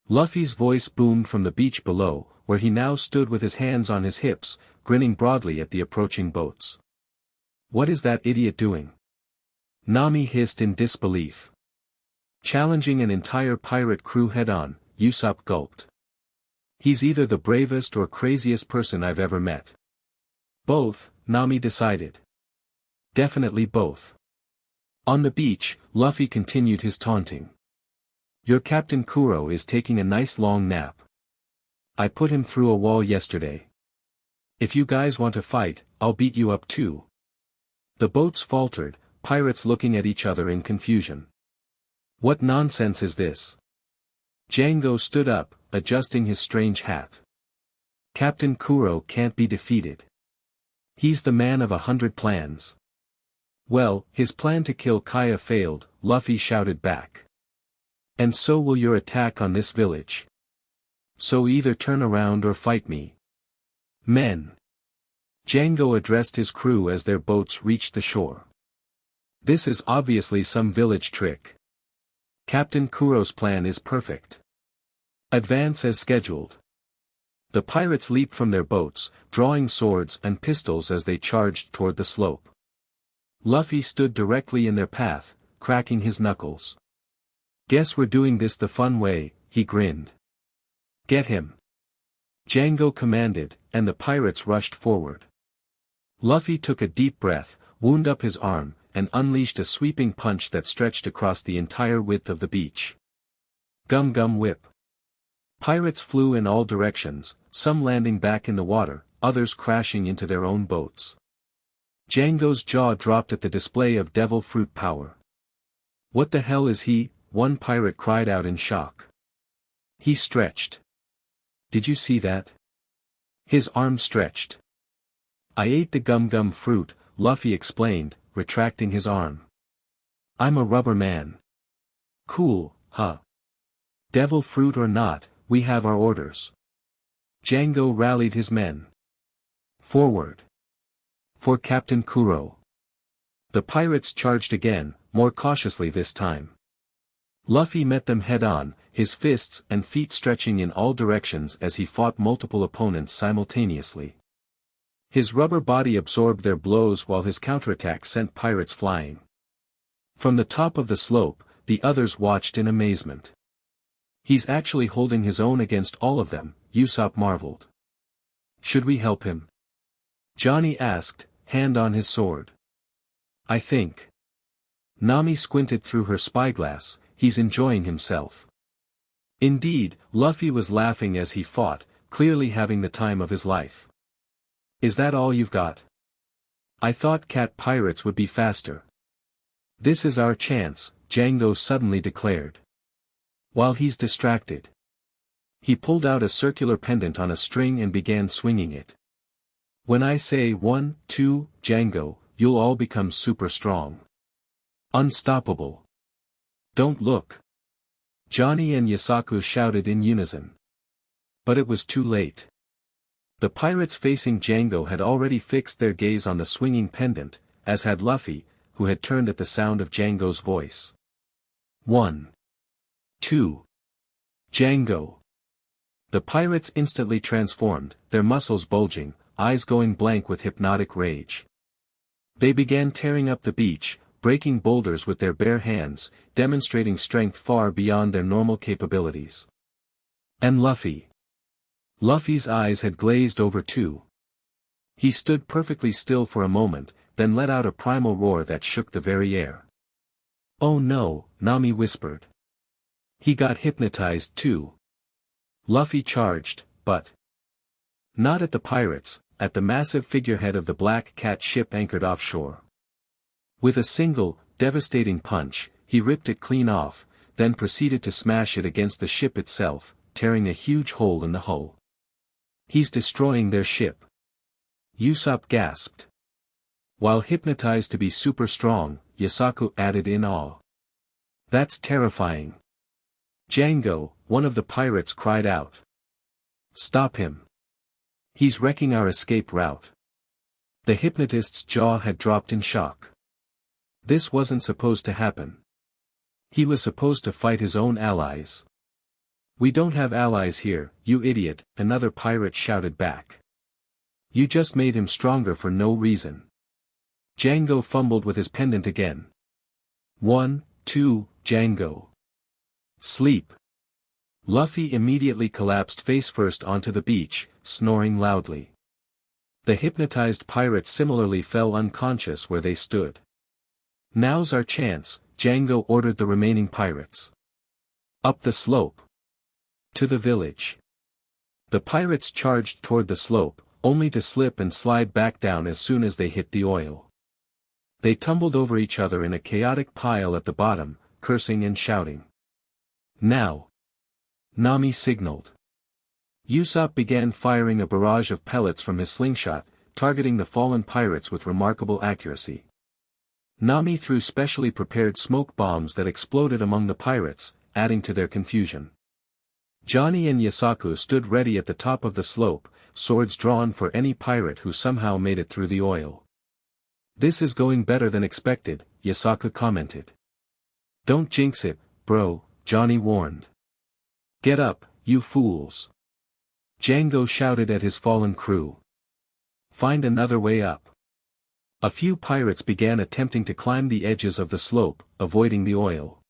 Luffy's voice boomed from the beach below, where he now stood with his hands on his hips, grinning broadly at the approaching boats. What is that idiot doing? Nami hissed in disbelief. Challenging an entire pirate crew head-on, Usopp gulped. He's either the bravest or craziest person I've ever met. Both, Nami decided. Definitely both. On the beach, Luffy continued his taunting. Your Captain Kuro is taking a nice long nap. I put him through a wall yesterday. If you guys want to fight, I'll beat you up too. The boats faltered, pirates looking at each other in confusion. What nonsense is this? Django stood up, adjusting his strange hat. Captain Kuro can't be defeated. He's the man of 100 plans. Well, his plan to kill Kaya failed, Luffy shouted back. And so will your attack on this village. So either turn around or fight me. Men. Django addressed his crew as their boats reached the shore. This is obviously some village trick. Captain Kuro's plan is perfect. Advance as scheduled. The pirates leaped from their boats, drawing swords and pistols as they charged toward the slope. Luffy stood directly in their path, cracking his knuckles. Guess we're doing this the fun way, he grinned. Get him. Django commanded, and the pirates rushed forward. Luffy took a deep breath, wound up his arm, and unleashed a sweeping punch that stretched across the entire width of the beach. Gum Gum Whip. Pirates flew in all directions, some landing back in the water, others crashing into their own boats. Django's jaw dropped at the display of devil fruit power. What the hell is he? One pirate cried out in shock. He stretched. Did you see that? His arm stretched. I ate the Gum Gum fruit, Luffy explained, retracting his arm. I'm a rubber man. Cool, huh? Devil fruit or not, we have our orders. Django rallied his men. Forward. For Captain Kuro. The pirates charged again, more cautiously this time. Luffy met them head-on, his fists and feet stretching in all directions as he fought multiple opponents simultaneously. His rubber body absorbed their blows while his counterattack sent pirates flying. From the top of the slope, the others watched in amazement. He's actually holding his own against all of them, Usopp marveled. Should we help him? Johnny asked, hand on his sword. I think. Nami squinted through her spyglass, he's enjoying himself. Indeed, Luffy was laughing as he fought, clearly having the time of his life. Is that all you've got? I thought cat pirates would be faster. This is our chance, Django suddenly declared. While he's distracted. He pulled out a circular pendant on a string and began swinging it. When I say 1, 2, Django, you'll all become super strong. Unstoppable. Don't look. Johnny and Yasaku shouted in unison. But it was too late. The pirates facing Django had already fixed their gaze on the swinging pendant, as had Luffy, who had turned at the sound of Django's voice. 1. 2. Django. The pirates instantly transformed, their muscles bulging, eyes going blank with hypnotic rage. They began tearing up the beach, breaking boulders with their bare hands, demonstrating strength far beyond their normal capabilities. And Luffy. Luffy's eyes had glazed over too. He stood perfectly still for a moment, then let out a primal roar that shook the very air. "Oh no," Nami whispered. He got hypnotized too. Luffy charged, but not at the pirates, at the massive figurehead of the Black Cat ship anchored offshore. With a single, devastating punch, he ripped it clean off, then proceeded to smash it against the ship itself, tearing a huge hole in the hull. "He's destroying their ship." Usopp gasped. While hypnotized to be super strong, Yasaku added in awe. "That's terrifying." "Django," one of the pirates cried out. "Stop him. He's wrecking our escape route." The hypnotist's jaw had dropped in shock. This wasn't supposed to happen. He was supposed to fight his own allies. "We don't have allies here, you idiot," another pirate shouted back. "You just made him stronger for no reason." Django fumbled with his pendant again. 1, 2, Django. Sleep. Luffy immediately collapsed face first onto the beach, snoring loudly. The hypnotized pirates similarly fell unconscious where they stood. "Now's our chance," Django ordered the remaining pirates. "Up the slope. To the village." The pirates charged toward the slope, only to slip and slide back down as soon as they hit the oil. They tumbled over each other in a chaotic pile at the bottom, cursing and shouting. "Now!" Nami signaled. Usopp began firing a barrage of pellets from his slingshot, targeting the fallen pirates with remarkable accuracy. Nami threw specially prepared smoke bombs that exploded among the pirates, adding to their confusion. Johnny and Yasaku stood ready at the top of the slope, swords drawn for any pirate who somehow made it through the oil. "This is going better than expected," Yasaku commented. "Don't jinx it, bro," Johnny warned. "Get up, you fools." Django shouted at his fallen crew. "Find another way up." A few pirates began attempting to climb the edges of the slope, avoiding the oil.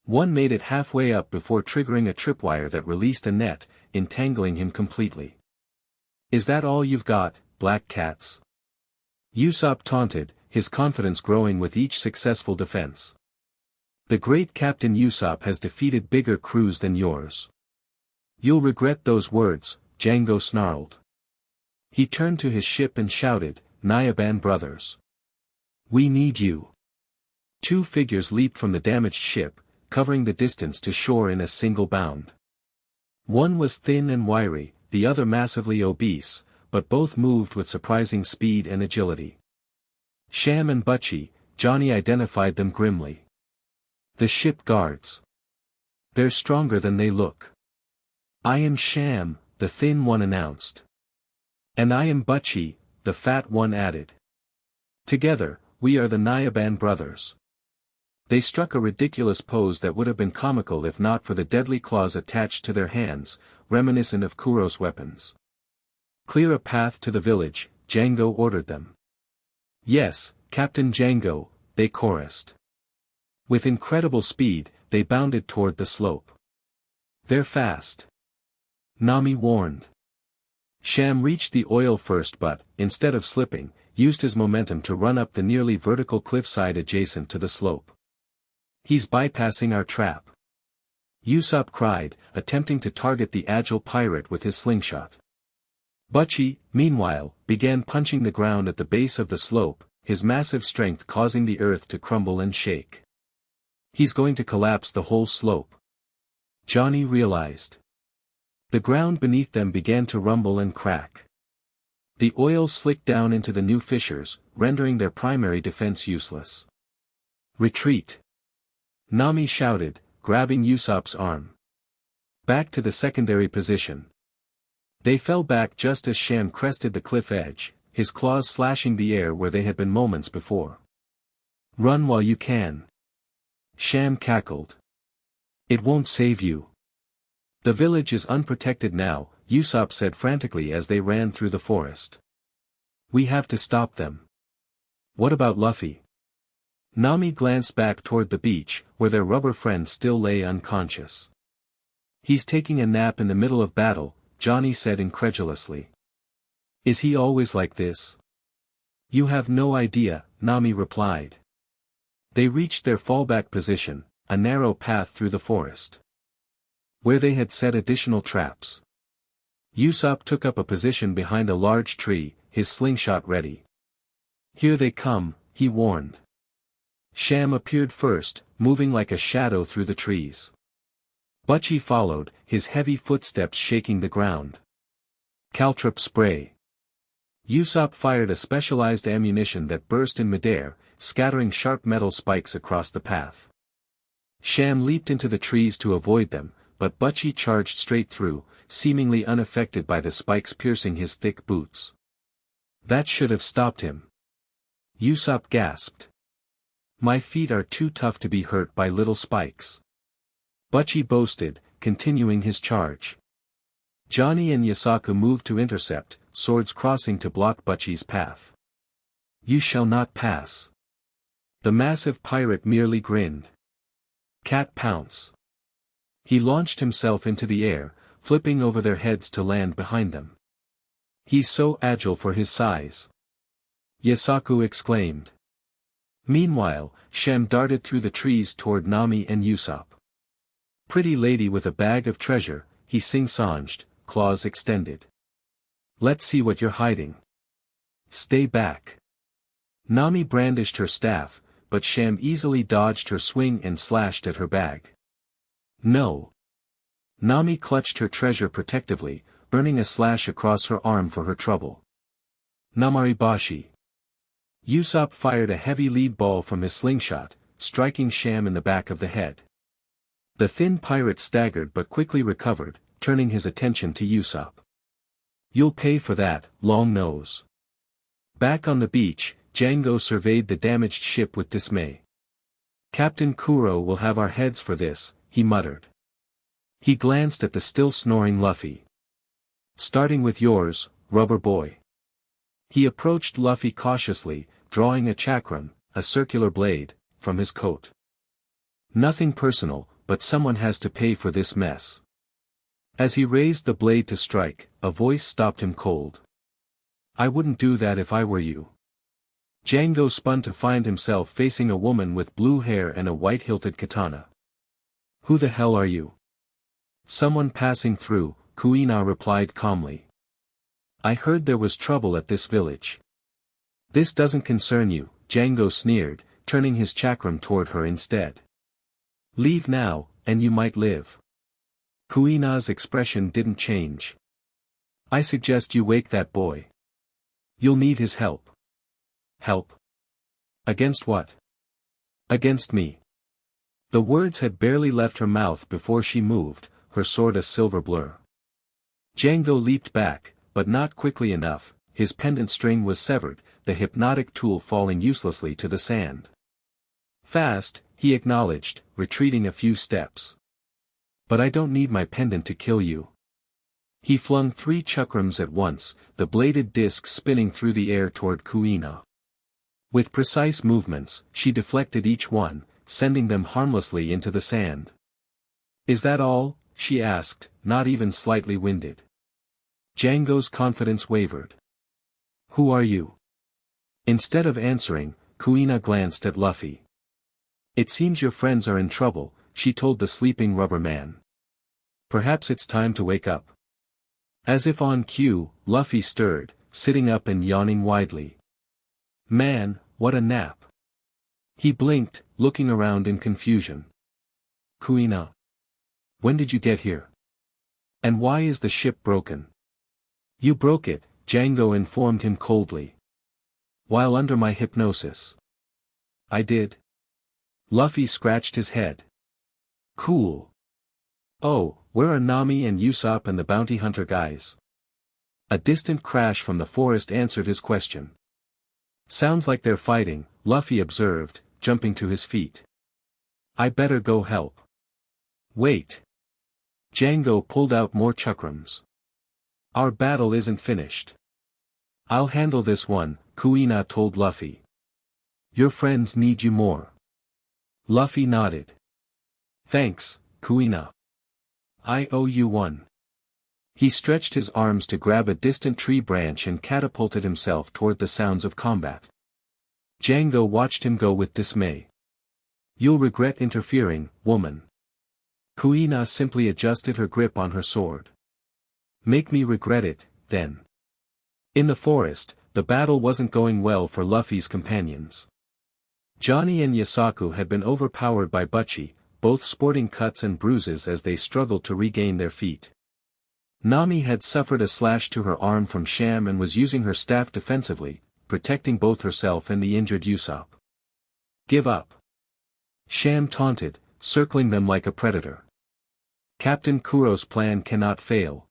One made it halfway up before triggering a tripwire that released a net, entangling him completely. "Is that all you've got, Black Cats?" Usopp taunted, his confidence growing with each successful defense. "The great Captain Usopp has defeated bigger crews than yours." "You'll regret those words," Django snarled. He turned to his ship and shouted, "Nyaban brothers. We need you." Two figures leaped from the damaged ship, covering the distance to shore in a single bound. One was thin and wiry, the other massively obese, but both moved with surprising speed and agility. Sham and Butchie, Johnny identified them grimly. "The ship guards. They're stronger than they look." "I am Sham," the thin one announced. "And I am Butchie," the fat one added. "Together, we are the Nyaban brothers." They struck a ridiculous pose that would have been comical if not for the deadly claws attached to their hands, reminiscent of Kuro's weapons. "Clear a path to the village," Django ordered them. "Yes, Captain Django," they chorused. With incredible speed, they bounded toward the slope. "They're fast," Nami warned. Sham reached the oil first but, instead of slipping, used his momentum to run up the nearly vertical cliffside adjacent to the slope. "He's bypassing our trap," Usopp cried, attempting to target the agile pirate with his slingshot. Butchie, meanwhile, began punching the ground at the base of the slope, his massive strength causing the earth to crumble and shake. "He's going to collapse the whole slope," Johnny realized. The ground beneath them began to rumble and crack. The oil slicked down into the new fissures, rendering their primary defense useless. Retreat! Nami shouted, grabbing Usopp's arm. Back to the secondary position. They fell back just as Sham crested the cliff edge, his claws slashing the air where they had been moments before. Run while you can. Sham cackled. It won't save you. The village is unprotected now, Usopp said frantically as they ran through the forest. We have to stop them. What about Luffy? Nami glanced back toward the beach, where their rubber friend still lay unconscious. He's taking a nap in the middle of battle, Johnny said incredulously. Is he always like this? You have no idea, Nami replied. They reached their fallback position, a narrow path through the forest, where they had set additional traps. Usopp took up a position behind a large tree, his slingshot ready. Here they come, he warned. Sham appeared first, moving like a shadow through the trees. Butchie followed, his heavy footsteps shaking the ground. Caltrop spray. Usopp fired a specialized ammunition that burst in midair, scattering sharp metal spikes across the path. Sham leaped into the trees to avoid them, but Butchie charged straight through, seemingly unaffected by the spikes piercing his thick boots. That should have stopped him. Usopp gasped. My feet are too tough to be hurt by little spikes. Butchie boasted, continuing his charge. Johnny and Yasaku moved to intercept, swords crossing to block Butchie's path. You shall not pass. The massive pirate merely grinned. Cat pounce. He launched himself into the air, flipping over their heads to land behind them. He's so agile for his size. Yasaku exclaimed. Meanwhile, Sham darted through the trees toward Nami and Usopp. Pretty lady with a bag of treasure, he sing-songed, claws extended. Let's see what you're hiding. Stay back. Nami brandished her staff, but Sham easily dodged her swing and slashed at her bag. No. Nami clutched her treasure protectively, earning a slash across her arm for her trouble. Namaribashi. Usopp fired a heavy lead ball from his slingshot, striking Sham in the back of the head. The thin pirate staggered but quickly recovered, turning his attention to Usopp. You'll pay for that, long nose. Back on the beach, Django surveyed the damaged ship with dismay. Captain Kuro will have our heads for this, he muttered. He glanced at the still snoring Luffy. Starting with yours, rubber boy. He approached Luffy cautiously, drawing a chakram, a circular blade, from his coat. Nothing personal, but someone has to pay for this mess. As he raised the blade to strike, a voice stopped him cold. I wouldn't do that if I were you. Django spun to find himself facing a woman with blue hair and a white-hilted katana. Who the hell are you? Someone passing through, Kuina replied calmly. I heard there was trouble at this village. This doesn't concern you, Django sneered, turning his chakram toward her instead. Leave now, and you might live. Kuina's expression didn't change. I suggest you wake that boy. You'll need his help. Help? Against what? Against me. The words had barely left her mouth before she moved, her sword a silver blur. Django leaped back, but not quickly enough, his pendant string was severed, the hypnotic tool falling uselessly to the sand. Fast, he acknowledged, retreating a few steps. But I don't need my pendant to kill you. He flung 3 chakrams at once, the bladed disc spinning through the air toward Kuina. With precise movements, she deflected each one, sending them harmlessly into the sand. Is that all? She asked, not even slightly winded. Django's confidence wavered. Who are you? Instead of answering, Kuina glanced at Luffy. It seems your friends are in trouble, she told the sleeping rubber man. Perhaps it's time to wake up. As if on cue, Luffy stirred, sitting up and yawning widely. Man, what a nap. He blinked, looking around in confusion. Kuina. When did you get here? And why is the ship broken? You broke it, Django informed him coldly. While under my hypnosis. I did? Luffy scratched his head. Cool. Oh, where are Nami and Usopp and the bounty hunter guys? A distant crash from the forest answered his question. Sounds like they're fighting, Luffy observed, jumping to his feet. I better go help. Wait. Django pulled out more chakrams. Our battle isn't finished. I'll handle this one, Kuina told Luffy. Your friends need you more. Luffy nodded. Thanks, Kuina. I owe you one. He stretched his arms to grab a distant tree branch and catapulted himself toward the sounds of combat. Django watched him go with dismay. You'll regret interfering, woman. Kuina simply adjusted her grip on her sword. Make me regret it, then. In the forest, the battle wasn't going well for Luffy's companions. Johnny and Yasaku had been overpowered by Butchie, both sporting cuts and bruises as they struggled to regain their feet. Nami had suffered a slash to her arm from Sham and was using her staff defensively, protecting both herself and the injured Usopp. Give up. Sham taunted, circling them like a predator. Captain Kuro's plan cannot fail.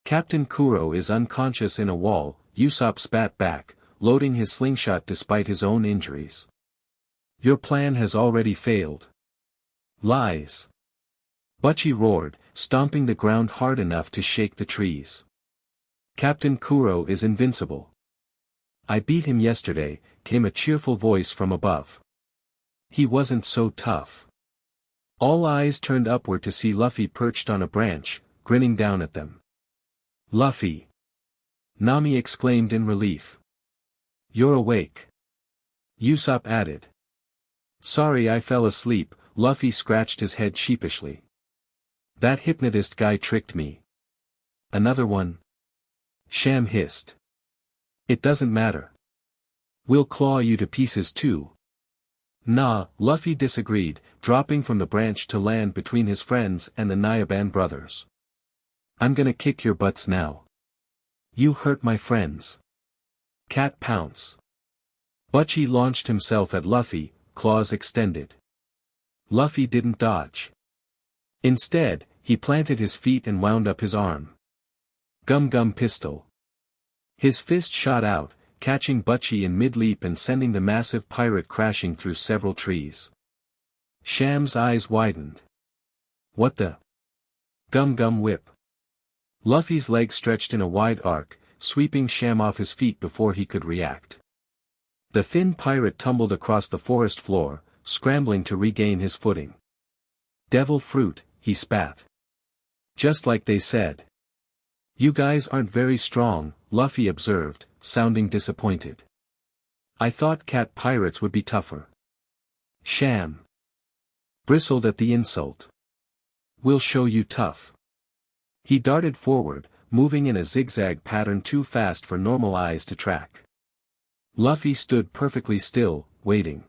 Captain Kuro is unconscious in a wall, Usopp spat back, loading his slingshot despite his own injuries. Your plan has already failed. Lies. Butchie roared, stomping the ground hard enough to shake the trees. Captain Kuro is invincible. I beat him yesterday, came a cheerful voice from above. He wasn't so tough. All eyes turned upward to see Luffy perched on a branch, grinning down at them. Luffy! Nami exclaimed in relief. You're awake. Usopp added. Sorry I fell asleep, Luffy scratched his head sheepishly. That hypnotist guy tricked me. Another one? Sham hissed. It doesn't matter. We'll claw you to pieces too. Nah, Luffy disagreed, dropping from the branch to land between his friends and the Nyaban brothers. I'm gonna kick your butts now. You hurt my friends. Cat pounce. Butchie launched himself at Luffy, claws extended. Luffy didn't dodge. Instead, he planted his feet and wound up his arm. Gum Gum Pistol. His fist shot out, catching Butchie in mid-leap and sending the massive pirate crashing through several trees. Sham's eyes widened. What the? Gum Gum Whip. Luffy's leg stretched in a wide arc, sweeping Sham off his feet before he could react. The thin pirate tumbled across the forest floor, scrambling to regain his footing. Devil fruit, he spat. Just like they said. You guys aren't very strong, Luffy observed, sounding disappointed. I thought cat pirates would be tougher. Sham bristled at the insult. We'll show you tough. He darted forward, moving in a zigzag pattern too fast for normal eyes to track. Luffy stood perfectly still, waiting.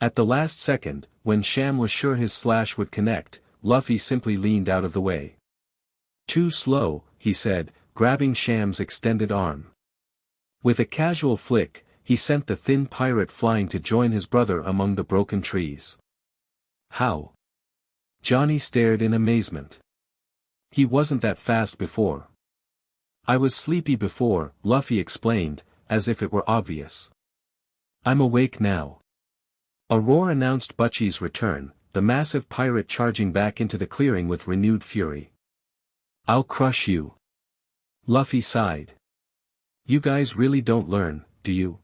At the last second, when Sham was sure his slash would connect, Luffy simply leaned out of the way. Too slow, he said, grabbing Sham's extended arm. With a casual flick, he sent the thin pirate flying to join his brother among the broken trees. How? Johnny stared in amazement. He wasn't that fast before. I was sleepy before, Luffy explained, as if it were obvious. I'm awake now. A roar announced Butchie's return, the massive pirate charging back into the clearing with renewed fury. I'll crush you. Luffy sighed. You guys really don't learn, do you?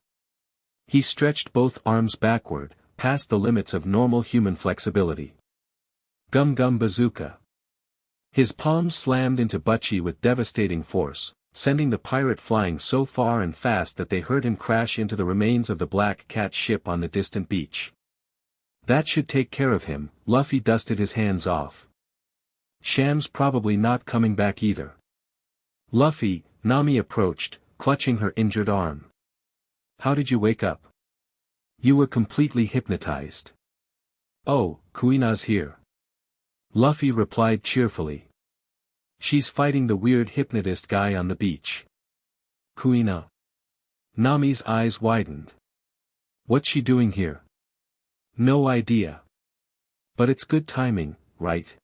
He stretched both arms backward, past the limits of normal human flexibility. Gum Gum Bazooka. His palms slammed into Butchie with devastating force, sending the pirate flying so far and fast that they heard him crash into the remains of the Black Cat ship on the distant beach. That should take care of him, Luffy dusted his hands off. Sham's probably not coming back either. Luffy, Nami approached, clutching her injured arm. How did you wake up? You were completely hypnotized. Oh, Kuina's here. Luffy replied cheerfully. She's fighting the weird hypnotist guy on the beach. Kuina. Nami's eyes widened. What's she doing here? No idea. But it's good timing, right?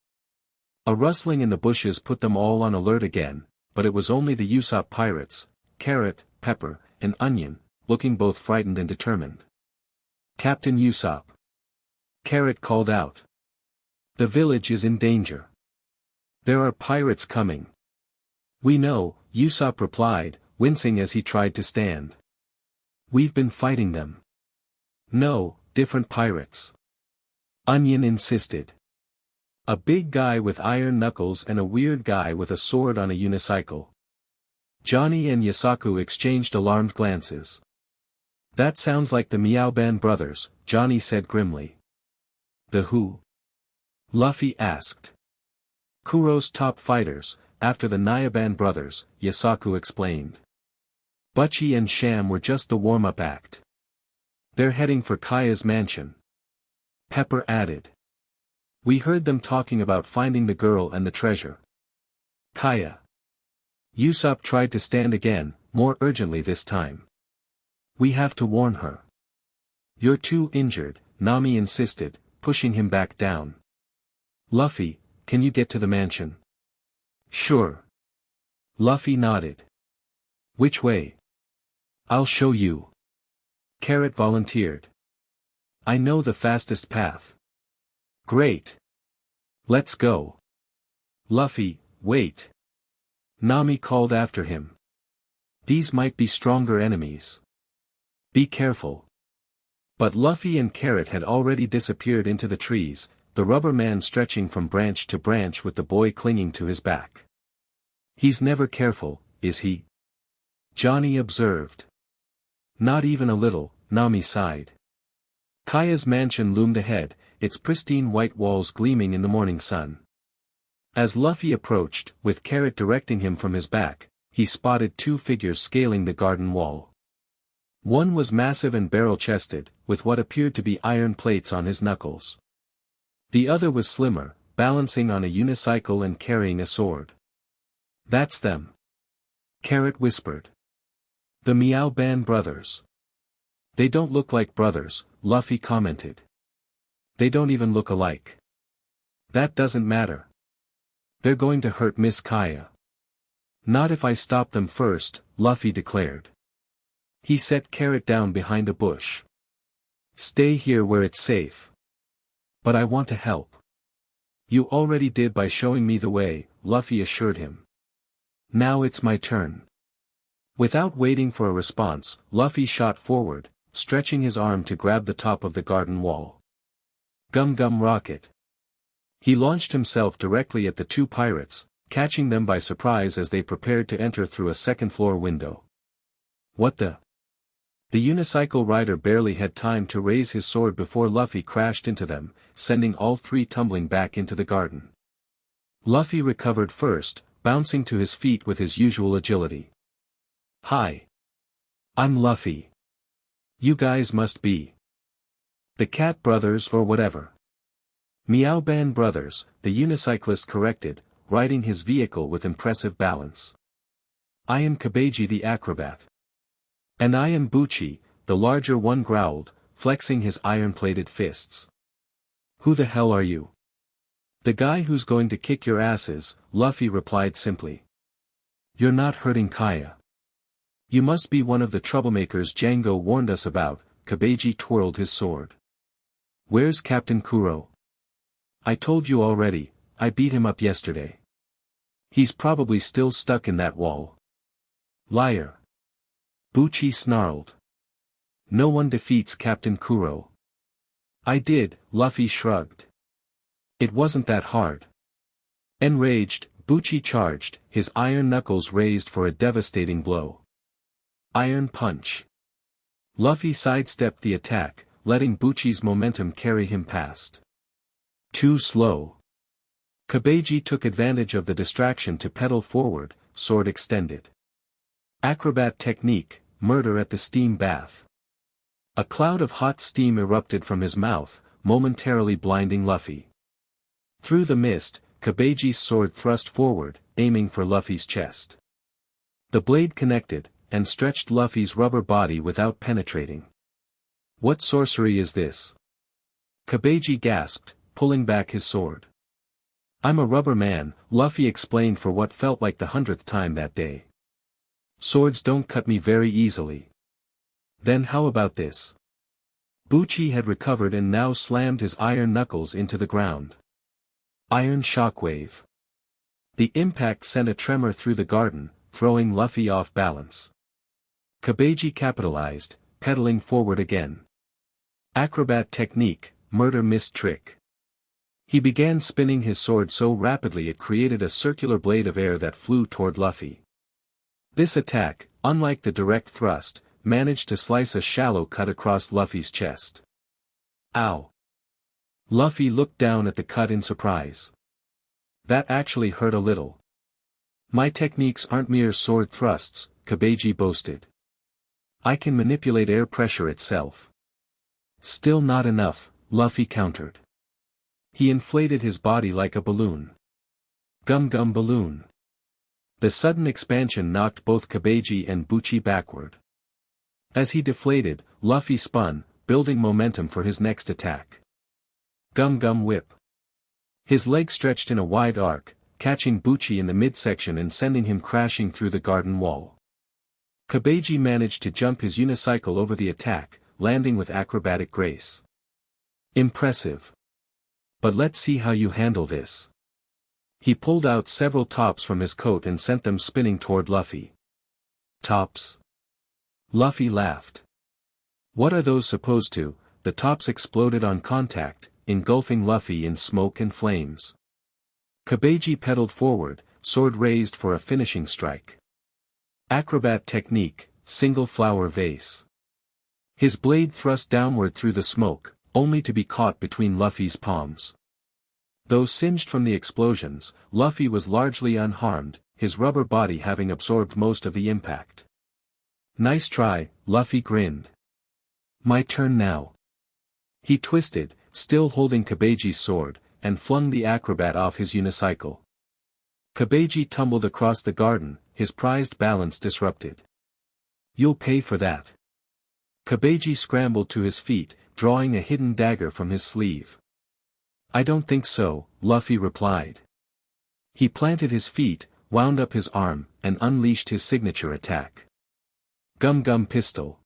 A rustling in the bushes put them all on alert again, but it was only the Usopp pirates, Carrot, Pepper, and Onion, looking both frightened and determined. Captain Usopp. Carrot called out. The village is in danger. There are pirates coming. We know, Usopp replied, wincing as he tried to stand. We've been fighting them. No, different pirates. Onion insisted. A big guy with iron knuckles and a weird guy with a sword on a unicycle. Johnny and Yasaku exchanged alarmed glances. That sounds like the Miaoban brothers, Johnny said grimly. The who? Luffy asked. Kuro's top fighters, after the Nyaban brothers, Yasaku explained. Butchie and Sham were just the warm-up act. They're heading for Kaya's mansion. Pepper added. We heard them talking about finding the girl and the treasure. Kaya. Usopp tried to stand again, more urgently this time. We have to warn her. You're too injured, Nami insisted, pushing him back down. Luffy, can you get to the mansion? Sure. Luffy nodded. Which way? I'll show you. Carrot volunteered. I know the fastest path. Great. Let's go. Luffy, wait. Nami called after him. These might be stronger enemies. Be careful. But Luffy and Carrot had already disappeared into the trees, the rubber man stretching from branch to branch with the boy clinging to his back. He's never careful, is he? Johnny observed. Not even a little, Nami sighed. Kaya's mansion loomed ahead, its pristine white walls gleaming in the morning sun. As Luffy approached, with Carrot directing him from his back, he spotted two figures scaling the garden wall. One was massive and barrel-chested, with what appeared to be iron plates on his knuckles. The other was slimmer, balancing on a unicycle and carrying a sword. That's them. Carrot whispered. The Miaoban brothers. They don't look like brothers, Luffy commented. They don't even look alike. That doesn't matter. They're going to hurt Miss Kaya. Not if I stop them first, Luffy declared. He set Carrot down behind a bush. Stay here where it's safe. But I want to help. You already did by showing me the way, Luffy assured him. Now it's my turn. Without waiting for a response, Luffy shot forward, stretching his arm to grab the top of the garden wall. Gum Gum Rocket. He launched himself directly at the two pirates, catching them by surprise as they prepared to enter through a second-floor window. What the? The unicycle rider barely had time to raise his sword before Luffy crashed into them, sending all three tumbling back into the garden. Luffy recovered first, bouncing to his feet with his usual agility. Hi. I'm Luffy. You guys must be the Cat Brothers or whatever. Miaoban Brothers, the unicyclist corrected, riding his vehicle with impressive balance. I am Kabeji the acrobat. And I am Buchi, the larger one growled, flexing his iron-plated fists. Who the hell are you? The guy who's going to kick your asses, Luffy replied simply. You're not hurting Kaya. You must be one of the troublemakers Django warned us about, Kabeji twirled his sword. Where's Captain Kuro? I told you already, I beat him up yesterday. He's probably still stuck in that wall. Liar. Buchi snarled. No one defeats Captain Kuro. I did, Luffy shrugged. It wasn't that hard. Enraged, Buchi charged, his iron knuckles raised for a devastating blow. Iron punch. Luffy sidestepped the attack, letting Buchi's momentum carry him past. Too slow. Kabeji took advantage of the distraction to pedal forward, sword extended. Acrobat technique, murder at the steam bath. A cloud of hot steam erupted from his mouth, momentarily blinding Luffy. Through the mist, Kabeji's sword thrust forward, aiming for Luffy's chest. The blade connected, and stretched Luffy's rubber body without penetrating. What sorcery is this? Kabeji gasped, pulling back his sword. I'm a rubber man, Luffy explained for what felt like the 100th time that day. Swords don't cut me very easily. Then how about this? Bucci had recovered and now slammed his iron knuckles into the ground. Iron shockwave. The impact sent a tremor through the garden, throwing Luffy off balance. Kabeji capitalized, pedaling forward again. Acrobat technique, murder missed trick. He began spinning his sword so rapidly it created a circular blade of air that flew toward Luffy. This attack, unlike the direct thrust, managed to slice a shallow cut across Luffy's chest. Ow! Luffy looked down at the cut in surprise. That actually hurt a little. My techniques aren't mere sword thrusts, Kabeji boasted. I can manipulate air pressure itself. Still not enough, Luffy countered. He inflated his body like a balloon. Gum gum balloon. The sudden expansion knocked both Kabeji and Bucci backward. As he deflated, Luffy spun, building momentum for his next attack. Gum gum whip. His leg stretched in a wide arc, catching Bucci in the midsection and sending him crashing through the garden wall. Kabeji managed to jump his unicycle over the attack, landing with acrobatic grace. Impressive. But let's see how you handle this. He pulled out several tops from his coat and sent them spinning toward Luffy. Tops? Luffy laughed. What are those supposed to? The tops exploded on contact, engulfing Luffy in smoke and flames. Kabeji pedaled forward, sword raised for a finishing strike. Acrobat technique, single flower vase. His blade thrust downward through the smoke, only to be caught between Luffy's palms. Though singed from the explosions, Luffy was largely unharmed, his rubber body having absorbed most of the impact. Nice try, Luffy grinned. My turn now. He twisted, still holding Kabeji's sword, and flung the acrobat off his unicycle. Kabeji tumbled across the garden, his prized balance disrupted. You'll pay for that. Kabeji scrambled to his feet, drawing a hidden dagger from his sleeve. I don't think so, Luffy replied. He planted his feet, wound up his arm, and unleashed his signature attack. Gum Gum Pistol.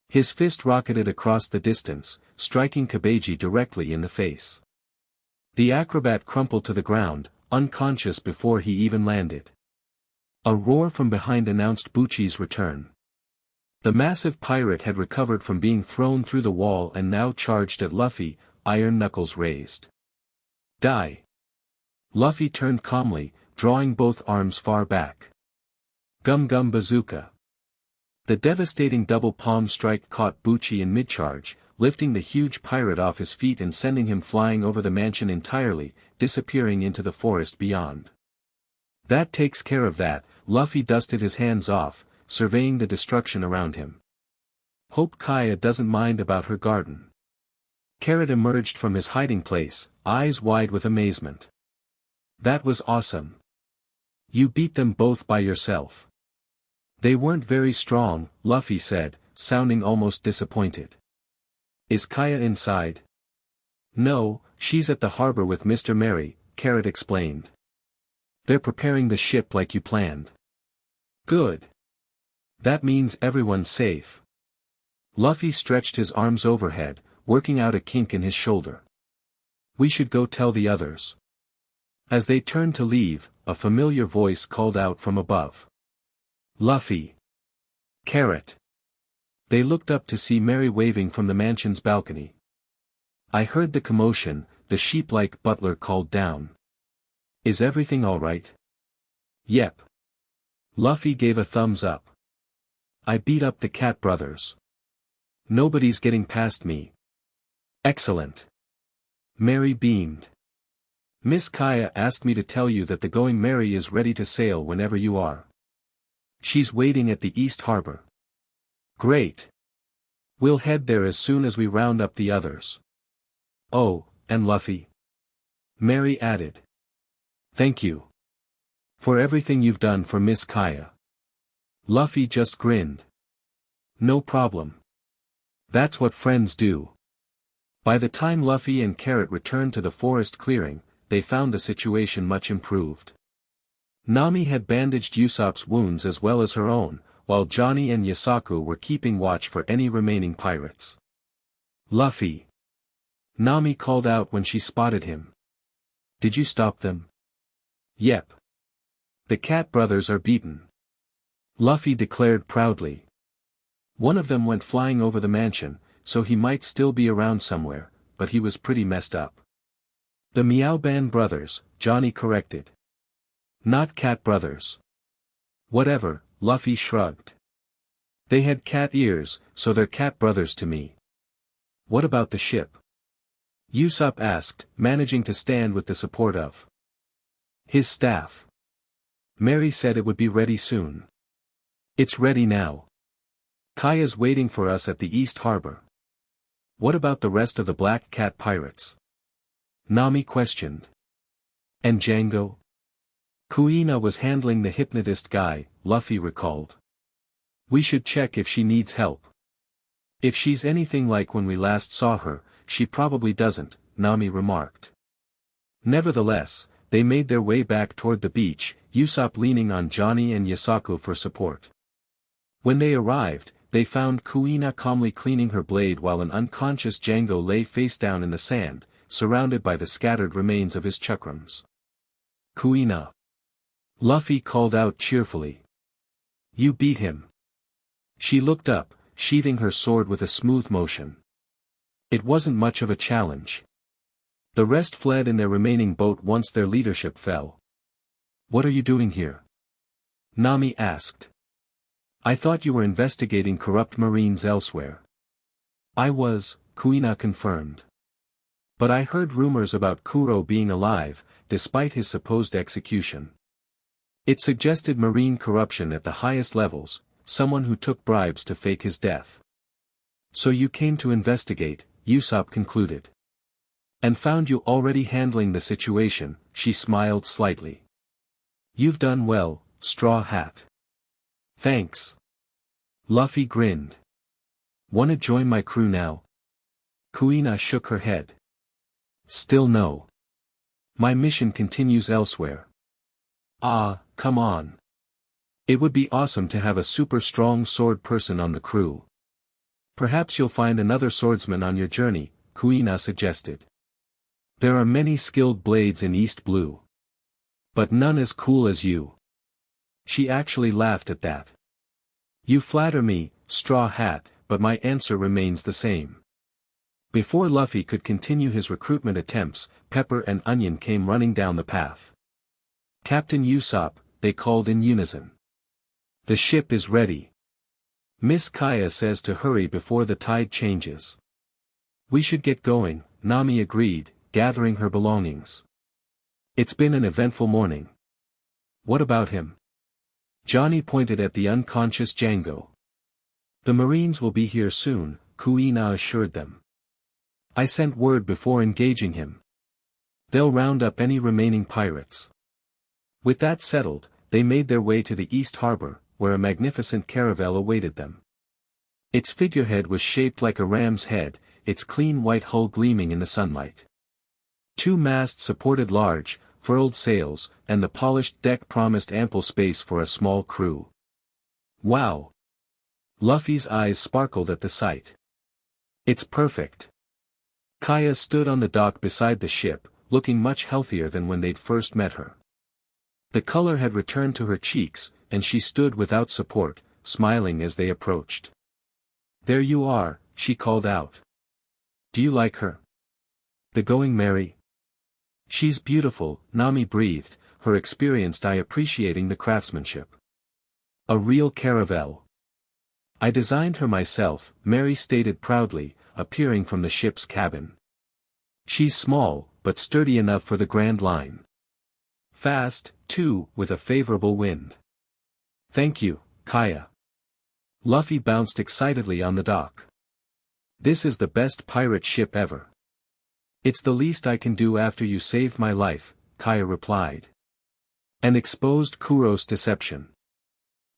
His fist rocketed across the distance, striking Kabeji directly in the face. The acrobat crumpled to the ground, unconscious before he even landed. A roar from behind announced Bucci's return. The massive pirate had recovered from being thrown through the wall and now charged at Luffy, iron knuckles raised. Die! Luffy turned calmly, drawing both arms far back. Gum Gum Bazooka. The devastating double palm strike caught Bucci in mid-charge, lifting the huge pirate off his feet and sending him flying over the mansion entirely, disappearing into the forest beyond. That takes care of that, Luffy dusted his hands off, surveying the destruction around him. Hope Kaya doesn't mind about her garden. Carrot emerged from his hiding place, eyes wide with amazement. That was awesome. You beat them both by yourself. They weren't very strong, Luffy said, sounding almost disappointed. Is Kaya inside? No, she's at the harbor with Mr. Merry, Carrot explained. They're preparing the ship like you planned. Good. That means everyone's safe. Luffy stretched his arms overhead, working out a kink in his shoulder. We should go tell the others. As they turned to leave, a familiar voice called out from above. Luffy. Carrot. They looked up to see Merry waving from the mansion's balcony. I heard the commotion, the sheep-like butler called down. Is everything all right? Yep. Luffy gave a thumbs up. I beat up the Cat brothers. Nobody's getting past me. Excellent. Merry beamed. Miss Kaya asked me to tell you that the Going Merry is ready to sail whenever you are. She's waiting at the East Harbor. Great. We'll head there as soon as we round up the others. Oh, and Luffy. Merry added. Thank you. For everything you've done for Miss Kaya. Luffy just grinned. No problem. That's what friends do. By the time Luffy and Carrot returned to the forest clearing, they found the situation much improved. Nami had bandaged Usopp's wounds as well as her own, while Johnny and Yasaku were keeping watch for any remaining pirates. Luffy. Nami called out when she spotted him. Did you stop them? Yep. The Cat brothers are beaten. Luffy declared proudly. One of them went flying over the mansion, so he might still be around somewhere, but he was pretty messed up. The Meowban brothers, Johnny corrected. Not Cat brothers. Whatever, Luffy shrugged. They had cat ears, so they're cat brothers to me. What about the ship? Usopp asked, managing to stand with the support of his staff. Mary said it would be ready soon. It's ready now. Kaya's waiting for us at the East Harbor. What about the rest of the Black Cat pirates? Nami questioned. And Django? Kuina was handling the hypnotist guy, Luffy recalled. We should check if she needs help. If she's anything like when we last saw her, she probably doesn't, Nami remarked. Nevertheless, they made their way back toward the beach, Usopp leaning on Johnny and Yasaku for support. When they arrived, they found Kuina calmly cleaning her blade while an unconscious Django lay face down in the sand, surrounded by the scattered remains of his chakrams. Kuina. Luffy called out cheerfully. You beat him. She looked up, sheathing her sword with a smooth motion. It wasn't much of a challenge. The rest fled in their remaining boat once their leadership fell. What are you doing here? Nami asked. I thought you were investigating corrupt marines elsewhere. I was, Kuina confirmed. But I heard rumors about Kuro being alive, despite his supposed execution. It suggested marine corruption at the highest levels, someone who took bribes to fake his death. So you came to investigate, Usopp concluded. And found you already handling the situation, she smiled slightly. You've done well, Straw Hat. Thanks. Luffy grinned. Wanna join my crew now? Kuina shook her head. Still no. My mission continues elsewhere. Ah, come on. It would be awesome to have a super strong sword person on the crew. Perhaps you'll find another swordsman on your journey, Kuina suggested. There are many skilled blades in East Blue. But none as cool as you. She actually laughed at that. You flatter me, Straw Hat, but my answer remains the same. Before Luffy could continue his recruitment attempts, Pepper and Onion came running down the path. Captain Usopp, they called in unison. The ship is ready. Miss Kaya says to hurry before the tide changes. We should get going, Nami agreed, gathering her belongings. It's been an eventful morning. What about him? Johnny pointed at the unconscious Django. The Marines will be here soon, Kuina assured them. I sent word before engaging him. They'll round up any remaining pirates. With that settled, they made their way to the East Harbor, where a magnificent caravel awaited them. Its figurehead was shaped like a ram's head, its clean white hull gleaming in the sunlight. Two masts supported large, furled sails, and the polished deck promised ample space for a small crew. Wow! Luffy's eyes sparkled at the sight. It's perfect. Kaya stood on the dock beside the ship, looking much healthier than when they'd first met her. The color had returned to her cheeks, and she stood without support, smiling as they approached. There you are, she called out. Do you like her? The going merry? She's beautiful, Nami breathed, her experienced eye appreciating the craftsmanship. A real caravel. I designed her myself, Mary stated proudly, appearing from the ship's cabin. She's small, but sturdy enough for the Grand Line. Fast, too, with a favorable wind. Thank you, Kaya. Luffy bounced excitedly on the dock. This is the best pirate ship ever. It's the least I can do after you saved my life, Kaya replied. and exposed Kuro's deception.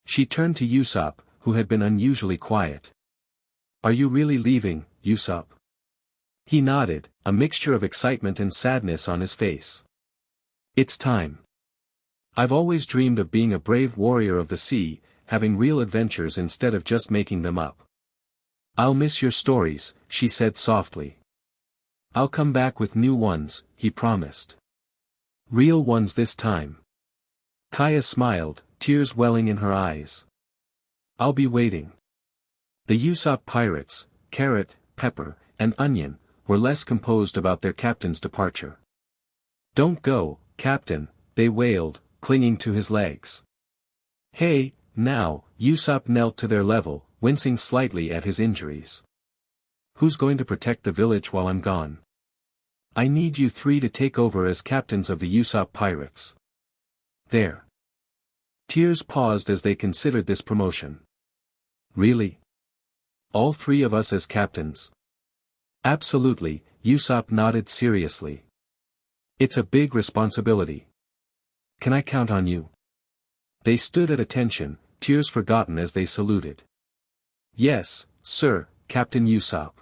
She turned to Usopp, who had been unusually quiet. "Are you really leaving, Usopp?" He nodded, a mixture of excitement and sadness on his face. "It's time. I've always dreamed of being a brave warrior of the sea, having real adventures instead of just making them up." "I'll miss your stories," she said softly. "I'll come back with new ones," he promised. "Real ones this time." Kaya smiled, tears welling in her eyes. "I'll be waiting." The Usopp pirates, Carrot, Pepper, and Onion, were less composed about their captain's departure. "Don't go, Captain," they wailed, clinging to his legs. "Hey, now," Usopp knelt to their level, wincing slightly at his injuries. "Who's going to protect the village while I'm gone? I need you three to take over as captains of the Usopp pirates." There. Tears paused as they considered this promotion. "Really? All three of us as captains?" "Absolutely," Usopp nodded seriously. "It's a big responsibility. Can I count on you?" They stood at attention, tears forgotten as they saluted. "Yes, sir, Captain Usopp."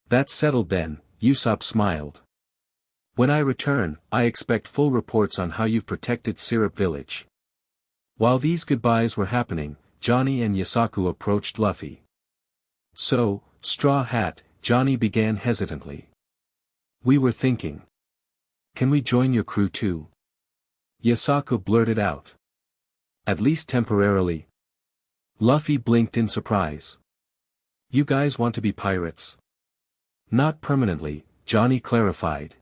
"That's settled then," Usopp smiled. "When I return, I expect full reports on how you've protected Syrup Village." While these goodbyes were happening, Johnny and Yasaku approached Luffy. "So, Straw Hat," Johnny began hesitantly. "We were thinking. Can we join your crew too?" Yasaku blurted out. "At least temporarily." Luffy blinked in surprise. "You guys want to be pirates?" "Not permanently," Johnny clarified.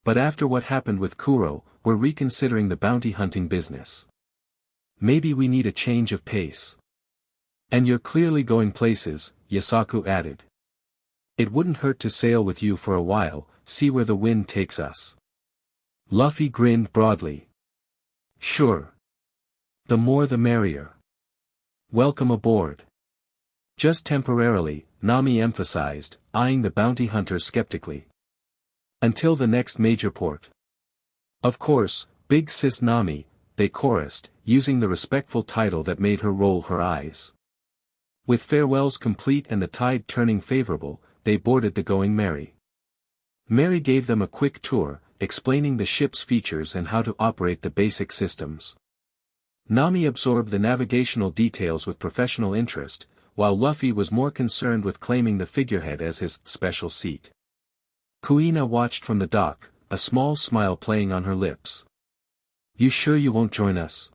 "But after what happened with Kuro, we're reconsidering the bounty hunting business. Maybe we need a change of pace." "And you're clearly going places," Yasaku added. "It wouldn't hurt to sail with you for a while, see where the wind takes us." Luffy grinned broadly. "Sure. The more the merrier. Welcome aboard." "Just temporarily," Nami emphasized, eyeing the bounty hunters skeptically. "Until the next major port." "Of course, Big Sis Nami," they chorused, using the respectful title that made her roll her eyes. With farewells complete and the tide turning favorable, they boarded the Going Merry. Merry gave them a quick tour, explaining the ship's features and how to operate the basic systems. Nami absorbed the navigational details with professional interest, while Luffy was more concerned with claiming the figurehead as his special seat. Kuina watched from the dock, a small smile playing on her lips. "You sure you won't join us?"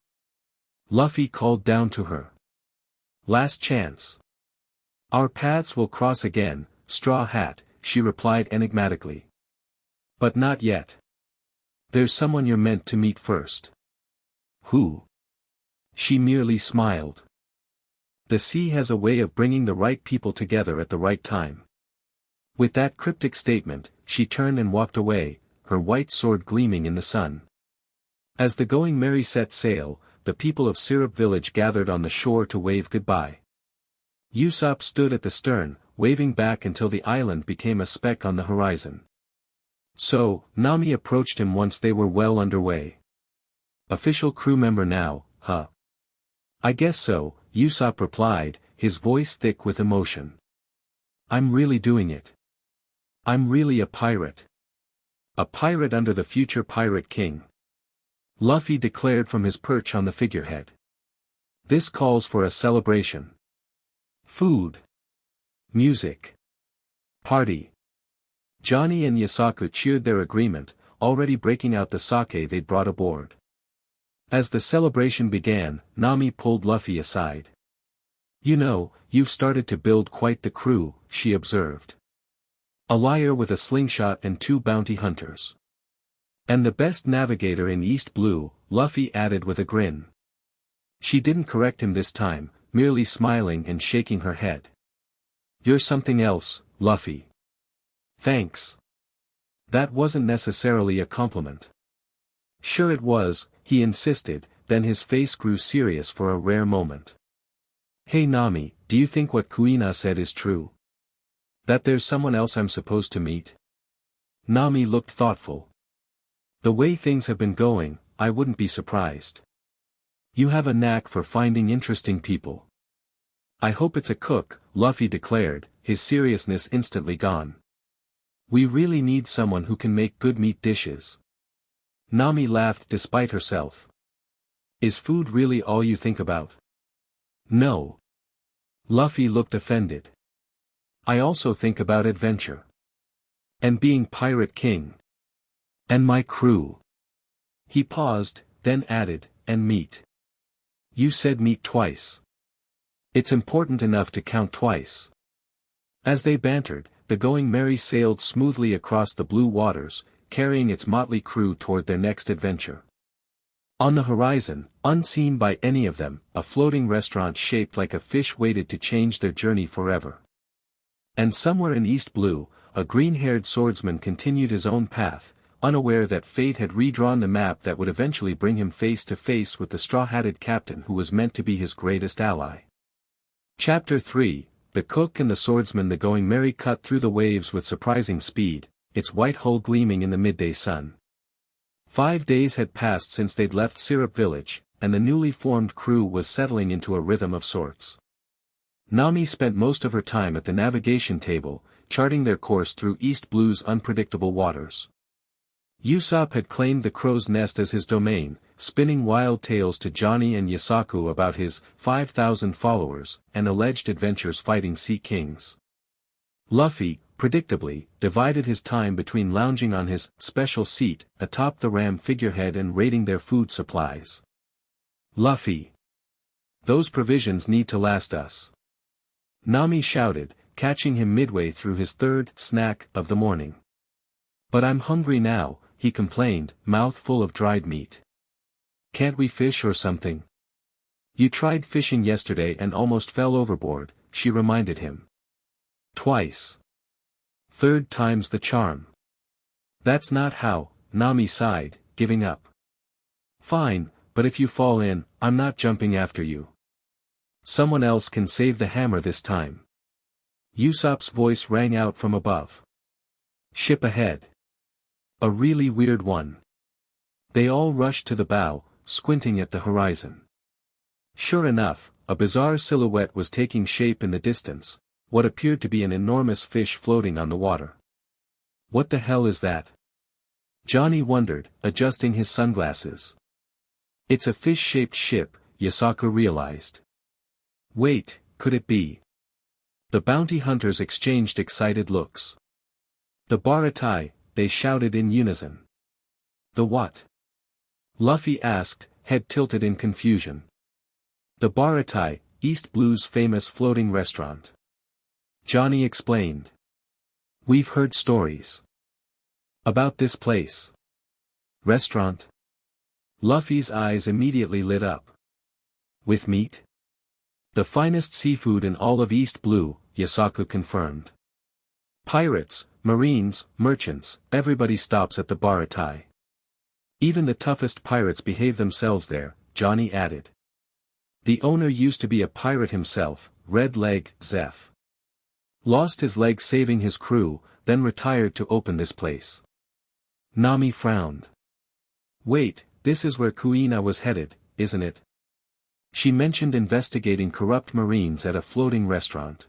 Luffy called down to her. "Last chance. Our paths will cross again, Straw Hat," she replied enigmatically. "But not yet. There's someone you're meant to meet first." "Who?" She merely smiled. "The sea has a way of bringing the right people together at the right time." With that cryptic statement, she turned and walked away, her white sword gleaming in the sun. As the Going Merry set sail, the people of Syrup Village gathered on the shore to wave goodbye. Usopp stood at the stern, waving back until the island became a speck on the horizon. "So," Nami approached him once they were well underway. "Official crew member now, huh?" "I guess so," Usopp replied, his voice thick with emotion. "I'm really doing it. I'm really a pirate. A pirate under the future Pirate King," Luffy declared from his perch on the figurehead. "This calls for a celebration. Food. Music. Party." Johnny and Yasaku cheered their agreement, already breaking out the sake they'd brought aboard. As the celebration began, Nami pulled Luffy aside. "You know, you've started to build quite the crew," she observed. "A liar with a slingshot and 2 bounty hunters. And the best navigator in East Blue," Luffy added with a grin. She didn't correct him this time, merely smiling and shaking her head. "You're something else, Luffy." "Thanks." That wasn't necessarily a compliment. "Sure it was," he insisted, then his face grew serious for a rare moment. "Hey Nami, do you think what Kuina said is true? That there's someone else I'm supposed to meet?" Nami looked thoughtful. "The way things have been going, I wouldn't be surprised. You have a knack for finding interesting people. I hope it's a cook, Luffy declared, his seriousness instantly gone. We really need someone who can make good meat dishes. Nami laughed despite herself. Is food really all you think about? No. Luffy looked offended. I also think about adventure. And being Pirate King. And my crew. He paused, then added, and meat. You said meat twice. It's important enough to count twice. As they bantered, the Going Merry sailed smoothly across the blue waters, carrying its motley crew toward their next adventure. On the horizon, unseen by any of them, a floating restaurant shaped like a fish waited to change their journey forever. And somewhere in East Blue, a green-haired swordsman continued his own path, unaware that fate had redrawn the map that would eventually bring him face to face with the straw-hatted captain who was meant to be his greatest ally. Chapter 3, The Cook and the Swordsman. The Going Merry cut through the waves with surprising speed, its white hull gleaming in the midday sun. 5 days had passed since they'd left Syrup Village, and the newly formed crew was settling into a rhythm of sorts. Nami spent most of her time at the navigation table, charting their course through East Blue's unpredictable waters. Usopp had claimed the crow's nest as his domain, spinning wild tales to Johnny and Yasaku about his 5,000 followers and alleged adventures fighting sea kings. Luffy, predictably, divided his time between lounging on his special seat atop the ram figurehead and raiding their food supplies. Luffy. Those provisions need to last us. Nami shouted, catching him midway through his third snack of the morning. But I'm hungry now, he complained, mouth full of dried meat. Can't we fish or something? You tried fishing yesterday and almost fell overboard, she reminded him. Twice. Third time's the charm. That's not how, Nami sighed, giving up. Fine, but if you fall in, I'm not jumping after you. Someone else can save the hammer this time. Usopp's voice rang out from above. Ship ahead. A really weird one. They all rushed to the bow, squinting at the horizon. Sure enough, a bizarre silhouette was taking shape in the distance, what appeared to be an enormous fish floating on the water. What the hell is that? Johnny wondered, adjusting his sunglasses. It's a fish-shaped ship, Yasaku realized. Wait, could it be? The bounty hunters exchanged excited looks. The Baratai, they shouted in unison. The what? Luffy asked, head tilted in confusion. The Baratai, East Blue's famous floating restaurant. Johnny explained. We've heard stories about this place. Restaurant? Luffy's eyes immediately lit up. With meat? The finest seafood in all of East Blue, Yasaku confirmed. Pirates, Marines, merchants, everybody stops at the Baratai. Even the toughest pirates behave themselves there, Johnny added. The owner used to be a pirate himself, Red Leg, Zeph. Lost his leg saving his crew, then retired to open this place. Nami frowned. Wait, this is where Kuina was headed, isn't it? She mentioned investigating corrupt Marines at a floating restaurant.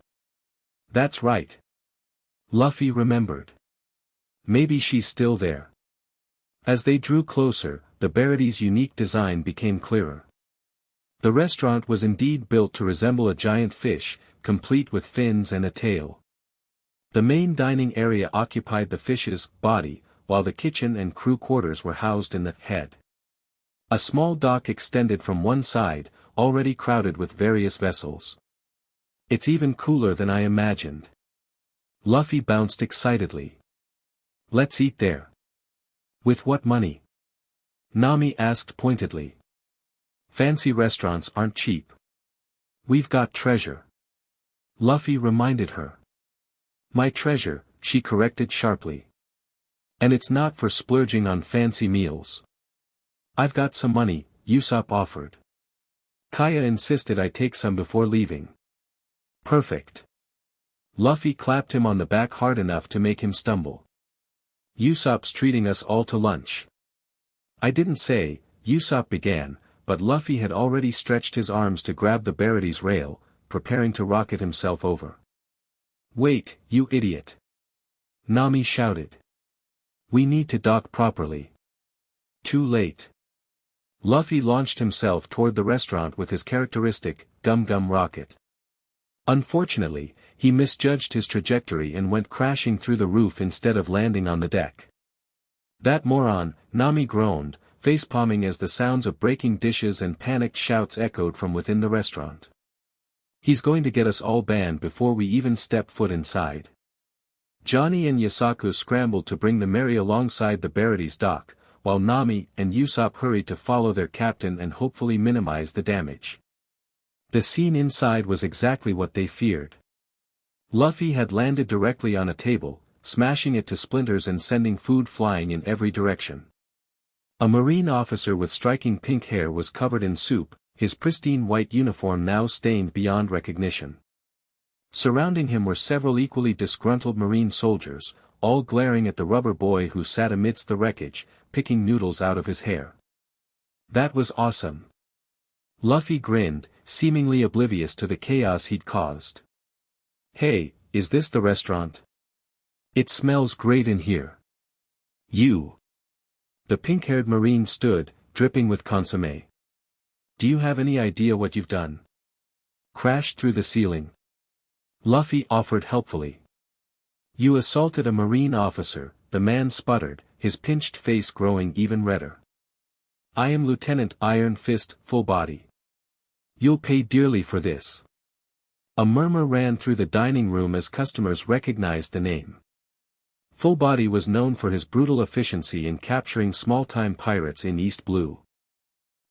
That's right. Luffy remembered. Maybe she's still there. As they drew closer, the Barati's unique design became clearer. The restaurant was indeed built to resemble a giant fish, complete with fins and a tail. The main dining area occupied the fish's body, while the kitchen and crew quarters were housed in the head. A small dock extended from one side, already crowded with various vessels. It's even cooler than I imagined. Luffy bounced excitedly. Let's eat there. With what money? Nami asked pointedly. Fancy restaurants aren't cheap. We've got treasure. Luffy reminded her. My treasure, she corrected sharply. And it's not for splurging on fancy meals. I've got some money, Usopp offered. Kaya insisted I take some before leaving. Perfect. Luffy clapped him on the back hard enough to make him stumble. Usopp's treating us all to lunch. I didn't say, Usopp began, but Luffy had already stretched his arms to grab the Barity's rail, preparing to rocket himself over. "Wait, you idiot!" Nami shouted. "We need to dock properly." Too late. Luffy launched himself toward the restaurant with his characteristic, gum-gum rocket. Unfortunately, he misjudged his trajectory and went crashing through the roof instead of landing on the deck. "That moron," Nami groaned, facepalming as the sounds of breaking dishes and panicked shouts echoed from within the restaurant. "He's going to get us all banned before we even step foot inside." Johnny and Yasaku scrambled to bring the Mary alongside the Barity's dock, while Nami and Usopp hurried to follow their captain and hopefully minimize the damage. The scene inside was exactly what they feared. Luffy had landed directly on a table, smashing it to splinters and sending food flying in every direction. A Marine officer with striking pink hair was covered in soup, his pristine white uniform now stained beyond recognition. Surrounding him were several equally disgruntled Marine soldiers, all glaring at the rubber boy who sat amidst the wreckage, picking noodles out of his hair. That was awesome. Luffy grinned, seemingly oblivious to the chaos he'd caused. "Hey, is this the restaurant? It smells great in here." "You." The pink-haired Marine stood, dripping with consommé. "Do you have any idea what you've done?" "Crashed through the ceiling." Luffy offered helpfully. "You assaulted a Marine officer," the man sputtered, his pinched face growing even redder. "I am Lieutenant Iron Fist, Full Body. You'll pay dearly for this." A murmur ran through the dining room as customers recognized the name. Full Body was known for his brutal efficiency in capturing small-time pirates in East Blue.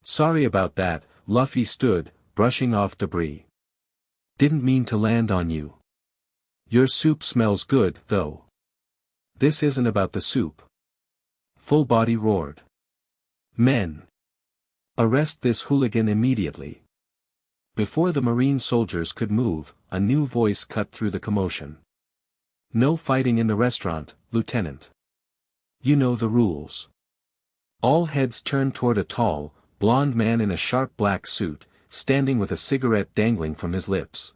"Sorry about that," Luffy stood, brushing off debris. "Didn't mean to land on you. Your soup smells good, though." "This isn't about the soup." Full Body roared. "Men! Arrest this hooligan immediately." Before the Marine soldiers could move, a new voice cut through the commotion. "No fighting in the restaurant, Lieutenant. You know the rules." All heads turned toward a tall, blond man in a sharp black suit, standing with a cigarette dangling from his lips.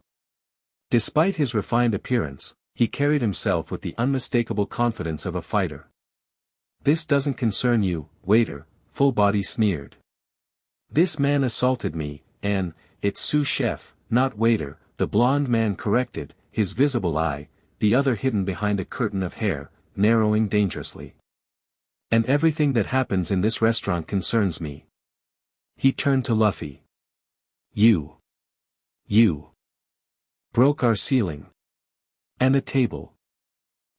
Despite his refined appearance, he carried himself with the unmistakable confidence of a fighter. "This doesn't concern you, waiter," Full Body sneered. "This man assaulted me, and it's sous chef, not waiter," the blond man corrected, his visible eye, the other hidden behind a curtain of hair, narrowing dangerously. "And everything that happens in this restaurant concerns me." He turned to Luffy. You broke our ceiling. And a table.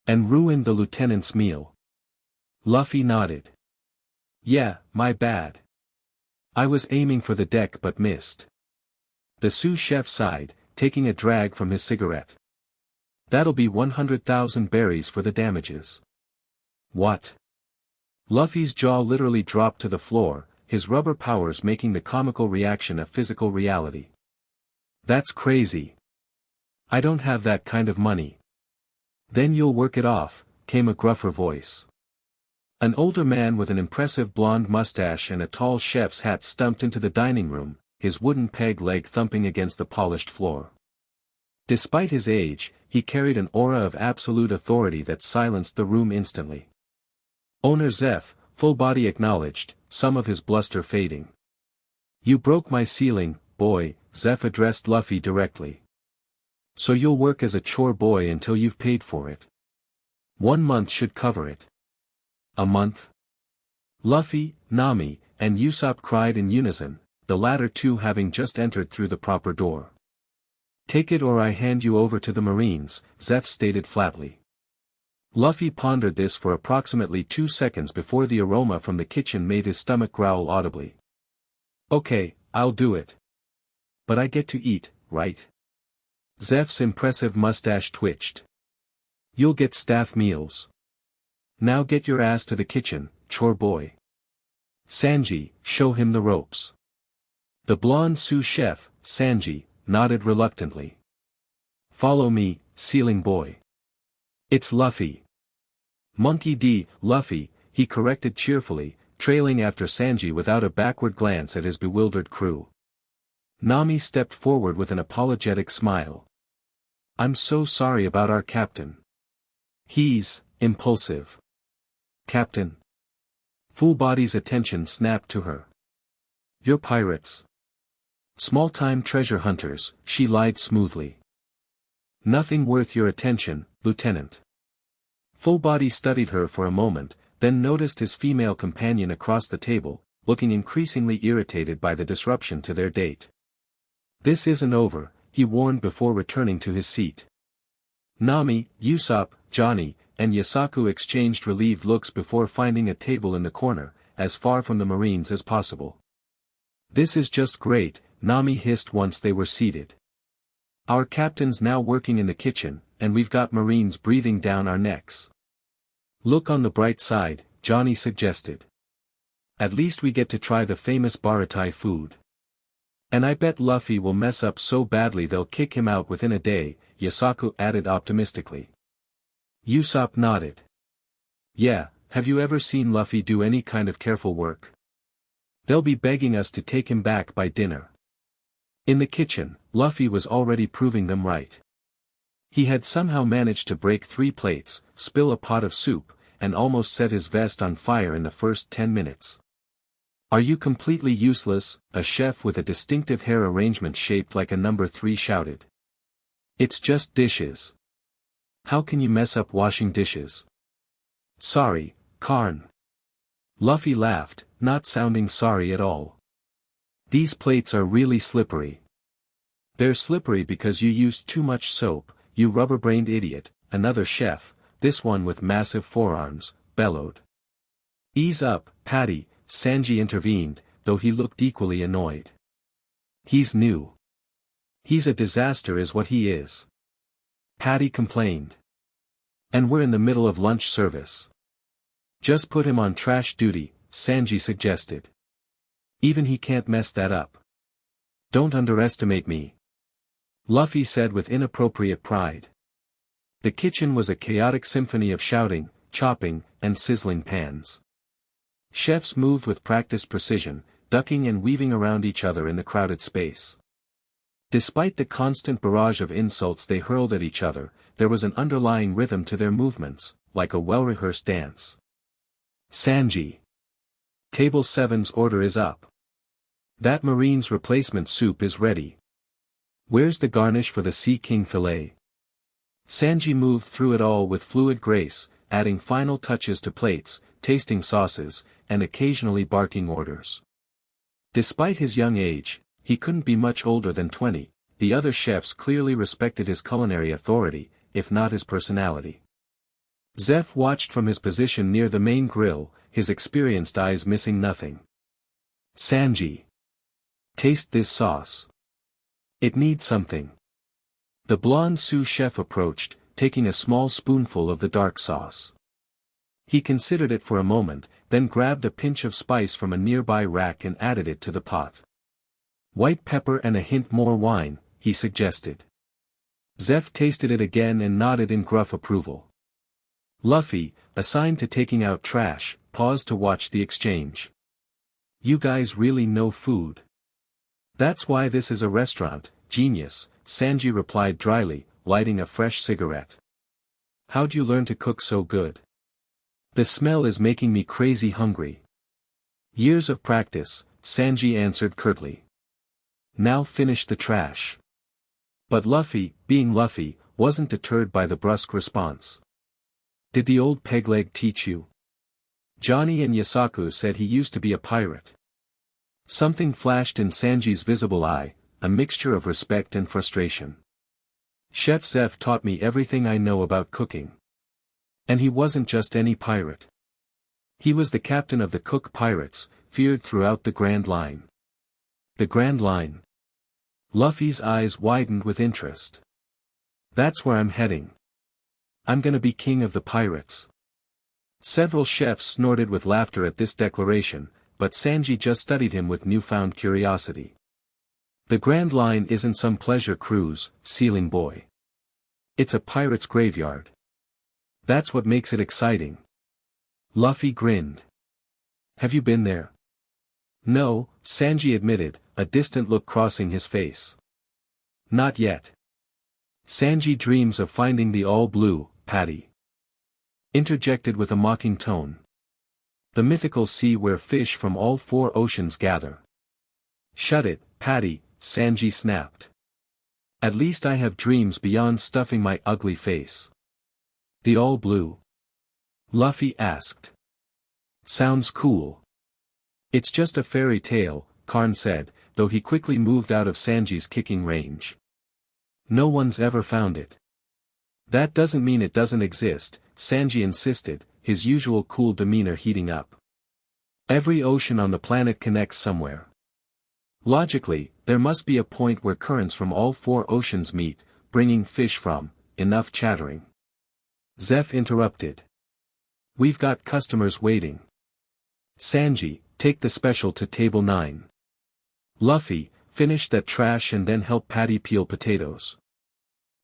And ruined the lieutenant's meal." Luffy nodded. "Yeah, my bad. I was aiming for the deck but missed." The sous chef sighed, taking a drag from his cigarette. "That'll be 100,000 berries for the damages." "What?" Luffy's jaw literally dropped to the floor, his rubber powers making the comical reaction a physical reality. "That's crazy. I don't have that kind of money." "Then you'll work it off," came a gruffer voice. An older man with an impressive blonde mustache and a tall chef's hat stumped into the dining room, his wooden peg leg thumping against the polished floor. Despite his age, he carried an aura of absolute authority that silenced the room instantly. "Owner Zeph," Full Body acknowledged, some of his bluster fading. "You broke my ceiling, boy," Zeph addressed Luffy directly. "So you'll work as a chore boy until you've paid for it. 1 month should cover it." "A month?" Luffy, Nami, and Usopp cried in unison, the latter two having just entered through the proper door. "Take it or I hand you over to the Marines," Zeph stated flatly. Luffy pondered this for approximately 2 seconds before the aroma from the kitchen made his stomach growl audibly. "Okay, I'll do it. But I get to eat, right?" Zeph's impressive mustache twitched. "You'll get staff meals. Now get your ass to the kitchen, chore boy. Sanji, show him the ropes." The blonde sous chef, Sanji, nodded reluctantly. "Follow me, ceiling boy." "It's Luffy." "Monkey D. Luffy," he corrected cheerfully, trailing after Sanji without a backward glance at his bewildered crew. Nami stepped forward with an apologetic smile. "I'm so sorry about our captain. He's impulsive." "Captain?" Full Body's attention snapped to her. "You're pirates. Small-time treasure hunters," she lied smoothly. "Nothing worth your attention, Lieutenant." Full Body studied her for a moment, then noticed his female companion across the table, looking increasingly irritated by the disruption to their date. "This isn't over," he warned before returning to his seat. Nami, Usopp, Johnny, and Yasaku exchanged relieved looks before finding a table in the corner, as far from the Marines as possible. "This is just great," Nami hissed once they were seated. "Our captain's now working in the kitchen, and we've got Marines breathing down our necks." "Look on the bright side," Johnny suggested. "At least we get to try the famous Baratai food. And I bet Luffy will mess up so badly they'll kick him out within a day," Yasaku added optimistically. Usopp nodded. "Yeah, have you ever seen Luffy do any kind of careful work? They'll be begging us to take him back by dinner." In the kitchen, Luffy was already proving them right. He had somehow managed to break 3 plates, spill a pot of soup, and almost set his vest on fire in the first 10 minutes. "Are you completely useless?" a chef with a distinctive hair arrangement shaped like a number 3 shouted. "It's just dishes. How can you mess up washing dishes?" "Sorry, Karn." Luffy laughed, not sounding sorry at all. "These plates are really slippery." "They're slippery because you used too much soap, you rubber-brained idiot," another chef, this one with massive forearms, bellowed. "Ease up, Patty," Sanji intervened, though he looked equally annoyed. "He's new. He's a disaster is what he is," Patty complained. "And we're in the middle of lunch service." "Just put him on trash duty," Sanji suggested. "Even he can't mess that up." "Don't underestimate me," Luffy said with inappropriate pride. The kitchen was a chaotic symphony of shouting, chopping, and sizzling pans. Chefs moved with practiced precision, ducking and weaving around each other in the crowded space. Despite the constant barrage of insults they hurled at each other, there was an underlying rhythm to their movements, like a well-rehearsed dance. "Sanji. Table 7's order is up. That Marine's replacement soup is ready. Where's the garnish for the Sea King fillet?" Sanji moved through it all with fluid grace, adding final touches to plates, tasting sauces, and occasionally barking orders. Despite his young age, he couldn't be much older than 20, the other chefs clearly respected his culinary authority, if not his personality. Zeph watched from his position near the main grill, his experienced eyes missing nothing. "Sanji. Taste this sauce. It needs something." The blonde sous chef approached, taking a small spoonful of the dark sauce. He considered it for a moment, then grabbed a pinch of spice from a nearby rack and added it to the pot. "White pepper and a hint more wine," he suggested. Zeph tasted it again and nodded in gruff approval. Luffy, assigned to taking out trash, paused to watch the exchange. "You guys really know food. That's why this is a restaurant, genius," Sanji replied dryly, lighting a fresh cigarette. "How'd you learn to cook so good? The smell is making me crazy hungry." "Years of practice," Sanji answered curtly. "Now finish the trash." But Luffy, being Luffy, wasn't deterred by the brusque response. "Did the old pegleg teach you?" Johnny and Yasaku said he used to be a pirate. Something flashed in Sanji's visible eye, a mixture of respect and frustration. "Chef Zeph taught me everything I know about cooking. And he wasn't just any pirate. He was the captain of the Cook Pirates, feared throughout the Grand Line." "The Grand Line?" Luffy's eyes widened with interest. "That's where I'm heading. I'm gonna be king of the pirates." Several chefs snorted with laughter at this declaration, but Sanji just studied him with newfound curiosity. "The Grand Line isn't some pleasure cruise, sealing boy. It's a pirate's graveyard. That's what makes it exciting." Luffy grinned. Have you been there? No, Sanji admitted, a distant look crossing his face. Not yet. Sanji dreams of finding the all-blue, Patty interjected with a mocking tone. The mythical sea where fish from all four oceans gather. Shut it, Patty, Sanji snapped. At least I have dreams beyond stuffing my ugly face. The all-blue? Luffy asked. Sounds cool. It's just a fairy tale, Karn said, though he quickly moved out of Sanji's kicking range. No one's ever found it. That doesn't mean it doesn't exist, Sanji insisted, his usual cool demeanor heating up. Every ocean on the planet connects somewhere. Logically, there must be a point where currents from all four oceans meet, bringing fish from. Enough chattering. Zeph interrupted. We've got customers waiting. Sanji, take the special to table 9. Luffy, finish that trash and then help Patty peel potatoes.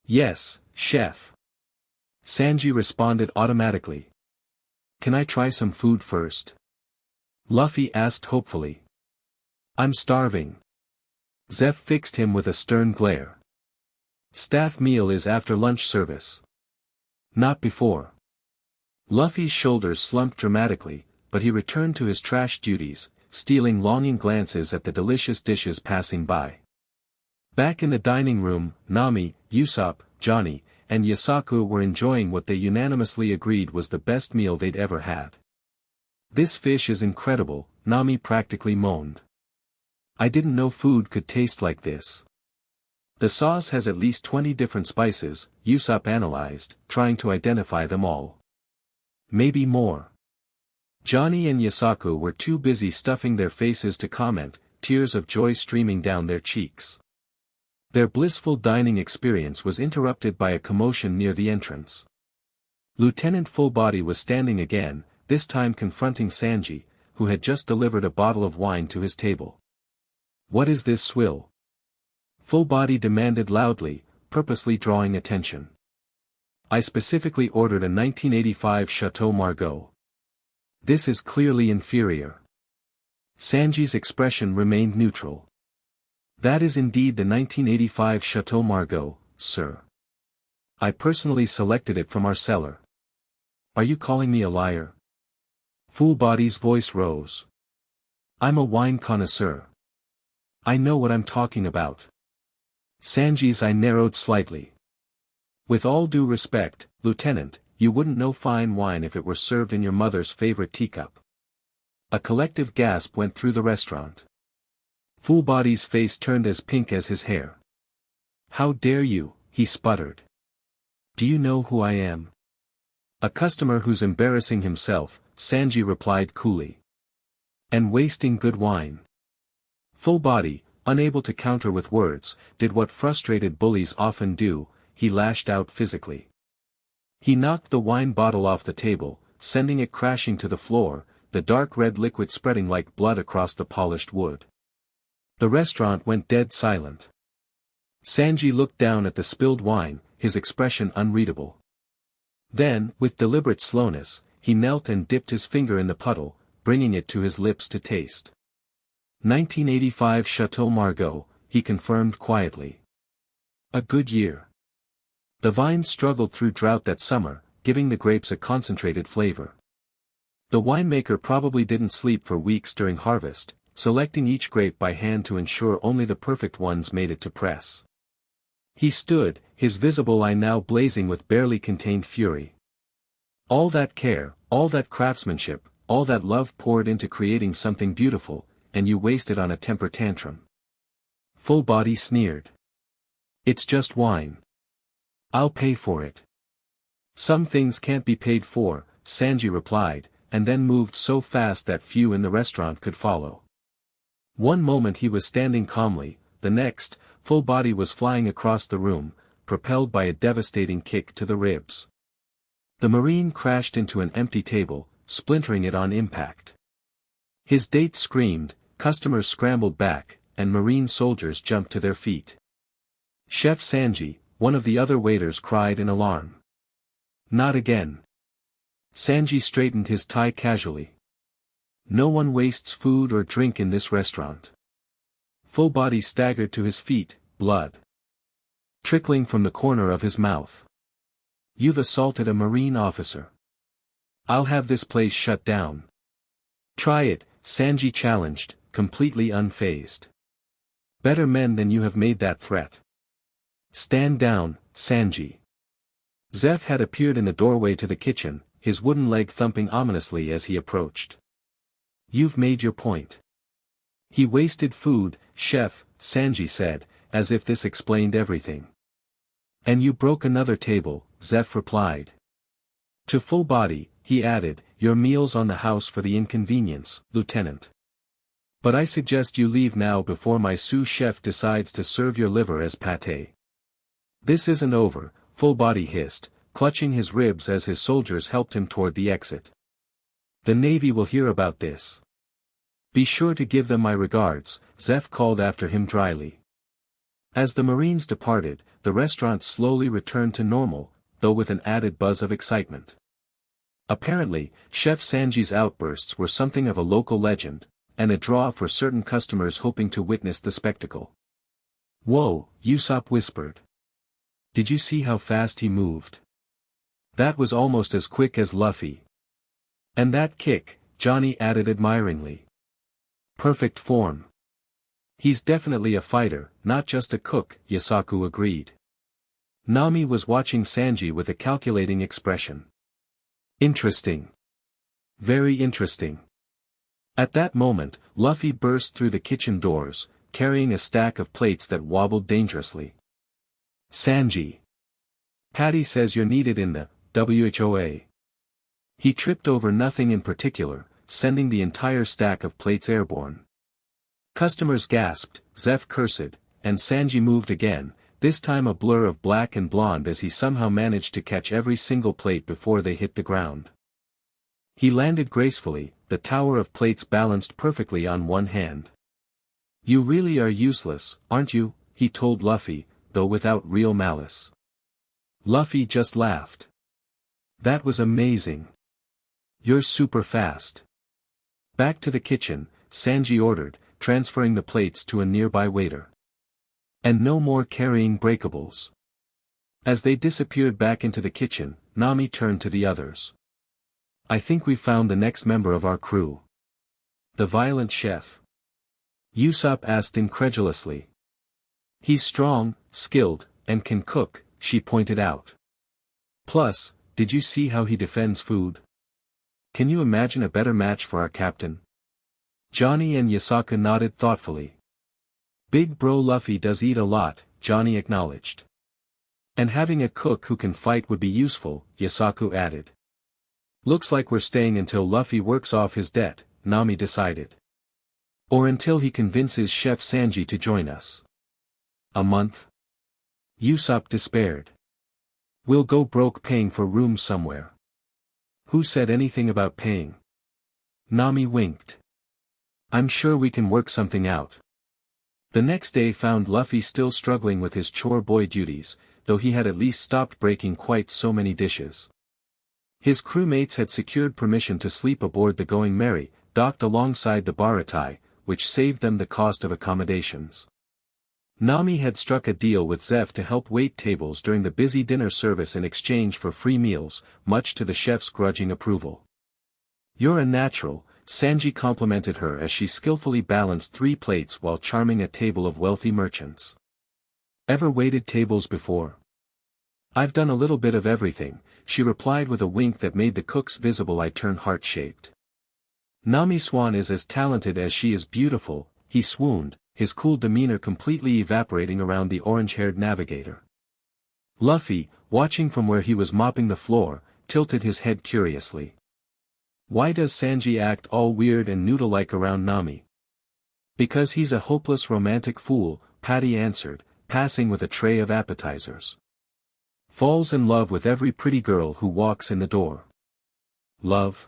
Yes, chef. Sanji responded automatically. Can I try some food first? Luffy asked hopefully. I'm starving. Zeph fixed him with a stern glare. Staff meal is after lunch service. Not before. Luffy's shoulders slumped dramatically, but he returned to his trash duties, stealing longing glances at the delicious dishes passing by. Back in the dining room, Nami, Usopp, Johnny, and Yasaku were enjoying what they unanimously agreed was the best meal they'd ever had. This fish is incredible, Nami practically moaned. I didn't know food could taste like this. The sauce has at least 20 different spices, Usopp analyzed, trying to identify them all. Maybe more. Johnny and Yasaku were too busy stuffing their faces to comment, tears of joy streaming down their cheeks. Their blissful dining experience was interrupted by a commotion near the entrance. Lieutenant Fullbody was standing again, this time confronting Sanji, who had just delivered a bottle of wine to his table. What is this swill? Fullbody demanded loudly, purposely drawing attention. I specifically ordered a 1985 Chateau Margaux. This is clearly inferior. Sanji's expression remained neutral. That is indeed the 1985 Chateau Margaux, sir. I personally selected it from our cellar. Are you calling me a liar? Fullbody's voice rose. I'm a wine connoisseur. I know what I'm talking about. Sanji's eye narrowed slightly. With all due respect, Lieutenant, you wouldn't know fine wine if it were served in your mother's favorite teacup. A collective gasp went through the restaurant. Fullbody's face turned as pink as his hair. How dare you, he sputtered. Do you know who I am? A customer who's embarrassing himself, Sanji replied coolly. And wasting good wine. Fullbody, unable to counter with words, did what frustrated bullies often do, he lashed out physically. He knocked the wine bottle off the table, sending it crashing to the floor, the dark red liquid spreading like blood across the polished wood. The restaurant went dead silent. Sanji looked down at the spilled wine, his expression unreadable. Then, with deliberate slowness, he knelt and dipped his finger in the puddle, bringing it to his lips to taste. 1985 Chateau Margaux, he confirmed quietly. A good year. The vines struggled through drought that summer, giving the grapes a concentrated flavor. The winemaker probably didn't sleep for weeks during harvest, selecting each grape by hand to ensure only the perfect ones made it to press. He stood, his visible eye now blazing with barely contained fury. All that care, all that craftsmanship, all that love poured into creating something beautiful, and you wasted on a temper tantrum. Fullbody sneered. It's just wine. I'll pay for it. Some things can't be paid for, Sanji replied, and then moved so fast that few in the restaurant could follow. One moment he was standing calmly, the next, Fullbody was flying across the room, propelled by a devastating kick to the ribs. The Marine crashed into an empty table, splintering it on impact. His date screamed, customers scrambled back, and Marine soldiers jumped to their feet. Chef Sanji, one of the other waiters cried in alarm. Not again. Sanji straightened his tie casually. No one wastes food or drink in this restaurant. Full Body staggered to his feet, blood trickling from the corner of his mouth. You've assaulted a Marine officer. I'll have this place shut down. Try it, Sanji challenged, completely unfazed. Better men than you have made that threat. Stand down, Sanji. Zeph had appeared in the doorway to the kitchen, his wooden leg thumping ominously as he approached. You've made your point. He wasted food, chef, Sanji said, as if this explained everything. And you broke another table, Zeph replied. To Full Body, he added, your meal's on the house for the inconvenience, Lieutenant. But I suggest you leave now before my sous chef decides to serve your liver as pâté. This isn't over, Full Body hissed, clutching his ribs as his soldiers helped him toward the exit. The Navy will hear about this. Be sure to give them my regards, Zeph called after him dryly. As the Marines departed, the restaurant slowly returned to normal, though with an added buzz of excitement. Apparently, Chef Sanji's outbursts were something of a local legend, and a draw for certain customers hoping to witness the spectacle. Whoa, Usopp whispered. Did you see how fast he moved? That was almost as quick as Luffy. And that kick, Johnny added admiringly. Perfect form. He's definitely a fighter, not just a cook, Yasaku agreed. Nami was watching Sanji with a calculating expression. Interesting. Very interesting. At that moment, Luffy burst through the kitchen doors, carrying a stack of plates that wobbled dangerously. Sanji. Patty says you're needed in the WHOA. He tripped over nothing in particular, sending the entire stack of plates airborne. Customers gasped, Zeph cursed, and Sanji moved again, this time a blur of black and blonde as he somehow managed to catch every single plate before they hit the ground. He landed gracefully, the tower of plates balanced perfectly on one hand. You really are useless, aren't you? He told Luffy, though without real malice. Luffy just laughed. That was amazing. You're super fast. Back to the kitchen, Sanji ordered, transferring the plates to a nearby waiter. And no more carrying breakables. As they disappeared back into the kitchen, Nami turned to the others. I think we found the next member of our crew. The violent chef. Usopp asked incredulously. He's strong, skilled, and can cook, she pointed out. Plus, did you see how he defends food? Can you imagine a better match for our captain? Johnny and Yasaku nodded thoughtfully. Big bro Luffy does eat a lot, Johnny acknowledged. And having a cook who can fight would be useful, Yasaku added. Looks like we're staying until Luffy works off his debt, Nami decided. Or until he convinces Chef Sanji to join us. A month? Usopp despaired. We'll go broke paying for rooms somewhere. Who said anything about paying? Nami winked. I'm sure we can work something out. The next day found Luffy still struggling with his chore boy duties, though he had at least stopped breaking quite so many dishes. His crewmates had secured permission to sleep aboard the Going Merry, docked alongside the Baratai, which saved them the cost of accommodations. Nami had struck a deal with Zeph to help wait tables during the busy dinner service in exchange for free meals, much to the chef's grudging approval. You're a natural, Sanji complimented her as she skillfully balanced 3 plates while charming a table of wealthy merchants. Ever waited tables before? I've done a little bit of everything, she replied with a wink that made the cook's visible eye turn heart-shaped. Nami Swan is as talented as she is beautiful, he swooned, his cool demeanor completely evaporating around the orange-haired navigator. Luffy, watching from where he was mopping the floor, tilted his head curiously. Why does Sanji act all weird and noodle-like around Nami? Because he's a hopeless romantic fool, Patty answered, passing with a tray of appetizers. Falls in love with every pretty girl who walks in the door. Love?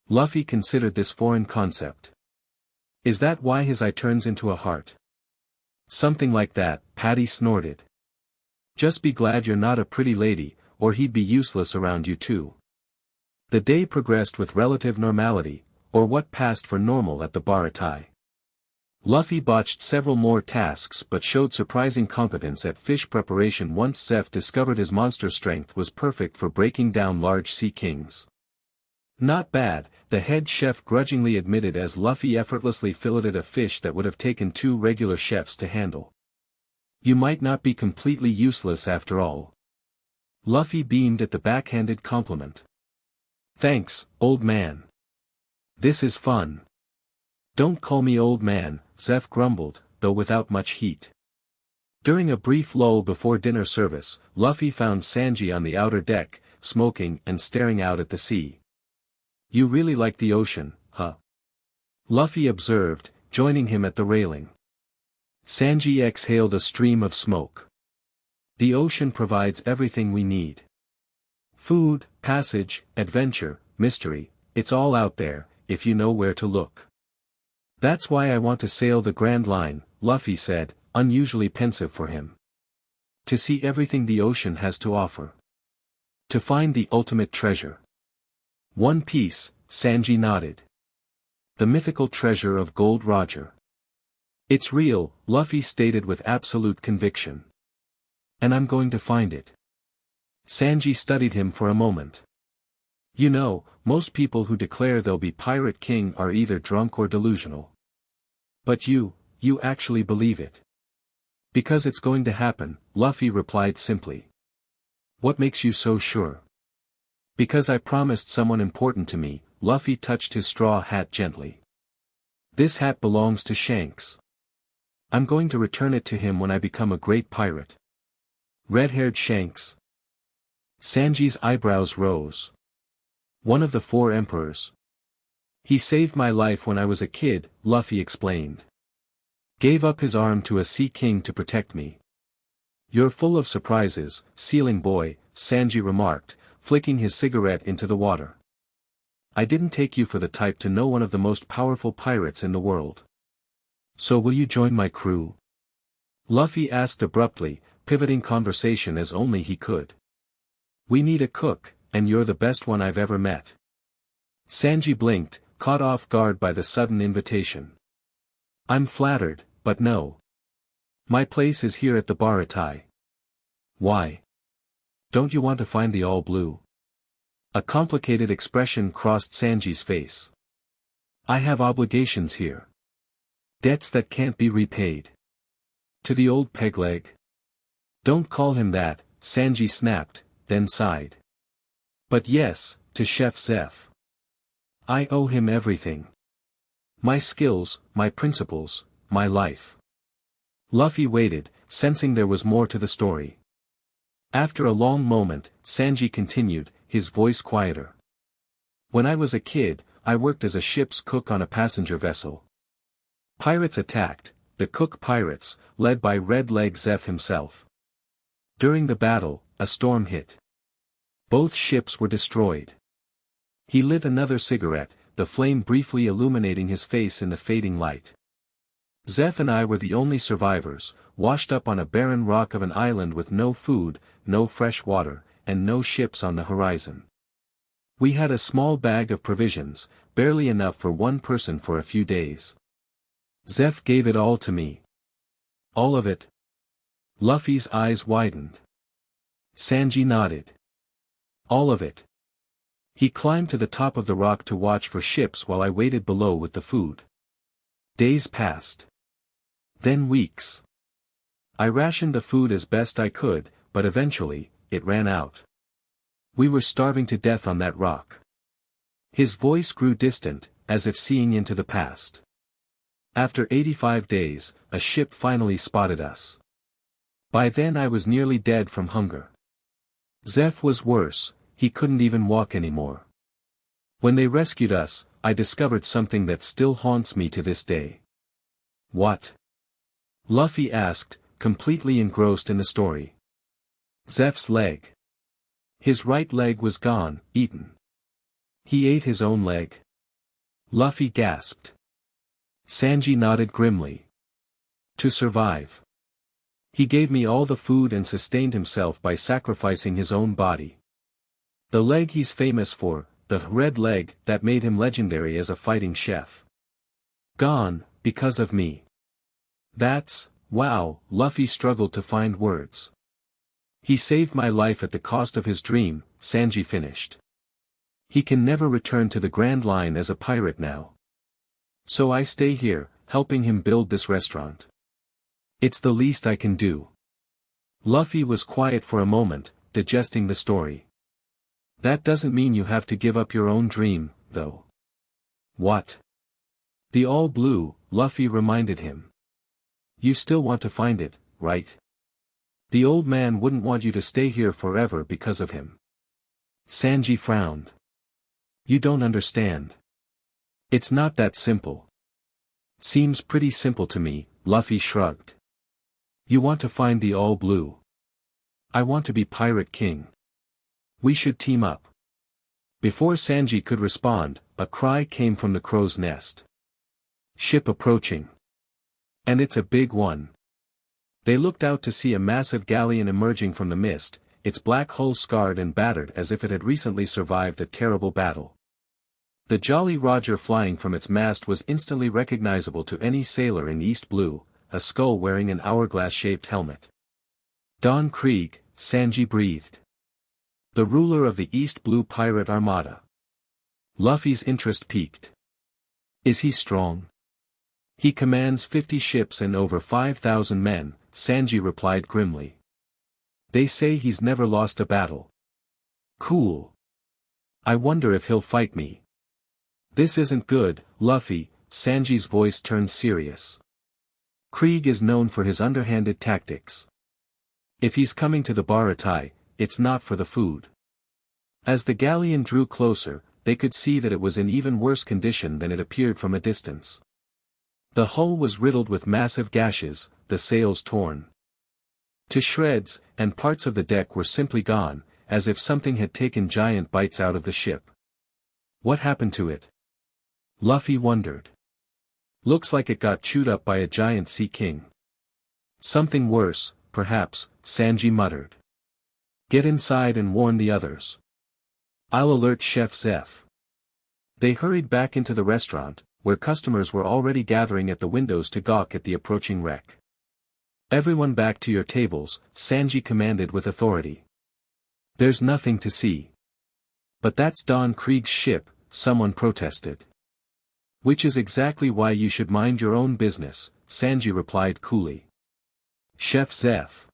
Luffy considered this foreign concept. Is that why his eye turns into a heart? Something like that, Patty snorted. Just be glad you're not a pretty lady, or he'd be useless around you too. The day progressed with relative normality, or what passed for normal at the Baratai. Luffy botched several more tasks but showed surprising competence at fish preparation once Zeph discovered his monster strength was perfect for breaking down large sea kings. Not bad, the head chef grudgingly admitted as Luffy effortlessly filleted a fish that would have taken 2 regular chefs to handle. You might not be completely useless after all. Luffy beamed at the backhanded compliment. Thanks, old man. This is fun. Don't call me old man, Zeph grumbled, though without much heat. During a brief lull before dinner service, Luffy found Sanji on the outer deck, smoking and staring out at the sea. You really like the ocean, huh? Luffy observed, joining him at the railing. Sanji exhaled a stream of smoke. The ocean provides everything we need. Food, passage, adventure, mystery, it's all out there, if you know where to look. That's why I want to sail the Grand Line, Luffy said, unusually pensive for him. To see everything the ocean has to offer. To find the ultimate treasure. One Piece, Sanji nodded. The mythical treasure of Gold Roger. It's real, Luffy stated with absolute conviction. And I'm going to find it. Sanji studied him for a moment. You know, most people who declare they'll be Pirate King are either drunk or delusional. But you actually believe it. Because it's going to happen, Luffy replied simply. What makes you so sure? Because I promised someone important to me, Luffy touched his straw hat gently. This hat belongs to Shanks. I'm going to return it to him when I become a great pirate. Red-haired Shanks. Sanji's eyebrows rose. One of the 4 emperors. He saved my life when I was a kid, Luffy explained. Gave up his arm to a sea king to protect me. You're full of surprises, sealing boy, Sanji remarked, flicking his cigarette into the water. I didn't take you for the type to know one of the most powerful pirates in the world. So will you join my crew? Luffy asked abruptly, pivoting conversation as only he could. We need a cook, and you're the best one I've ever met. Sanji blinked, caught off guard by the sudden invitation. I'm flattered, but no. My place is here at the Baratai. Why? Don't you want to find the All Blue? A complicated expression crossed Sanji's face. I have obligations here. Debts that can't be repaid. To the old pegleg? Don't call him that, Sanji snapped, then sighed. But yes, to Chef Zeph. I owe him everything. My skills, my principles, my life. Luffy waited, sensing there was more to the story. After a long moment, Sanji continued, his voice quieter. When I was a kid, I worked as a ship's cook on a passenger vessel. Pirates attacked, the cook pirates, led by Red Leg Zeph himself. During the battle, a storm hit. Both ships were destroyed. He lit another cigarette, the flame briefly illuminating his face in the fading light. Zeph and I were the only survivors, washed up on a barren rock of an island with no food, no fresh water, and no ships on the horizon. We had a small bag of provisions, barely enough for one person for a few days. Zeph gave it all to me. All of it? Luffy's eyes widened. Sanji nodded. All of it. He climbed to the top of the rock to watch for ships while I waited below with the food. Days passed. Then weeks. I rationed the food as best I could, but eventually, it ran out. We were starving to death on that rock. His voice grew distant, as if seeing into the past. After 85 days, a ship finally spotted us. By then I was nearly dead from hunger. Zeph was worse, he couldn't even walk anymore. When they rescued us, I discovered something that still haunts me to this day. What? Luffy asked, completely engrossed in the story. Zeph's leg. His right leg was gone, eaten. He ate his own leg? Luffy gasped. Sanji nodded grimly. To survive. He gave me all the food and sustained himself by sacrificing his own body. The leg he's famous for, the red leg that made him legendary as a fighting chef. Gone, because of me. That's, wow, Luffy struggled to find words. He saved my life at the cost of his dream, Sanji finished. He can never return to the Grand Line as a pirate now. So I stay here, helping him build this restaurant. It's the least I can do. Luffy was quiet for a moment, digesting the story. That doesn't mean you have to give up your own dream, though. What? The All Blue, Luffy reminded him. You still want to find it, right? The old man wouldn't want you to stay here forever because of him. Sanji frowned. You don't understand. It's not that simple. Seems pretty simple to me, Luffy shrugged. You want to find the All Blue. I want to be Pirate King. We should team up. Before Sanji could respond, a cry came from the crow's nest. Ship approaching. And it's a big one. They looked out to see a massive galleon emerging from the mist, its black hull scarred and battered as if it had recently survived a terrible battle. The Jolly Roger flying from its mast was instantly recognizable to any sailor in East Blue, a skull wearing an hourglass-shaped helmet. Don Krieg, Sanji breathed. The ruler of the East Blue Pirate Armada. Luffy's interest peaked. Is he strong? He commands 50 ships and over 5,000 men, Sanji replied grimly. They say he's never lost a battle. Cool. I wonder if he'll fight me. This isn't good, Luffy, Sanji's voice turned serious. Krieg is known for his underhanded tactics. If he's coming to the Baratai, it's not for the food. As the galleon drew closer, they could see that it was in even worse condition than it appeared from a distance. The hull was riddled with massive gashes, the sails torn to shreds, and parts of the deck were simply gone, as if something had taken giant bites out of the ship. What happened to it? Luffy wondered. Looks like it got chewed up by a giant sea king. Something worse, perhaps, Sanji muttered. Get inside and warn the others. I'll alert Chef Zeph. They hurried back into the restaurant, where customers were already gathering at the windows to gawk at the approaching wreck. Everyone back to your tables, Sanji commanded with authority. There's nothing to see. But that's Don Krieg's ship, someone protested. Which is exactly why you should mind your own business, Sanji replied coolly. Chef Zeph.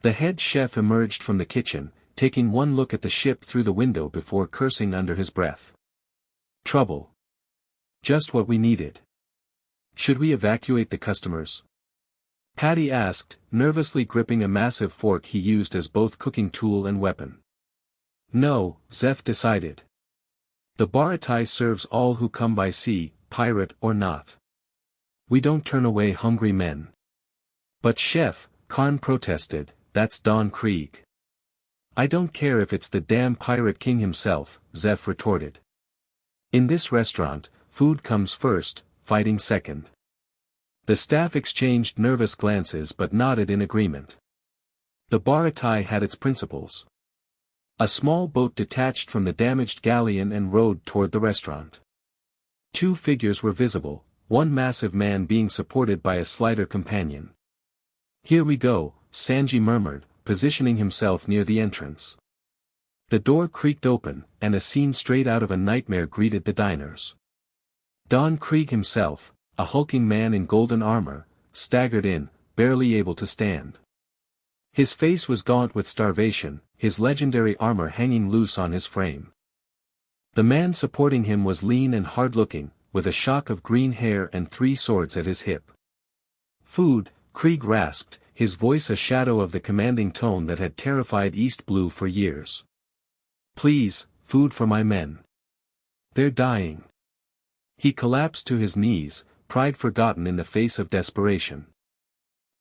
The head chef emerged from the kitchen, taking one look at the ship through the window before cursing under his breath. Trouble. Just what we needed. Should we evacuate the customers? Patty asked, nervously gripping a massive fork he used as both cooking tool and weapon. No, Zeph decided. The Baratai serves all who come by sea, pirate or not. We don't turn away hungry men. But Chef, Khan protested, that's Don Krieg. I don't care if it's the damn Pirate King himself, Zeph retorted. In this restaurant, food comes first, fighting second. The staff exchanged nervous glances but nodded in agreement. The Baratai had its principles. A small boat detached from the damaged galleon and rowed toward the restaurant. Two figures were visible, one massive man being supported by a slighter companion. Here we go, Sanji murmured, positioning himself near the entrance. The door creaked open, and a scene straight out of a nightmare greeted the diners. Don Krieg himself, a hulking man in golden armor, staggered in, barely able to stand. His face was gaunt with starvation, his legendary armor hanging loose on his frame. The man supporting him was lean and hard-looking, with a shock of green hair and 3 swords at his hip. Food, Krieg rasped, his voice a shadow of the commanding tone that had terrified East Blue for years. Please, food for my men. They're dying. He collapsed to his knees, pride forgotten in the face of desperation.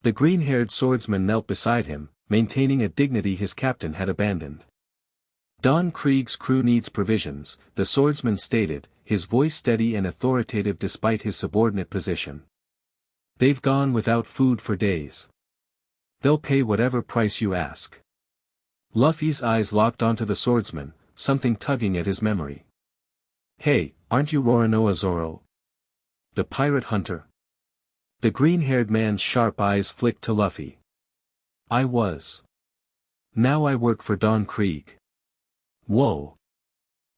The green-haired swordsman knelt beside him, maintaining a dignity his captain had abandoned. Don Krieg's crew needs provisions, the swordsman stated, his voice steady and authoritative despite his subordinate position. They've gone without food for days. They'll pay whatever price you ask. Luffy's eyes locked onto the swordsman, something tugging at his memory. Hey, aren't you Roronoa Zoro? The pirate hunter? The green-haired man's sharp eyes flicked to Luffy. I was. Now I work for Don Krieg. Whoa.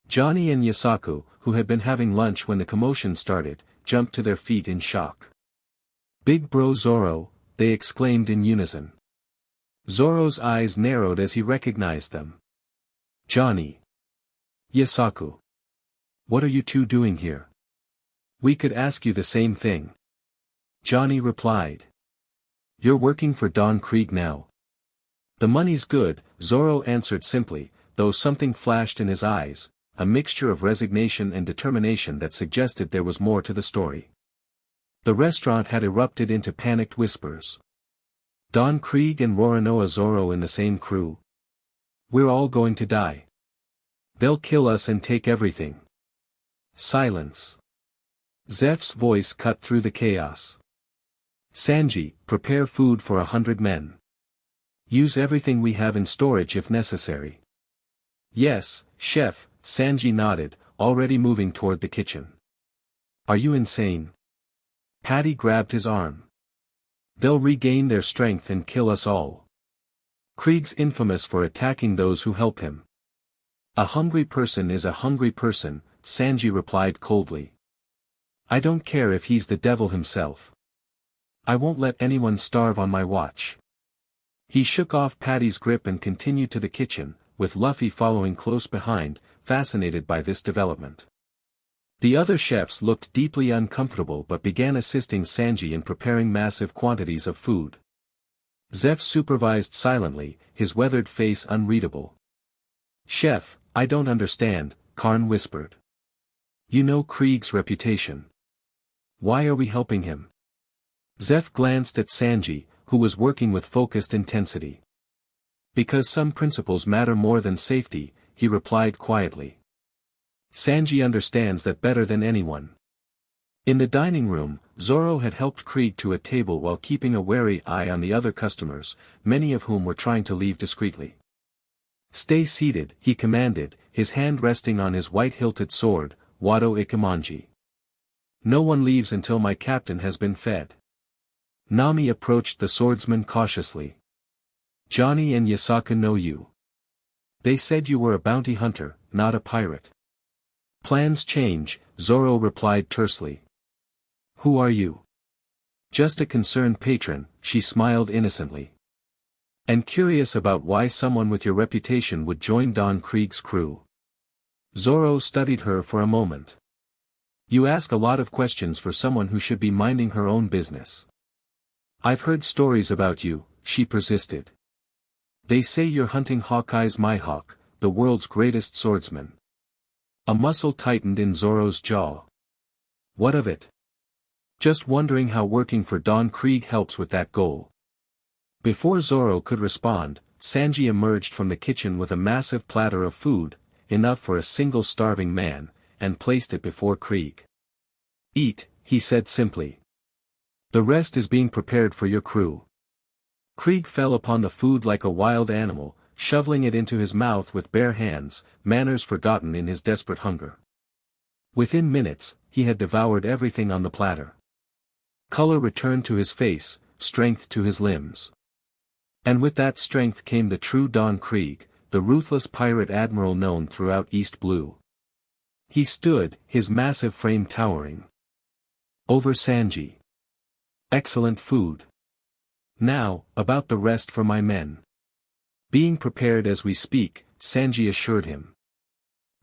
Johnny and Yasaku, who had been having lunch when the commotion started, jumped to their feet in shock. Big bro Zoro, they exclaimed in unison. Zoro's eyes narrowed as he recognized them. Johnny. Yasaku. What are you two doing here? We could ask you the same thing. Johnny replied. You're working for Don Krieg now. The money's good, Zoro answered simply, though something flashed in his eyes, a mixture of resignation and determination that suggested there was more to the story. The restaurant had erupted into panicked whispers. Don Krieg and Roronoa Zoro in the same crew. We're all going to die. They'll kill us and take everything. Silence. Zeph's voice cut through the chaos. Sanji, prepare food for 100 men. Use everything we have in storage if necessary. Yes, chef, Sanji nodded, already moving toward the kitchen. Are you insane? Patty grabbed his arm. They'll regain their strength and kill us all. Krieg's infamous for attacking those who help him. A hungry person is a hungry person, Sanji replied coldly. I don't care if he's the devil himself. I won't let anyone starve on my watch. He shook off Patty's grip and continued to the kitchen, with Luffy following close behind, fascinated by this development. The other chefs looked deeply uncomfortable but began assisting Sanji in preparing massive quantities of food. Zeph supervised silently, his weathered face unreadable. Chef, I don't understand, Karn whispered. You know Krieg's reputation. Why are we helping him? Zeph glanced at Sanji, who was working with focused intensity. Because some principles matter more than safety, he replied quietly. Sanji understands that better than anyone. In the dining room, Zoro had helped Krieg to a table while keeping a wary eye on the other customers, many of whom were trying to leave discreetly. Stay seated, he commanded, his hand resting on his white-hilted sword, Wado Ikimonji. No one leaves until my captain has been fed. Nami approached the swordsman cautiously. Johnny and Yasaku know you. They said you were a bounty hunter, not a pirate. Plans change, Zoro replied tersely. Who are you? Just a concerned patron, she smiled innocently. And curious about why someone with your reputation would join Don Krieg's crew. Zoro studied her for a moment. You ask a lot of questions for someone who should be minding her own business. I've heard stories about you, she persisted. They say you're hunting Hawkeye's Mihawk, the world's greatest swordsman. A muscle tightened in Zoro's jaw. What of it? Just wondering how working for Don Krieg helps with that goal. Before Zoro could respond, Sanji emerged from the kitchen with a massive platter of food, enough for a single starving man, and placed it before Krieg. Eat, he said simply. The rest is being prepared for your crew. Krieg fell upon the food like a wild animal, shoveling it into his mouth with bare hands, manners forgotten in his desperate hunger. Within minutes, he had devoured everything on the platter. Color returned to his face, strength to his limbs. And with that strength came the true Don Krieg, the ruthless pirate admiral known throughout East Blue. He stood, his massive frame towering over Sanji. Excellent food. Now, about the rest for my men. Being prepared as we speak, Sanji assured him.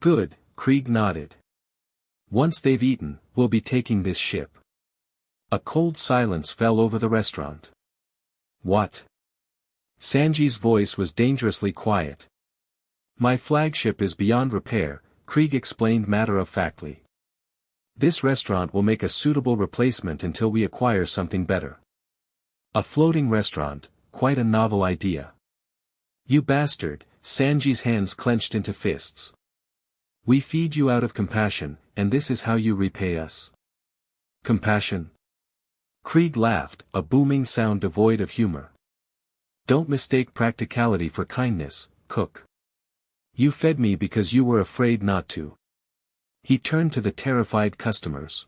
Good, Krieg nodded. Once they've eaten, we'll be taking this ship. A cold silence fell over the restaurant. What? Sanji's voice was dangerously quiet. My flagship is beyond repair, Krieg explained matter-of-factly. This restaurant will make a suitable replacement until we acquire something better. A floating restaurant, quite a novel idea. You bastard, Sanji's hands clenched into fists. We feed you out of compassion, and this is how you repay us. Compassion? Krieg laughed, a booming sound devoid of humor. Don't mistake practicality for kindness, cook. You fed me because you were afraid not to. He turned to the terrified customers.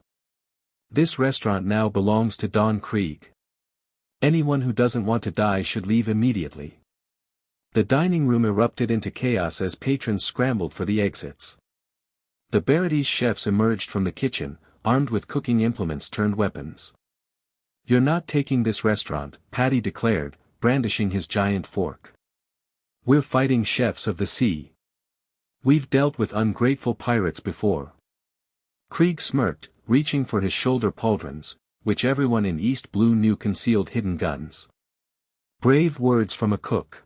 This restaurant now belongs to Don Krieg. Anyone who doesn't want to die should leave immediately. The dining room erupted into chaos as patrons scrambled for the exits. The Baradies chefs emerged from the kitchen, armed with cooking implements turned weapons. You're not taking this restaurant, Patty declared, brandishing his giant fork. We're fighting chefs of the sea. We've dealt with ungrateful pirates before. Krieg smirked, reaching for his shoulder pauldrons, which everyone in East Blue knew concealed hidden guns. Brave words from a cook.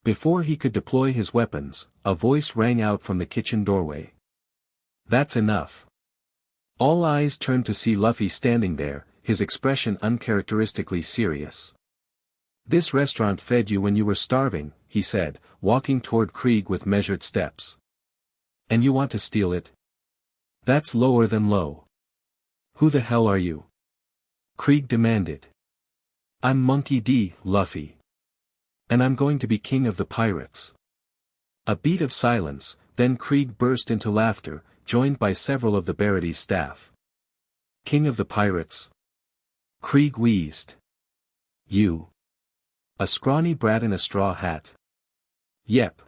Before he could deploy his weapons, a voice rang out from the kitchen doorway. That's enough. All eyes turned to see Luffy standing there, his expression uncharacteristically serious. This restaurant fed you when you were starving, he said, walking toward Krieg with measured steps. And you want to steal it? That's lower than low. Who the hell are you? Krieg demanded. I'm Monkey D. Luffy. And I'm going to be king of the pirates. A beat of silence, then Krieg burst into laughter, joined by several of the Baradies staff. King of the pirates? Krieg wheezed. You. A scrawny brat in a straw hat. Yep.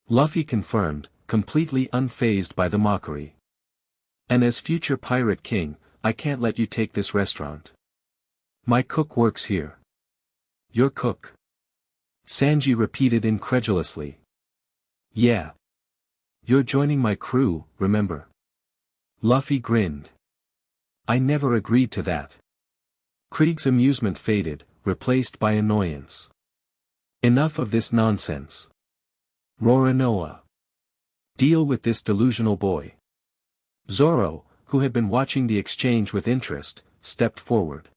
Luffy confirmed, completely unfazed by the mockery. And as future pirate king, I can't let you take this restaurant. My cook works here. Your cook? Sanji repeated incredulously. Yeah. You're joining my crew, remember? Luffy grinned. I never agreed to that. Krieg's amusement faded, replaced by annoyance. Enough of this nonsense. Roronoa. Deal with this delusional boy. Zoro, who had been watching the exchange with interest, stepped forward.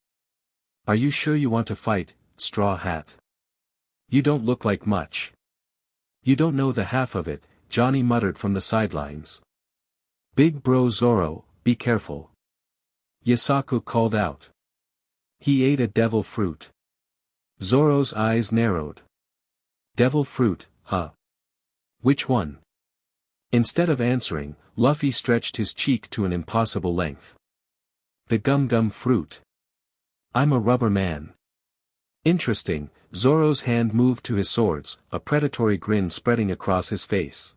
Are you sure you want to fight, Straw Hat? You don't look like much. You don't know the half of it, Johnny muttered from the sidelines. Big bro Zoro, be careful. Yasaku called out. He ate a devil fruit. Zoro's eyes narrowed. Devil fruit, huh? Which one? Instead of answering, Luffy stretched his cheek to an impossible length. The gum fruit. I'm a rubber man. Interesting, Zoro's hand moved to his swords, a predatory grin spreading across his face.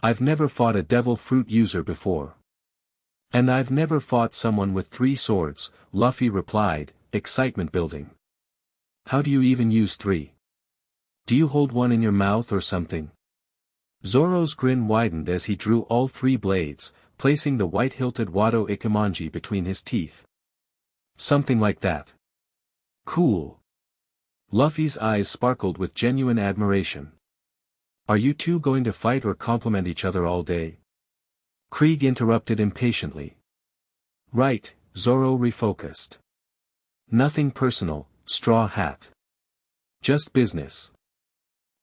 I've never fought a devil fruit user before. And I've never fought someone with 3 swords, Luffy replied, excitement building. How do you even use 3? Do you hold one in your mouth or something? Zoro's grin widened as he drew all 3 blades, placing the white-hilted Wado Ikimonji between his teeth. Something like that. Cool. Luffy's eyes sparkled with genuine admiration. Are you two going to fight or compliment each other all day? Krieg interrupted impatiently. Right, Zoro refocused. Nothing personal, Straw Hat. Just business.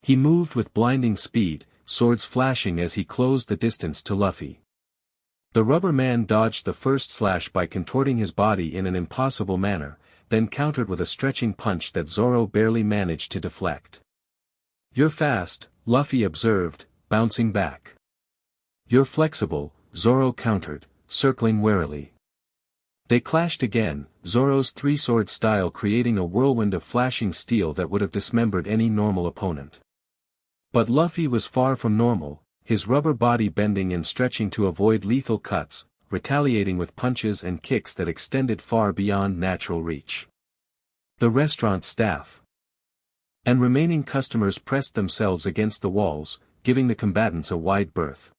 He moved with blinding speed, swords flashing as he closed the distance to Luffy. The rubber man dodged the first slash by contorting his body in an impossible manner, then countered with a stretching punch that Zoro barely managed to deflect. You're fast, Luffy observed, bouncing back. You're flexible, Zoro countered, circling warily. They clashed again, Zoro's 3-sword style creating a whirlwind of flashing steel that would have dismembered any normal opponent. But Luffy was far from normal, his rubber body bending and stretching to avoid lethal cuts, retaliating with punches and kicks that extended far beyond natural reach. The restaurant staff and remaining customers pressed themselves against the walls, giving the combatants a wide berth.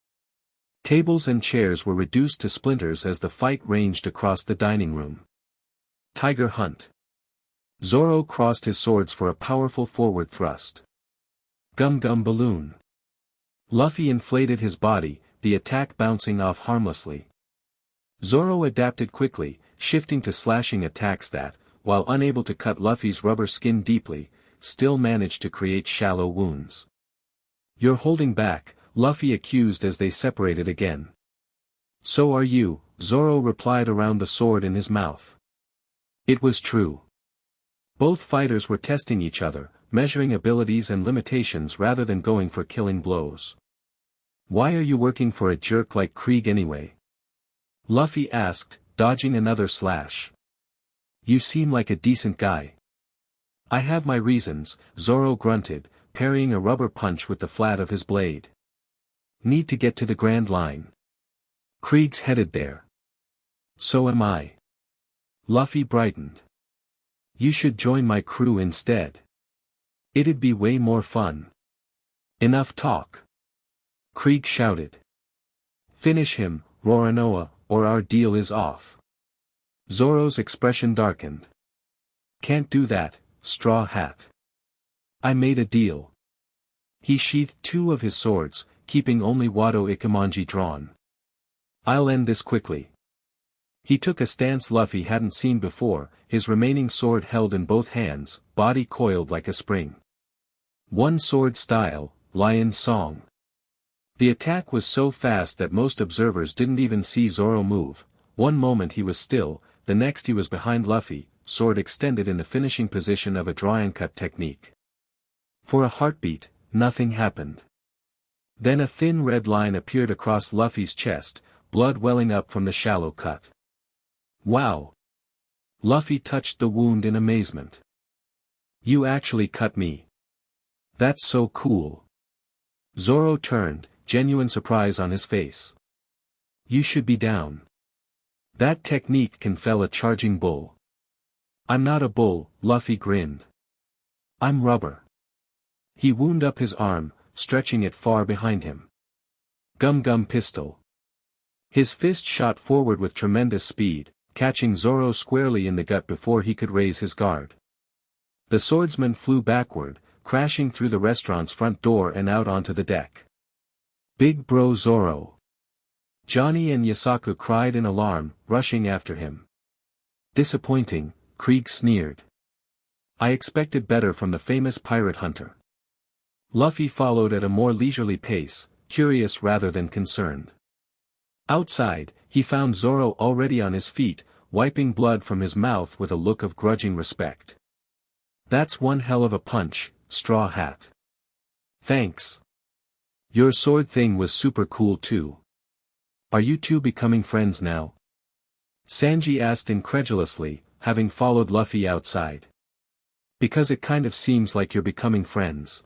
Tables and chairs were reduced to splinters as the fight ranged across the dining room. Tiger Hunt. Zoro crossed his swords for a powerful forward thrust. Gum Balloon. Luffy inflated his body, the attack bouncing off harmlessly. Zoro adapted quickly, shifting to slashing attacks that, while unable to cut Luffy's rubber skin deeply, still managed to create shallow wounds. You're holding back, Luffy accused as they separated again. So are you, Zoro replied around the sword in his mouth. It was true. Both fighters were testing each other, measuring abilities and limitations rather than going for killing blows. Why are you working for a jerk like Krieg anyway? Luffy asked, dodging another slash. You seem like a decent guy. I have my reasons, Zoro grunted, parrying a rubber punch with the flat of his blade. Need to get to the Grand Line. Krieg's headed there. So am I. Luffy brightened. You should join my crew instead. It'd be way more fun. Enough talk. Krieg shouted. Finish him, Roronoa, or our deal is off. Zoro's expression darkened. Can't do that, Straw Hat. I made a deal. He sheathed two of his swords, keeping only Wado Ikemonji drawn. I'll end this quickly. He took a stance Luffy hadn't seen before, his remaining sword held in both hands, body coiled like a spring. One sword style, Lion's Song. The attack was so fast that most observers didn't even see Zoro move. One moment he was still, the next he was behind Luffy, sword extended in the finishing position of a draw and cut technique. For a heartbeat, nothing happened. Then a thin red line appeared across Luffy's chest, blood welling up from the shallow cut. Wow! Luffy touched the wound in amazement. You actually cut me. That's so cool. Zoro turned, genuine surprise on his face. You should be down. That technique can fell a charging bull. I'm not a bull, Luffy grinned. I'm rubber. He wound up his arm, stretching it far behind him. Gum Gum Pistol. His fist shot forward with tremendous speed, catching Zoro squarely in the gut before he could raise his guard. The swordsman flew backward, crashing through the restaurant's front door and out onto the deck. Big Bro Zoro. Johnny and Yasaku cried in alarm, rushing after him. Disappointing, Krieg sneered. I expected better from the famous pirate hunter. Luffy followed at a more leisurely pace, curious rather than concerned. Outside, he found Zoro already on his feet, wiping blood from his mouth with a look of grudging respect. That's one hell of a punch, Straw Hat. Thanks. Your sword thing was super cool too. Are you two becoming friends now? Sanji asked incredulously, having followed Luffy outside. Because it kind of seems like you're becoming friends.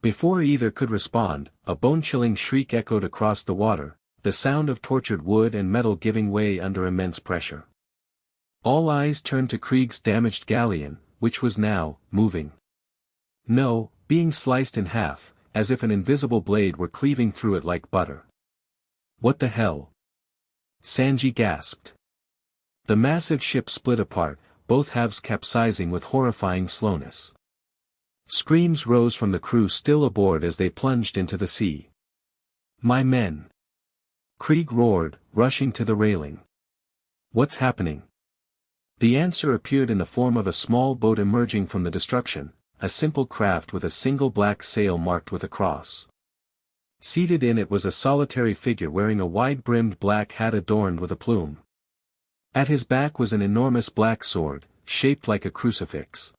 Before either could respond, a bone-chilling shriek echoed across the water, the sound of tortured wood and metal giving way under immense pressure. All eyes turned to Krieg's damaged galleon, which was now, moving. No, being sliced in half, as if an invisible blade were cleaving through it like butter. What the hell? Sanji gasped. The massive ship split apart, both halves capsizing with horrifying slowness. Screams rose from the crew still aboard as they plunged into the sea. My men! Krieg roared, rushing to the railing. What's happening? The answer appeared in the form of a small boat emerging from the destruction, a simple craft with a single black sail marked with a cross. Seated in it was a solitary figure wearing a wide-brimmed black hat adorned with a plume. At his back was an enormous black sword, shaped like a crucifix.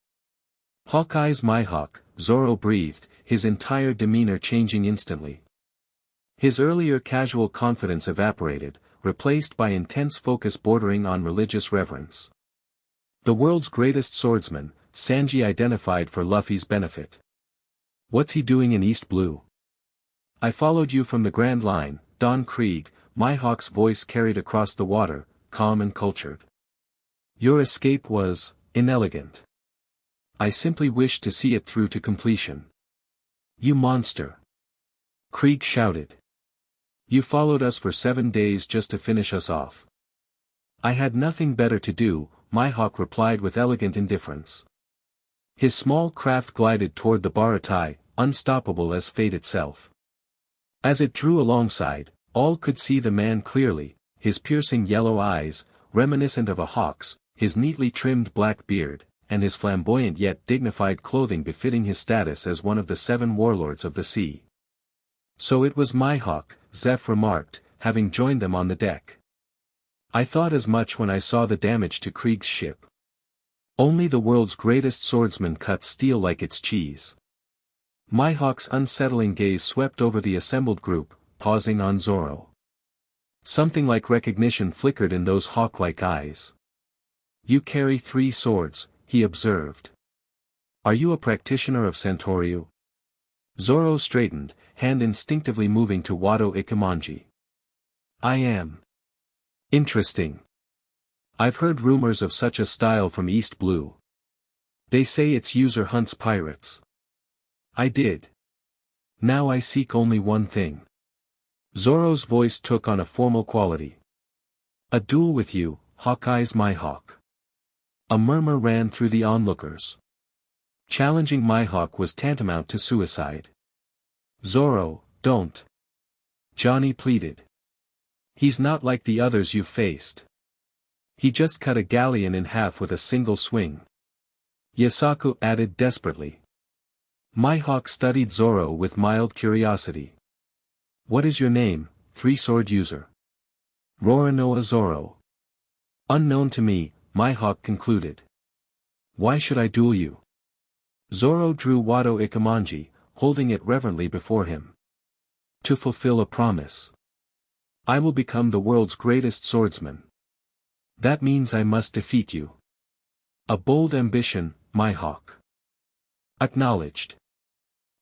Hawkeye's Mihawk, Zoro breathed, his entire demeanor changing instantly. His earlier casual confidence evaporated, replaced by intense focus bordering on religious reverence. The world's greatest swordsman, Sanji identified for Luffy's benefit. What's he doing in East Blue? I followed you from the Grand Line, Don Krieg, Mihawk's voice carried across the water, calm and cultured. Your escape was inelegant. I simply wished to see it through to completion. You monster! Krieg shouted. You followed us for 7 days just to finish us off. I had nothing better to do, Mihawk replied with elegant indifference. His small craft glided toward the Baratai, unstoppable as fate itself. As it drew alongside, all could see the man clearly, his piercing yellow eyes, reminiscent of a hawk's, his neatly trimmed black beard, and his flamboyant yet dignified clothing befitting his status as one of the 7 warlords of the sea. So it was Mihawk, Zeph remarked, having joined them on the deck. I thought as much when I saw the damage to Krieg's ship. Only the world's greatest swordsman cuts steel like it's cheese. Mihawk's unsettling gaze swept over the assembled group, pausing on Zoro. Something like recognition flickered in those hawk-like eyes. You carry 3 swords, he observed. Are you a practitioner of Santoryu? Zoro straightened, hand instinctively moving to Wado Ikemonji. I am. Interesting. I've heard rumors of such a style from East Blue. They say its user hunts pirates. I did. Now I seek only one thing. Zoro's voice took on a formal quality. A duel with you, Hawkeye's Mihawk. A murmur ran through the onlookers. Challenging Mihawk was tantamount to suicide. Zoro, don't. Johnny pleaded. He's not like the others you've faced. He just cut a galleon in half with a single swing. Yasaku added desperately. Mihawk studied Zoro with mild curiosity. What is your name, 3-sword user? Roranoa Zoro. Unknown to me, Mihawk concluded. Why should I duel you? Zoro drew Wado Ikemonji, holding it reverently before him. To fulfill a promise. I will become the world's greatest swordsman. That means I must defeat you. A bold ambition, Mihawk. Acknowledged.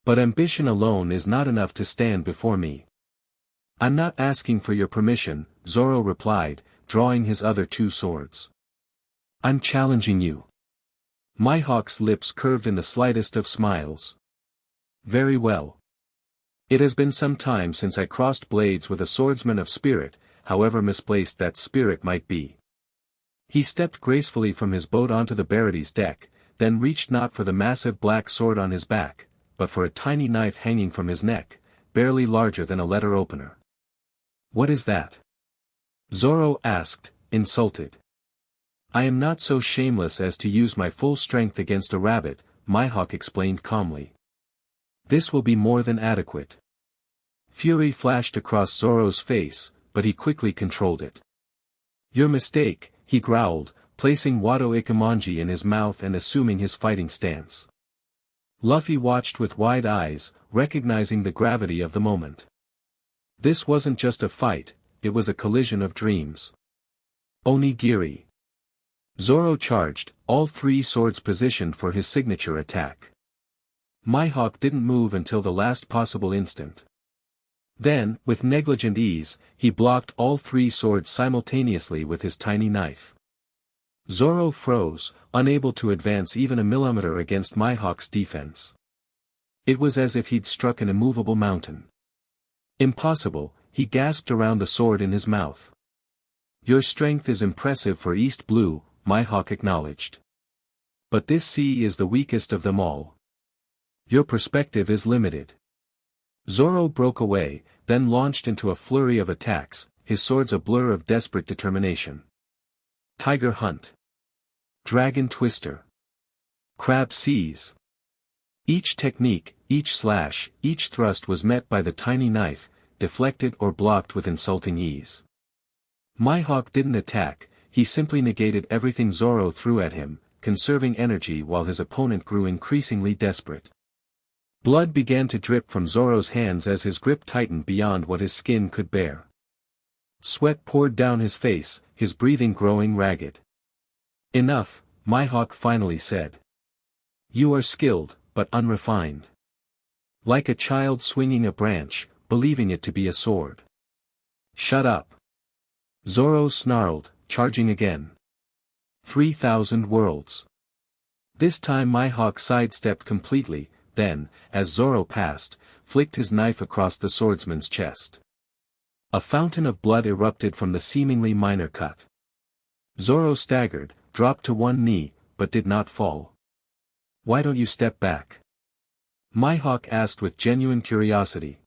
But ambition alone is not enough to stand before me. I'm not asking for your permission, Zoro replied, drawing his other 2 swords. I'm challenging you. Mihawk's lips curved in the slightest of smiles. Very well. It has been some time since I crossed blades with a swordsman of spirit, however misplaced that spirit might be. He stepped gracefully from his boat onto the Barrady's deck, then reached not for the massive black sword on his back, but for a tiny knife hanging from his neck, barely larger than a letter opener. What is that? Zoro asked, insulted. I am not so shameless as to use my full strength against a rabbit, Mihawk explained calmly. This will be more than adequate. Fury flashed across Zoro's face, but he quickly controlled it. Your mistake, he growled, placing Wado Ikemonji in his mouth and assuming his fighting stance. Luffy watched with wide eyes, recognizing the gravity of the moment. This wasn't just a fight, it was a collision of dreams. Onigiri. Zoro charged, all 3 swords positioned for his signature attack. Mihawk didn't move until the last possible instant. Then, with negligent ease, he blocked all 3 swords simultaneously with his tiny knife. Zoro froze, unable to advance even a millimeter against Mihawk's defense. It was as if he'd struck an immovable mountain. Impossible, he gasped around the sword in his mouth. Your strength is impressive for East Blue, Mihawk acknowledged. But this sea is the weakest of them all. Your perspective is limited. Zoro broke away, then launched into a flurry of attacks, his swords a blur of desperate determination. Tiger Hunt. Dragon Twister. Crab Seize. Each technique, each slash, each thrust was met by the tiny knife, deflected or blocked with insulting ease. Mihawk didn't attack, he simply negated everything Zoro threw at him, conserving energy while his opponent grew increasingly desperate. Blood began to drip from Zoro's hands as his grip tightened beyond what his skin could bear. Sweat poured down his face, his breathing growing ragged. Enough, Mihawk finally said. You are skilled, but unrefined. Like a child swinging a branch, believing it to be a sword. Shut up. Zoro snarled, charging again. 3,000 worlds. This time Mihawk sidestepped completely, then, as Zoro passed, flicked his knife across the swordsman's chest. A fountain of blood erupted from the seemingly minor cut. Zoro staggered, dropped to one knee, but did not fall. Why don't you step back? Mihawk asked with genuine curiosity.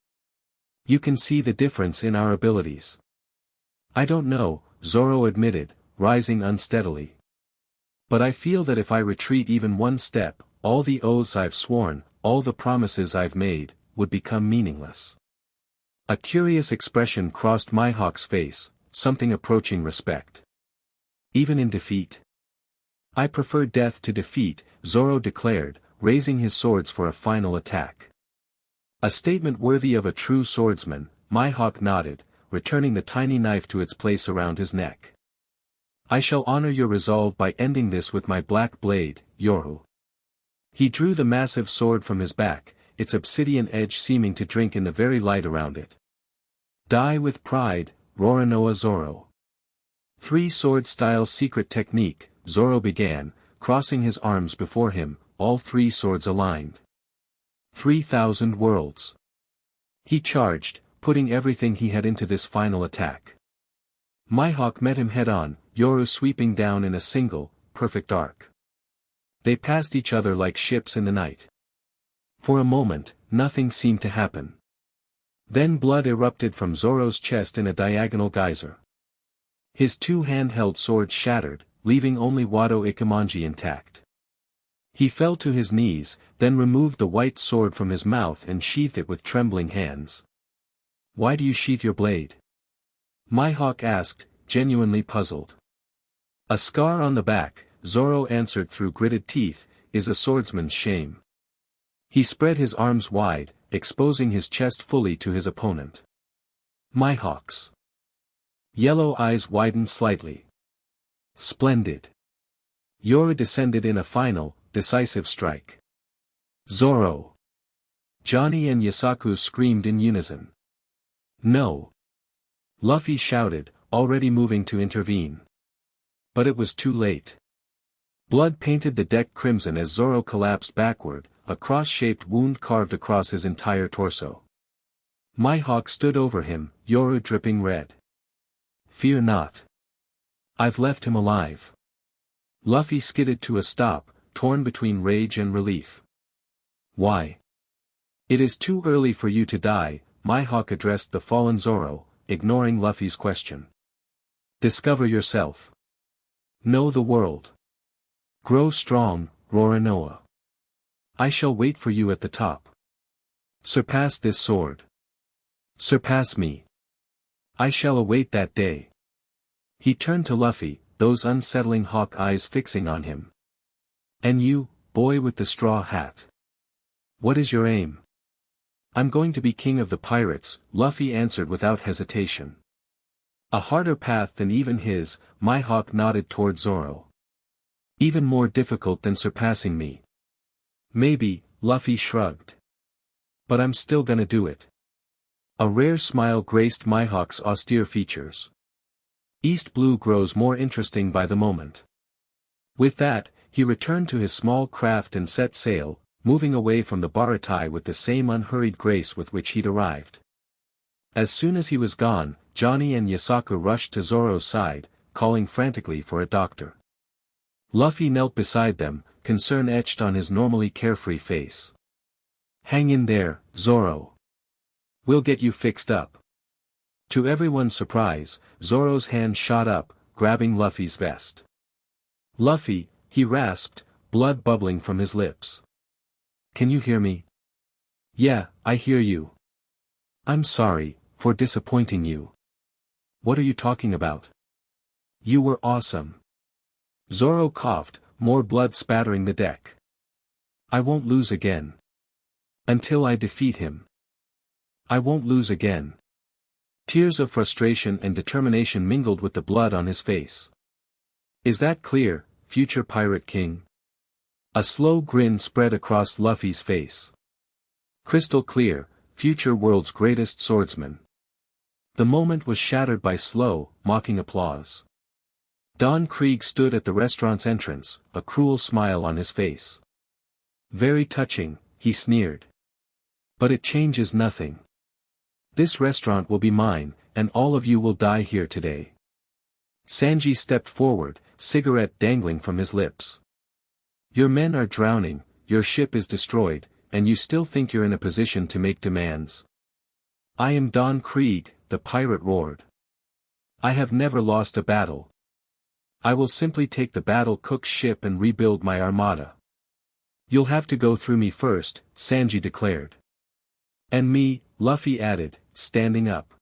You can see the difference in our abilities. I don't know, Zoro admitted, rising unsteadily. But I feel that if I retreat even one step, all the oaths I've sworn, all the promises I've made, would become meaningless. A curious expression crossed Mihawk's face, something approaching respect. Even in defeat? I prefer death to defeat, Zoro declared, raising his swords for a final attack. A statement worthy of a true swordsman, Mihawk nodded, returning the tiny knife to its place around his neck. I shall honor your resolve by ending this with my black blade, Yoru. He drew the massive sword from his back, its obsidian edge seeming to drink in the very light around it. Die with pride, Roronoa Zoro. Three-sword style secret technique, Zoro began, crossing his arms before him, all three swords aligned. 3,000 worlds. He charged, putting everything he had into this final attack. Mihawk met him head-on, Yoru sweeping down in a single, perfect arc. They passed each other like ships in the night. For a moment, nothing seemed to happen. Then blood erupted from Zoro's chest in a diagonal geyser. His two handheld swords shattered, leaving only Wado Ikemonji intact. He fell to his knees, then removed the white sword from his mouth and sheathed it with trembling hands. Why do you sheath your blade? Mihawk asked, genuinely puzzled. A scar on the back, Zoro answered through gritted teeth, is a swordsman's shame. He spread his arms wide, exposing his chest fully to his opponent. Mihawk's yellow eyes widened slightly. Splendid. Yoru descended in a final, decisive strike. Zoro. Johnny and Yasaku screamed in unison. No. Luffy shouted, already moving to intervene. But it was too late. Blood painted the deck crimson as Zoro collapsed backward, a cross-shaped wound carved across his entire torso. Mihawk stood over him, Yoru dripping red. Fear not. I've left him alive. Luffy skidded to a stop, torn between rage and relief. Why? It is too early for you to die, Mihawk addressed the fallen Zoro, ignoring Luffy's question. Discover yourself. Know the world. Grow strong, Roronoa. I shall wait for you at the top. Surpass this sword. Surpass me. I shall await that day. He turned to Luffy, those unsettling hawk eyes fixing on him. And you, boy with the straw hat. What is your aim? I'm going to be king of the pirates, Luffy answered without hesitation. A harder path than even his, Mihawk nodded toward Zoro. Even more difficult than surpassing me. Maybe, Luffy shrugged. But I'm still gonna do it. A rare smile graced Mihawk's austere features. East Blue grows more interesting by the moment. With that, he returned to his small craft and set sail, moving away from the Baratai with the same unhurried grace with which he'd arrived. As soon as he was gone, Johnny and Yasaku rushed to Zoro's side, calling frantically for a doctor. Luffy knelt beside them, concern etched on his normally carefree face. Hang in there, Zoro. We'll get you fixed up. To everyone's surprise, Zoro's hand shot up, grabbing Luffy's vest. Luffy, he rasped, blood bubbling from his lips. Can you hear me? Yeah, I hear you. I'm sorry, for disappointing you. What are you talking about? You were awesome. Zoro coughed, more blood spattering the deck. I won't lose again. Until I defeat him. I won't lose again. Tears of frustration and determination mingled with the blood on his face. Is that clear, future Pirate King? A slow grin spread across Luffy's face. Crystal clear, future world's greatest swordsman. The moment was shattered by slow, mocking applause. Don Krieg stood at the restaurant's entrance, a cruel smile on his face. Very touching, he sneered. But it changes nothing. This restaurant will be mine, and all of you will die here today. Sanji stepped forward, cigarette dangling from his lips. Your men are drowning, your ship is destroyed, and you still think you're in a position to make demands. I am Don Krieg, the pirate roared. I have never lost a battle. I will simply take the battle cook's ship and rebuild my armada. You'll have to go through me first, Sanji declared. And me, Luffy added, standing up.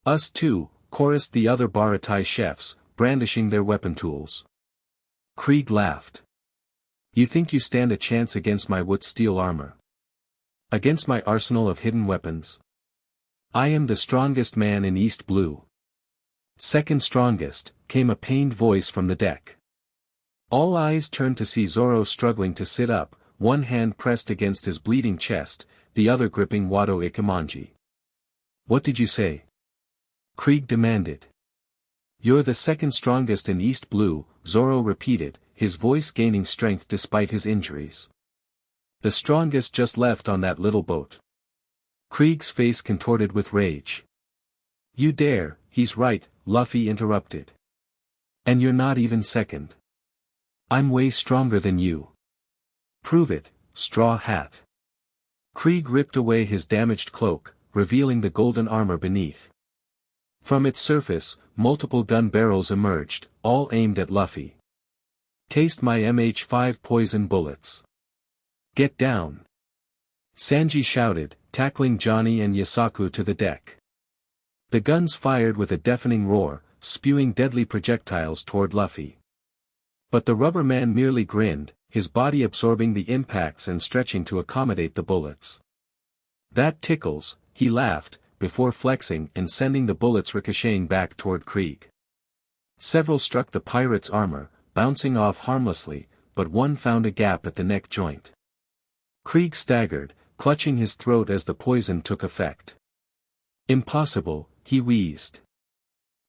Us too, chorused the other Baratai chefs, brandishing their weapon tools. Krieg laughed. You think you stand a chance against my wood steel armor? Against my arsenal of hidden weapons? I am the strongest man in East Blue. Second strongest, came a pained voice from the deck. All eyes turned to see Zoro struggling to sit up, one hand pressed against his bleeding chest, the other gripping Wado Ikemanji. What did you say? Krieg demanded. You're the second strongest in East Blue, Zoro repeated, his voice gaining strength despite his injuries. The strongest just left on that little boat. Krieg's face contorted with rage. You dare, he's right, Luffy interrupted. And you're not even second. I'm way stronger than you. Prove it, Straw Hat. Krieg ripped away his damaged cloak, revealing the golden armor beneath. From its surface, multiple gun barrels emerged, all aimed at Luffy. Taste my MH5 poison bullets. Get down. Sanji shouted, tackling Johnny and Yasaku to the deck. The guns fired with a deafening roar, spewing deadly projectiles toward Luffy. But the rubber man merely grinned, his body absorbing the impacts and stretching to accommodate the bullets. That tickles, he laughed, before flexing and sending the bullets ricocheting back toward Krieg. Several struck the pirate's armor, bouncing off harmlessly, but one found a gap at the neck joint. Krieg staggered, clutching his throat as the poison took effect. Impossible, he wheezed.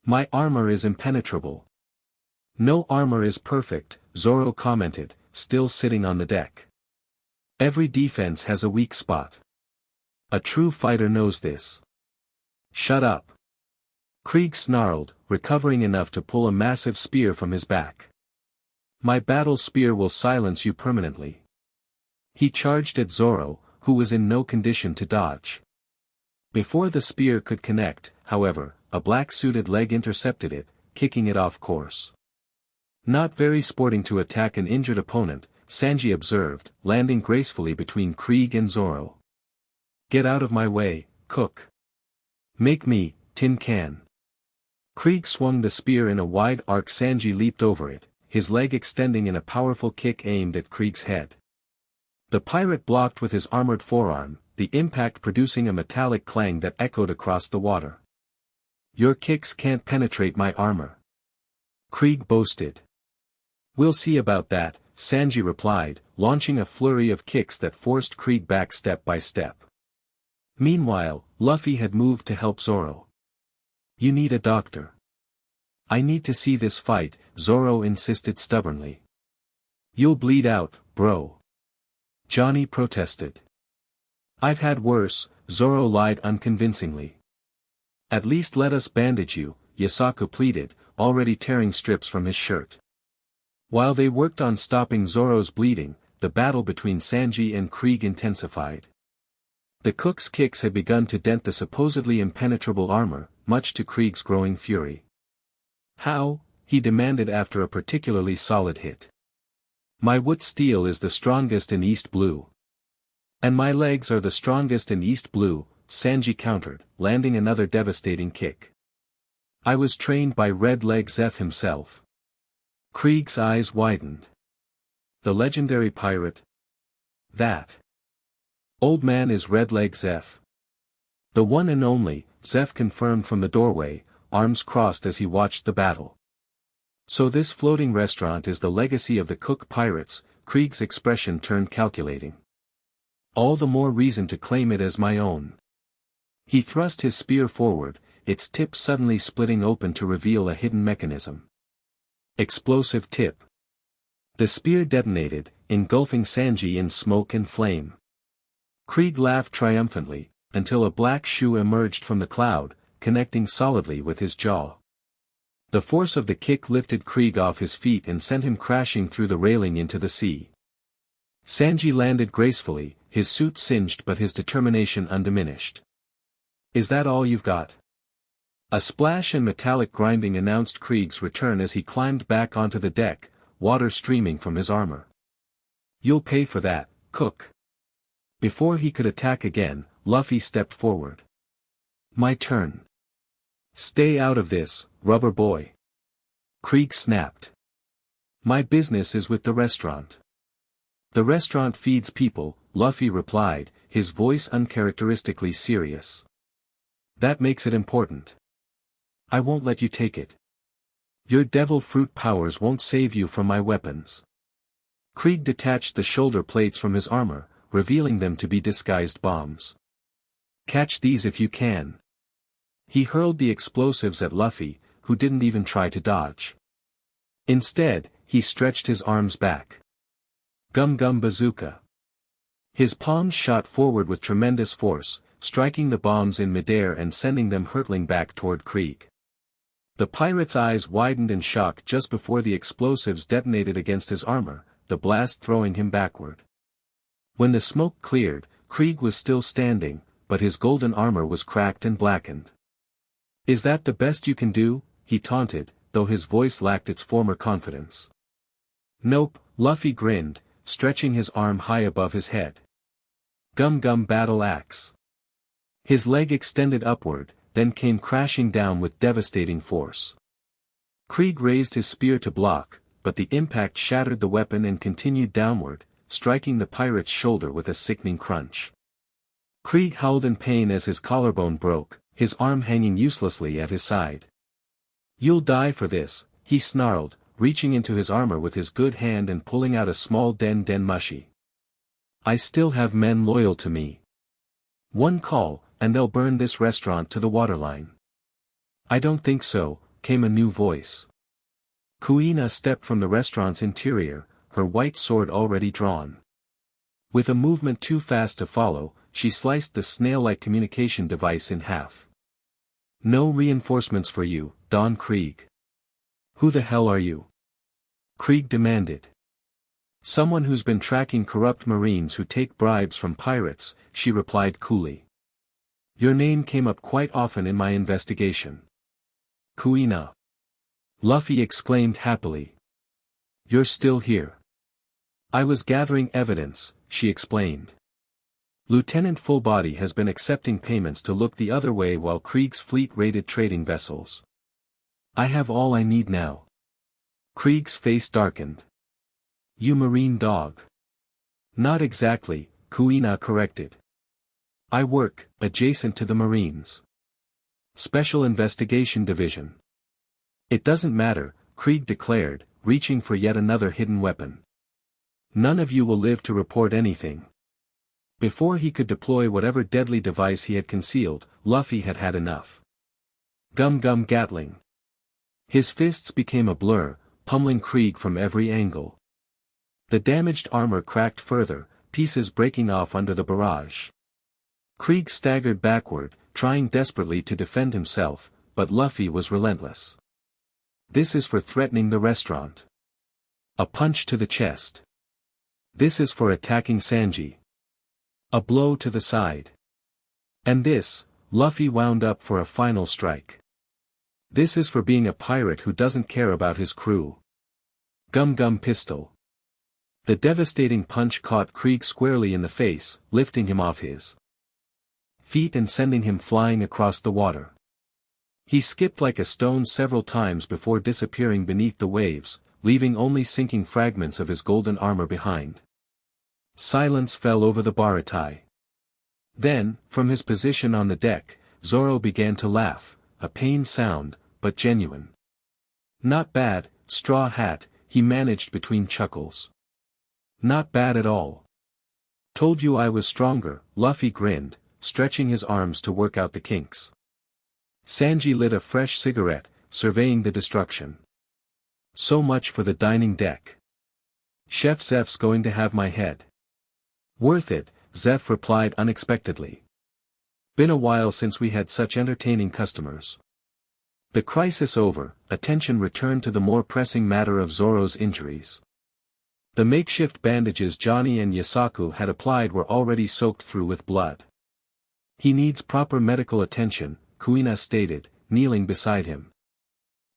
My armor is impenetrable. No armor is perfect, Zoro commented, still sitting on the deck. Every defense has a weak spot. A true fighter knows this. Shut up. Krieg snarled, recovering enough to pull a massive spear from his back. My battle spear will silence you permanently. He charged at Zoro, who was in no condition to dodge. Before the spear could connect, however, a black-suited leg intercepted it, kicking it off course. Not very sporting to attack an injured opponent, Sanji observed, landing gracefully between Krieg and Zoro. Get out of my way, cook. Make me, tin can. Krieg swung the spear in a wide arc. Sanji leaped over it, his leg extending in a powerful kick aimed at Krieg's head. The pirate blocked with his armored forearm, the impact producing a metallic clang that echoed across the water. Your kicks can't penetrate my armor. Krieg boasted. We'll see about that, Sanji replied, launching a flurry of kicks that forced Krieg back step by step. Meanwhile, Luffy had moved to help Zoro. You need a doctor. I need to see this fight, Zoro insisted stubbornly. You'll bleed out, bro. Johnny protested. I've had worse, Zoro lied unconvincingly. At least let us bandage you, Yasaku pleaded, already tearing strips from his shirt. While they worked on stopping Zoro's bleeding, the battle between Sanji and Krieg intensified. The cook's kicks had begun to dent the supposedly impenetrable armor, much to Krieg's growing fury. How? He demanded after a particularly solid hit. My wood steel is the strongest in East Blue. And my legs are the strongest in East Blue, Sanji countered, landing another devastating kick. I was trained by Red Leg Zeph himself. Krieg's eyes widened. The legendary pirate? That old man is Red Leg Zeph. The one and only, Zeph confirmed from the doorway, arms crossed as he watched the battle. So this floating restaurant is the legacy of the Cook pirates, Krieg's expression turned calculating. All the more reason to claim it as my own. He thrust his spear forward, its tip suddenly splitting open to reveal a hidden mechanism. Explosive tip. The spear detonated, engulfing Sanji in smoke and flame. Krieg laughed triumphantly, until a black shoe emerged from the cloud, connecting solidly with his jaw. The force of the kick lifted Krieg off his feet and sent him crashing through the railing into the sea. Sanji landed gracefully, his suit singed but his determination undiminished. Is that all you've got? A splash and metallic grinding announced Krieg's return as he climbed back onto the deck, water streaming from his armor. You'll pay for that, Cook. Before he could attack again, Luffy stepped forward. My turn. Stay out of this, rubber boy. Krieg snapped. My business is with the restaurant. The restaurant feeds people, Luffy replied, his voice uncharacteristically serious. That makes it important. I won't let you take it. Your devil fruit powers won't save you from my weapons. Krieg detached the shoulder plates from his armor, revealing them to be disguised bombs. Catch these if you can. He hurled the explosives at Luffy, who didn't even try to dodge. Instead, he stretched his arms back. Gum Gum Bazooka. His palms shot forward with tremendous force, striking the bombs in midair and sending them hurtling back toward Krieg. The pirate's eyes widened in shock just before the explosives detonated against his armor, the blast throwing him backward. When the smoke cleared, Krieg was still standing, but his golden armor was cracked and blackened. Is that the best you can do? He taunted, though his voice lacked its former confidence. Nope, Luffy grinned, stretching his arm high above his head. Gum Gum Battle Axe. His leg extended upward, then came crashing down with devastating force. Krieg raised his spear to block, but the impact shattered the weapon and continued downward, striking the pirate's shoulder with a sickening crunch. Krieg howled in pain as his collarbone broke, his arm hanging uselessly at his side. You'll die for this, he snarled, reaching into his armor with his good hand and pulling out a small den mushi. I still have men loyal to me. One call, and they'll burn this restaurant to the waterline. I don't think so, came a new voice. Kuina stepped from the restaurant's interior, her white sword already drawn. With a movement too fast to follow, she sliced the snail-like communication device in half. No reinforcements for you, Don Krieg. Who the hell are you? Krieg demanded. Someone who's been tracking corrupt marines who take bribes from pirates, she replied coolly. Your name came up quite often in my investigation. Kuina. Luffy exclaimed happily. You're still here. I was gathering evidence, she explained. Lieutenant Fullbody has been accepting payments to look the other way while Krieg's fleet raided trading vessels. I have all I need now. Krieg's face darkened. You marine dog. Not exactly, Kuina corrected. I work, adjacent to the Marines. Special Investigation Division. It doesn't matter, Krieg declared, reaching for yet another hidden weapon. None of you will live to report anything. Before he could deploy whatever deadly device he had concealed, Luffy had had enough. Gum Gum Gatling. His fists became a blur, pummeling Krieg from every angle. The damaged armor cracked further, pieces breaking off under the barrage. Krieg staggered backward, trying desperately to defend himself, but Luffy was relentless. This is for threatening the restaurant. A punch to the chest. This is for attacking Sanji. A blow to the side. And this, Luffy wound up for a final strike. This is for being a pirate who doesn't care about his crew. Gum Gum Pistol. The devastating punch caught Krieg squarely in the face, lifting him off his feet and sending him flying across the water. He skipped like a stone several times before disappearing beneath the waves, leaving only sinking fragments of his golden armor behind. Silence fell over the Baratai. Then, from his position on the deck, Zoro began to laugh, a pained sound, but genuine. Not bad, Straw Hat, he managed between chuckles. Not bad at all. Told you I was stronger, Luffy grinned, stretching his arms to work out the kinks. Sanji lit a fresh cigarette, surveying the destruction. So much for the dining deck. Chef Zeph's going to have my head. Worth it, Zeph replied unexpectedly. Been a while since we had such entertaining customers. The crisis over, attention returned to the more pressing matter of Zoro's injuries. The makeshift bandages Johnny and Yasaku had applied were already soaked through with blood. He needs proper medical attention, Kuina stated, kneeling beside him.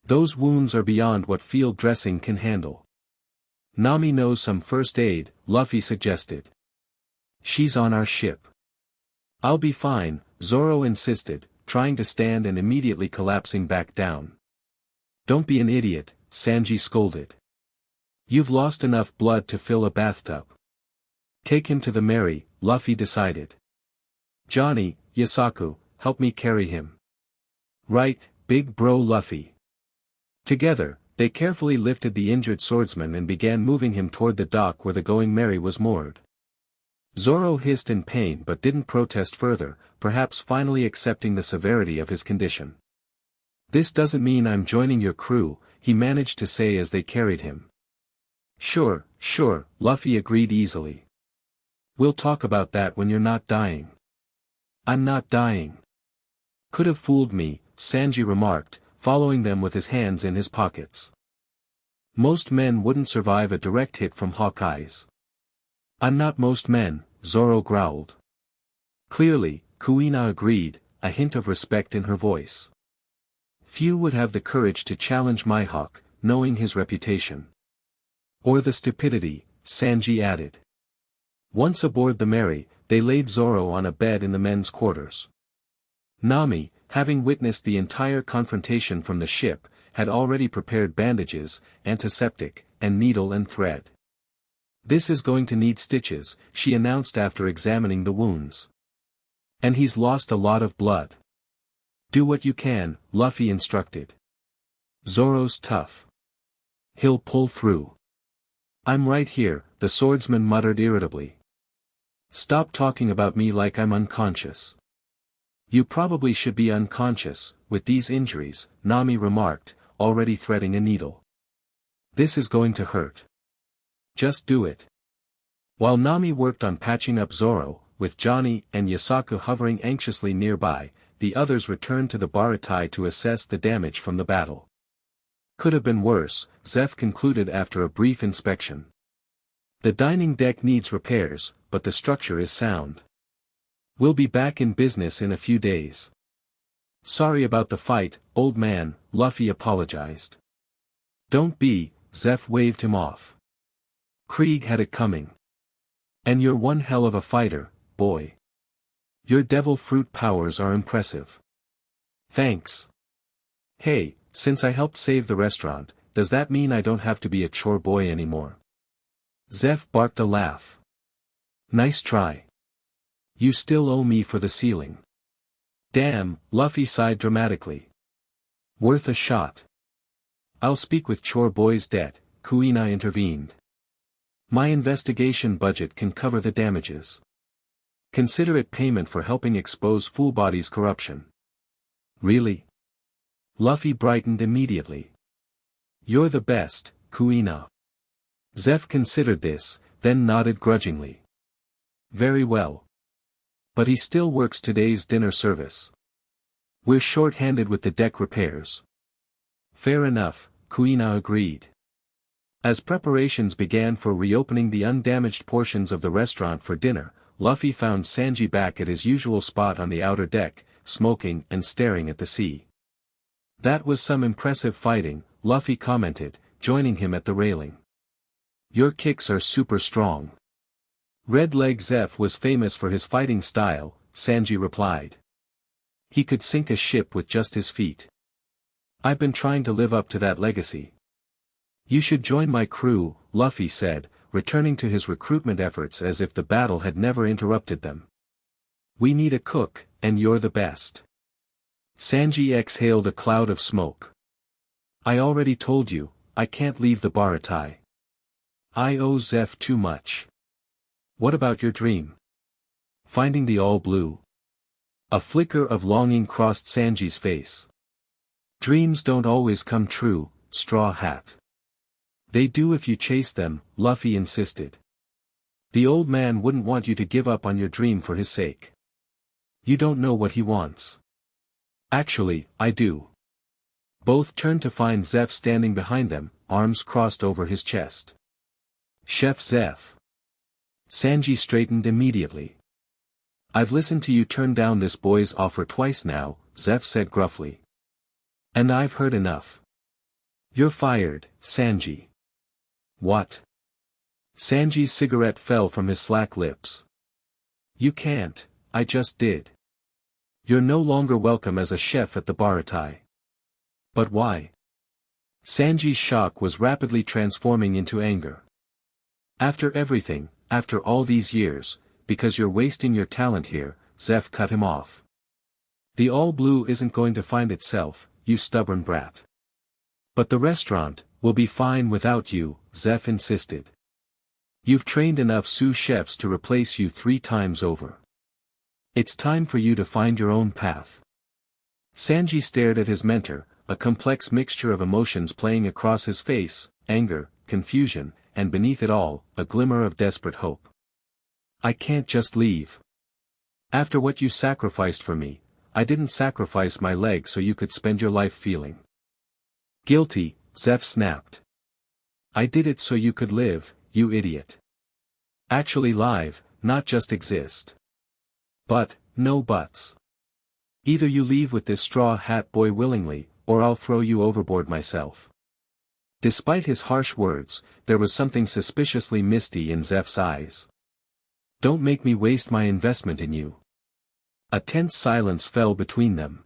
Those wounds are beyond what field dressing can handle. Nami knows some first aid, Luffy suggested. She's on our ship. I'll be fine, Zoro insisted, trying to stand and immediately collapsing back down. Don't be an idiot, Sanji scolded. You've lost enough blood to fill a bathtub. Take him to the Mary, Luffy decided. Johnny, Yasaku, help me carry him. Right, big bro Luffy. Together, they carefully lifted the injured swordsman and began moving him toward the dock where the Going Merry was moored. Zoro hissed in pain but didn't protest further, perhaps finally accepting the severity of his condition. This doesn't mean I'm joining your crew, he managed to say as they carried him. Sure, Luffy agreed easily. We'll talk about that when you're not dying. I'm not dying. Could have fooled me, Sanji remarked, following them with his hands in his pockets. Most men wouldn't survive a direct hit from Hawkeye's. I'm not most men, Zoro growled. Clearly, Kuina agreed, a hint of respect in her voice. Few would have the courage to challenge Mihawk, knowing his reputation. Or the stupidity, Sanji added. Once aboard the Mary, they laid Zoro on a bed in the men's quarters. Nami, having witnessed the entire confrontation from the ship, had already prepared bandages, antiseptic, and needle and thread. This is going to need stitches, she announced after examining the wounds. And he's lost a lot of blood. Do what you can, Luffy instructed. Zoro's tough. He'll pull through. I'm right here, the swordsman muttered irritably. Stop talking about me like I'm unconscious. You probably should be unconscious, with these injuries, Nami remarked, already threading a needle. This is going to hurt. Just do it. While Nami worked on patching up Zoro, with Johnny and Yasaku hovering anxiously nearby, the others returned to the Baratai to assess the damage from the battle. Could have been worse, Zeph concluded after a brief inspection. The dining deck needs repairs, but the structure is sound. We'll be back in business in a few days. Sorry about the fight, old man, Luffy apologized. Don't be, Zeph waved him off. Krieg had it coming. And you're one hell of a fighter, boy. Your devil fruit powers are impressive. Thanks. Hey, since I helped save the restaurant, does that mean I don't have to be a chore boy anymore? Zeph barked a laugh. Nice try. You still owe me for the ceiling. Damn, Luffy sighed dramatically. Worth a shot. I'll speak with chore boy's debt, Kuina intervened. My investigation budget can cover the damages. Consider it payment for helping expose Foolbody's corruption. Really? Luffy brightened immediately. You're the best, Kuina. Zeph considered this, then nodded grudgingly. Very well. But he still works today's dinner service. We're short-handed with the deck repairs. Fair enough, Kuina agreed. As preparations began for reopening the undamaged portions of the restaurant for dinner, Luffy found Sanji back at his usual spot on the outer deck, smoking and staring at the sea. That was some impressive fighting, Luffy commented, joining him at the railing. Your kicks are super strong. Red Leg Zeph was famous for his fighting style, Sanji replied. He could sink a ship with just his feet. I've been trying to live up to that legacy. You should join my crew, Luffy said, returning to his recruitment efforts as if the battle had never interrupted them. We need a cook, and you're the best. Sanji exhaled a cloud of smoke. I already told you, I can't leave the Baratai. I owe Zeph too much. What about your dream? Finding the All Blue? A flicker of longing crossed Sanji's face. Dreams don't always come true, Straw Hat. They do if you chase them, Luffy insisted. The old man wouldn't want you to give up on your dream for his sake. You don't know what he wants. Actually, I do. Both turned to find Zeph standing behind them, arms crossed over his chest. Chef Zeph. Sanji straightened immediately. I've listened to you turn down this boy's offer twice now, Zeph said gruffly. And I've heard enough. You're fired, Sanji. What? Sanji's cigarette fell from his slack lips. You can't, I just did. You're no longer welcome as a chef at the Baratai. But why? Sanji's shock was rapidly transforming into anger. After everything, after all these years, because you're wasting your talent here, Zeph cut him off. The All Blue isn't going to find itself, you stubborn brat. But the restaurant will be fine without you, Zeph insisted. You've trained enough sous chefs to replace you 3 times over. It's time for you to find your own path. Sanji stared at his mentor, a complex mixture of emotions playing across his face, anger, confusion, and beneath it all, a glimmer of desperate hope. I can't just leave. After what you sacrificed for me, I didn't sacrifice my leg so you could spend your life feeling guilty, Zeph snapped. I did it so you could live, you idiot. Actually live, not just exist. But, no buts. Either you leave with this straw hat boy willingly, or I'll throw you overboard myself. Despite his harsh words, there was something suspiciously misty in Zeph's eyes. Don't make me waste my investment in you. A tense silence fell between them.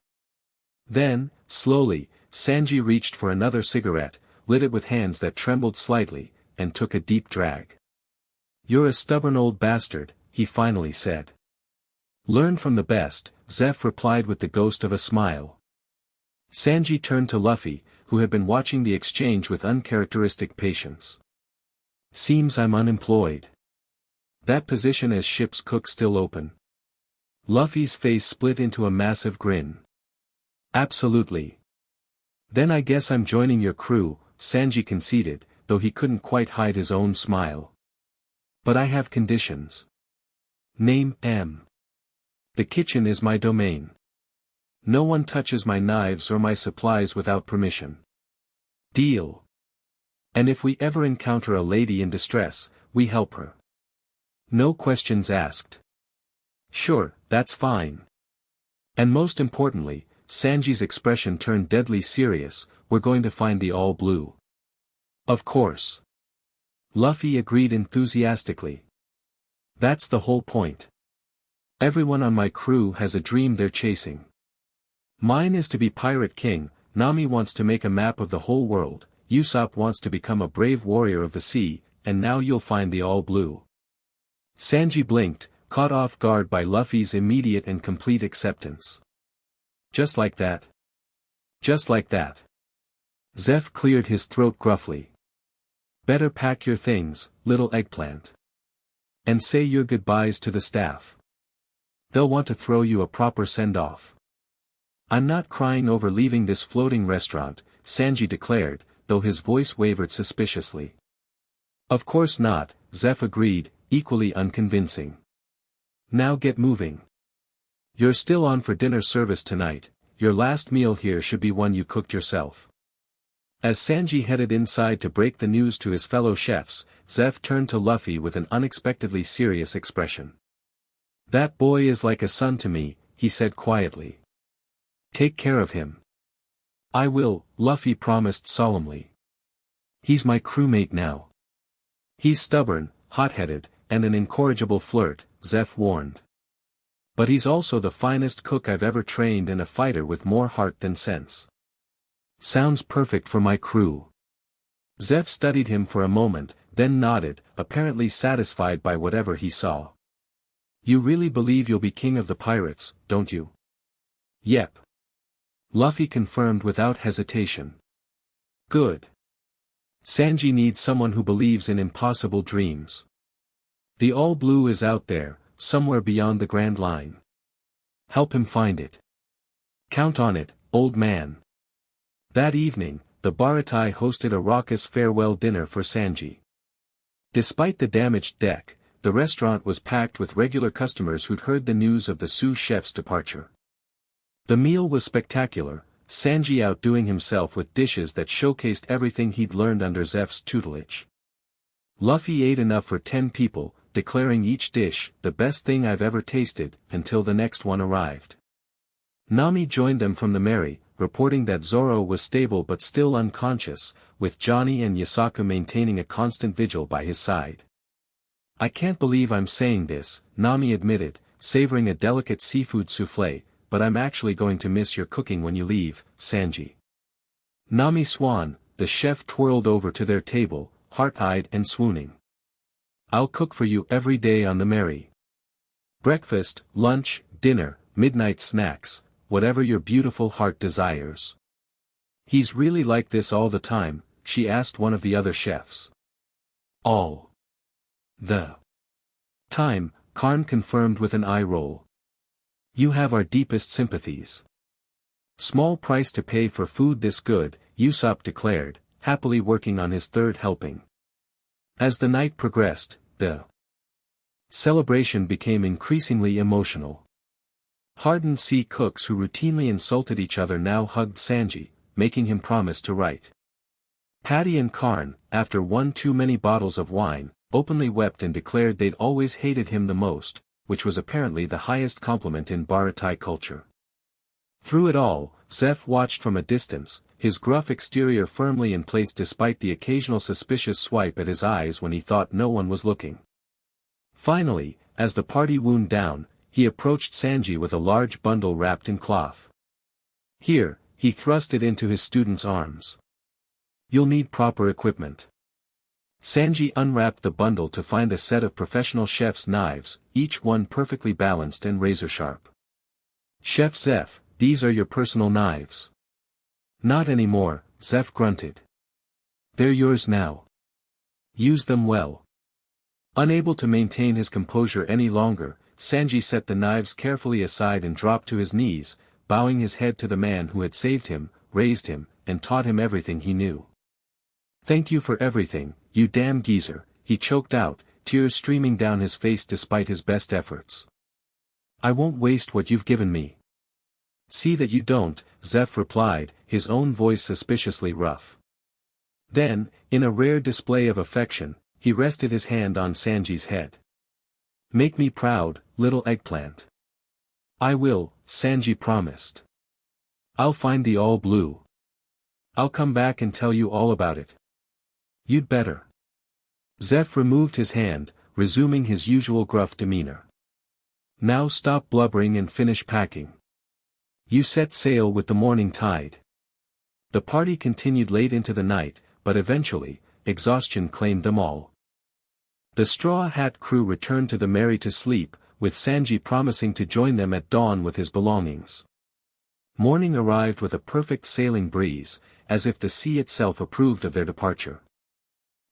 Then, slowly, Sanji reached for another cigarette, lit it with hands that trembled slightly, and took a deep drag. You're a stubborn old bastard, he finally said. Learn from the best, Zeph replied with the ghost of a smile. Sanji turned to Luffy, who had been watching the exchange with uncharacteristic patience. Seems I'm unemployed. That position as ship's cook still open? Luffy's face split into a massive grin. Absolutely. Then I guess I'm joining your crew, Sanji conceded, though he couldn't quite hide his own smile. But I have conditions. Name M. The kitchen is my domain. No one touches my knives or my supplies without permission. Deal. And if we ever encounter a lady in distress, we help her. No questions asked. Sure, that's fine. And most importantly, Sanji's expression turned deadly serious, we're going to find the All Blue. Of course. Luffy agreed enthusiastically. That's the whole point. Everyone on my crew has a dream they're chasing. Mine is to be Pirate King, Nami wants to make a map of the whole world, Usopp wants to become a brave warrior of the sea, and now you'll find the All Blue. Sanji blinked, caught off guard by Luffy's immediate and complete acceptance. Just like that? Just like that. Zeph cleared his throat gruffly. Better pack your things, little eggplant. And say your goodbyes to the staff. They'll want to throw you a proper send-off. I'm not crying over leaving this floating restaurant, Sanji declared, though his voice wavered suspiciously. Of course not, Zeph agreed, equally unconvincing. Now get moving. You're still on for dinner service tonight, your last meal here should be one you cooked yourself. As Sanji headed inside to break the news to his fellow chefs, Zeph turned to Luffy with an unexpectedly serious expression. That boy is like a son to me, he said quietly. Take care of him. I will, Luffy promised solemnly. He's my crewmate now. He's stubborn, hot-headed, and an incorrigible flirt, Zeph warned. But he's also the finest cook I've ever trained and a fighter with more heart than sense. Sounds perfect for my crew. Zeph studied him for a moment, then nodded, apparently satisfied by whatever he saw. You really believe you'll be king of the pirates, don't you? Yep. Luffy confirmed without hesitation. Good. Sanji needs someone who believes in impossible dreams. The All Blue is out there, somewhere beyond the Grand Line. Help him find it. Count on it, old man. That evening, the Baratai hosted a raucous farewell dinner for Sanji. Despite the damaged deck, the restaurant was packed with regular customers who'd heard the news of the sous chef's departure. The meal was spectacular, Sanji outdoing himself with dishes that showcased everything he'd learned under Zeph's tutelage. Luffy ate enough for 10 people, declaring each dish the best thing I've ever tasted, until the next one arrived. Nami joined them from the Mary, reporting that Zoro was stable but still unconscious, with Johnny and Yasaku maintaining a constant vigil by his side. I can't believe I'm saying this, Nami admitted, savoring a delicate seafood soufflé, but I'm actually going to miss your cooking when you leave, Sanji. Nami Swan, the chef twirled over to their table, heart-eyed and swooning. "I'll cook for you every day on the merry. Breakfast, lunch, dinner, midnight snacks, whatever your beautiful heart desires." "He's really like this all the time?" she asked one of the other chefs. "All the time," Karn confirmed with an eye roll. "You have our deepest sympathies." "Small price to pay for food this good," Usopp declared, happily working on his third helping. As the night progressed, the celebration became increasingly emotional. Hardened sea cooks who routinely insulted each other now hugged Sanji, making him promise to write. Patty and Karn, after one too many bottles of wine, openly wept and declared they'd always hated him the most, which was apparently the highest compliment in Baratai culture. Through it all, Zeph watched from a distance, his gruff exterior firmly in place despite the occasional suspicious swipe at his eyes when he thought no one was looking. Finally, as the party wound down, he approached Sanji with a large bundle wrapped in cloth. "Here," he thrust it into his student's arms. "You'll need proper equipment." Sanji unwrapped the bundle to find a set of professional chef's knives, each one perfectly balanced and razor-sharp. "Chef Zeph, these are your personal knives." "Not anymore," Zeph grunted. "They're yours now. Use them well." Unable to maintain his composure any longer, Sanji set the knives carefully aside and dropped to his knees, bowing his head to the man who had saved him, raised him, and taught him everything he knew. "Thank you for everything, you damn geezer," he choked out, tears streaming down his face despite his best efforts. "I won't waste what you've given me." "See that you don't," Zeph replied, his own voice suspiciously rough. Then, in a rare display of affection, he rested his hand on Sanji's head. "Make me proud, little eggplant." "I will," Sanji promised. "I'll find the all blue. I'll come back and tell you all about it." "You'd better." Zeph removed his hand, resuming his usual gruff demeanor. "Now stop blubbering and finish packing. You set sail with the morning tide." The party continued late into the night, but eventually, exhaustion claimed them all. The Straw Hat crew returned to the Merry to sleep, with Sanji promising to join them at dawn with his belongings. Morning arrived with a perfect sailing breeze, as if the sea itself approved of their departure.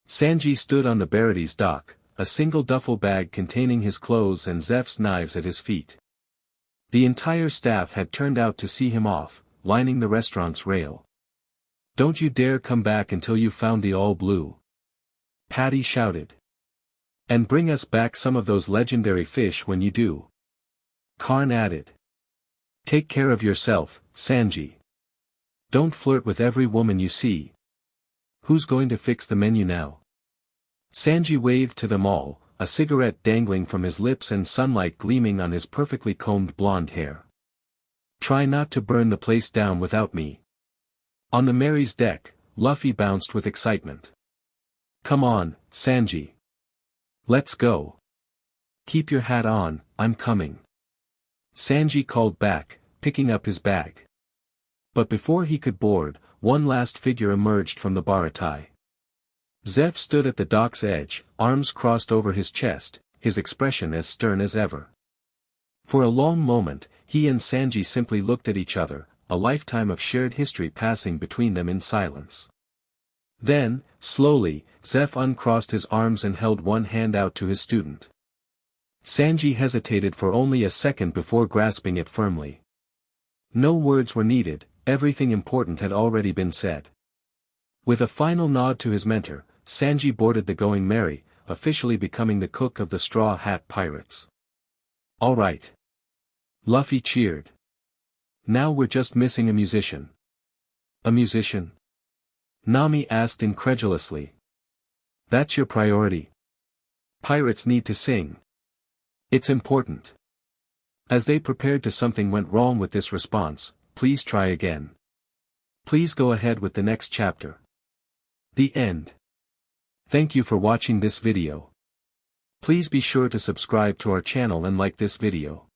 Sanji stood on the Baraties dock, a single duffel bag containing his clothes and Zeph's knives at his feet. The entire staff had turned out to see him off, lining the restaurant's rail. "Don't you dare come back until you've found the all blue," Patty shouted. "And bring us back some of those legendary fish when you do," Karn added. "Take care of yourself, Sanji. Don't flirt with every woman you see. Who's going to fix the menu now?" Sanji waved to them all, a cigarette dangling from his lips and sunlight gleaming on his perfectly combed blonde hair. "Try not to burn the place down without me." On the Mary's deck, Luffy bounced with excitement. "Come on, Sanji. Let's go. Keep your hat on, I'm coming." Sanji called back, picking up his bag. But before he could board, one last figure emerged from the Baratai. Zeph stood at the dock's edge, arms crossed over his chest, his expression as stern as ever. For a long moment, he and Sanji simply looked at each other, a lifetime of shared history passing between them in silence. Then, slowly, Zeph uncrossed his arms and held one hand out to his student. Sanji hesitated for only a second before grasping it firmly. No words were needed, everything important had already been said. With a final nod to his mentor, Sanji boarded the Going Merry, officially becoming the cook of the Straw Hat Pirates. "All right." Luffy cheered. "Now we're just missing a musician." "A musician?" Nami asked incredulously. "That's your priority? Pirates need to sing. It's important." As they prepared to, something went wrong with this response. "Please try again. Please go ahead with the next chapter." The end. Thank you for watching this video. Please be sure to subscribe to our channel and like this video.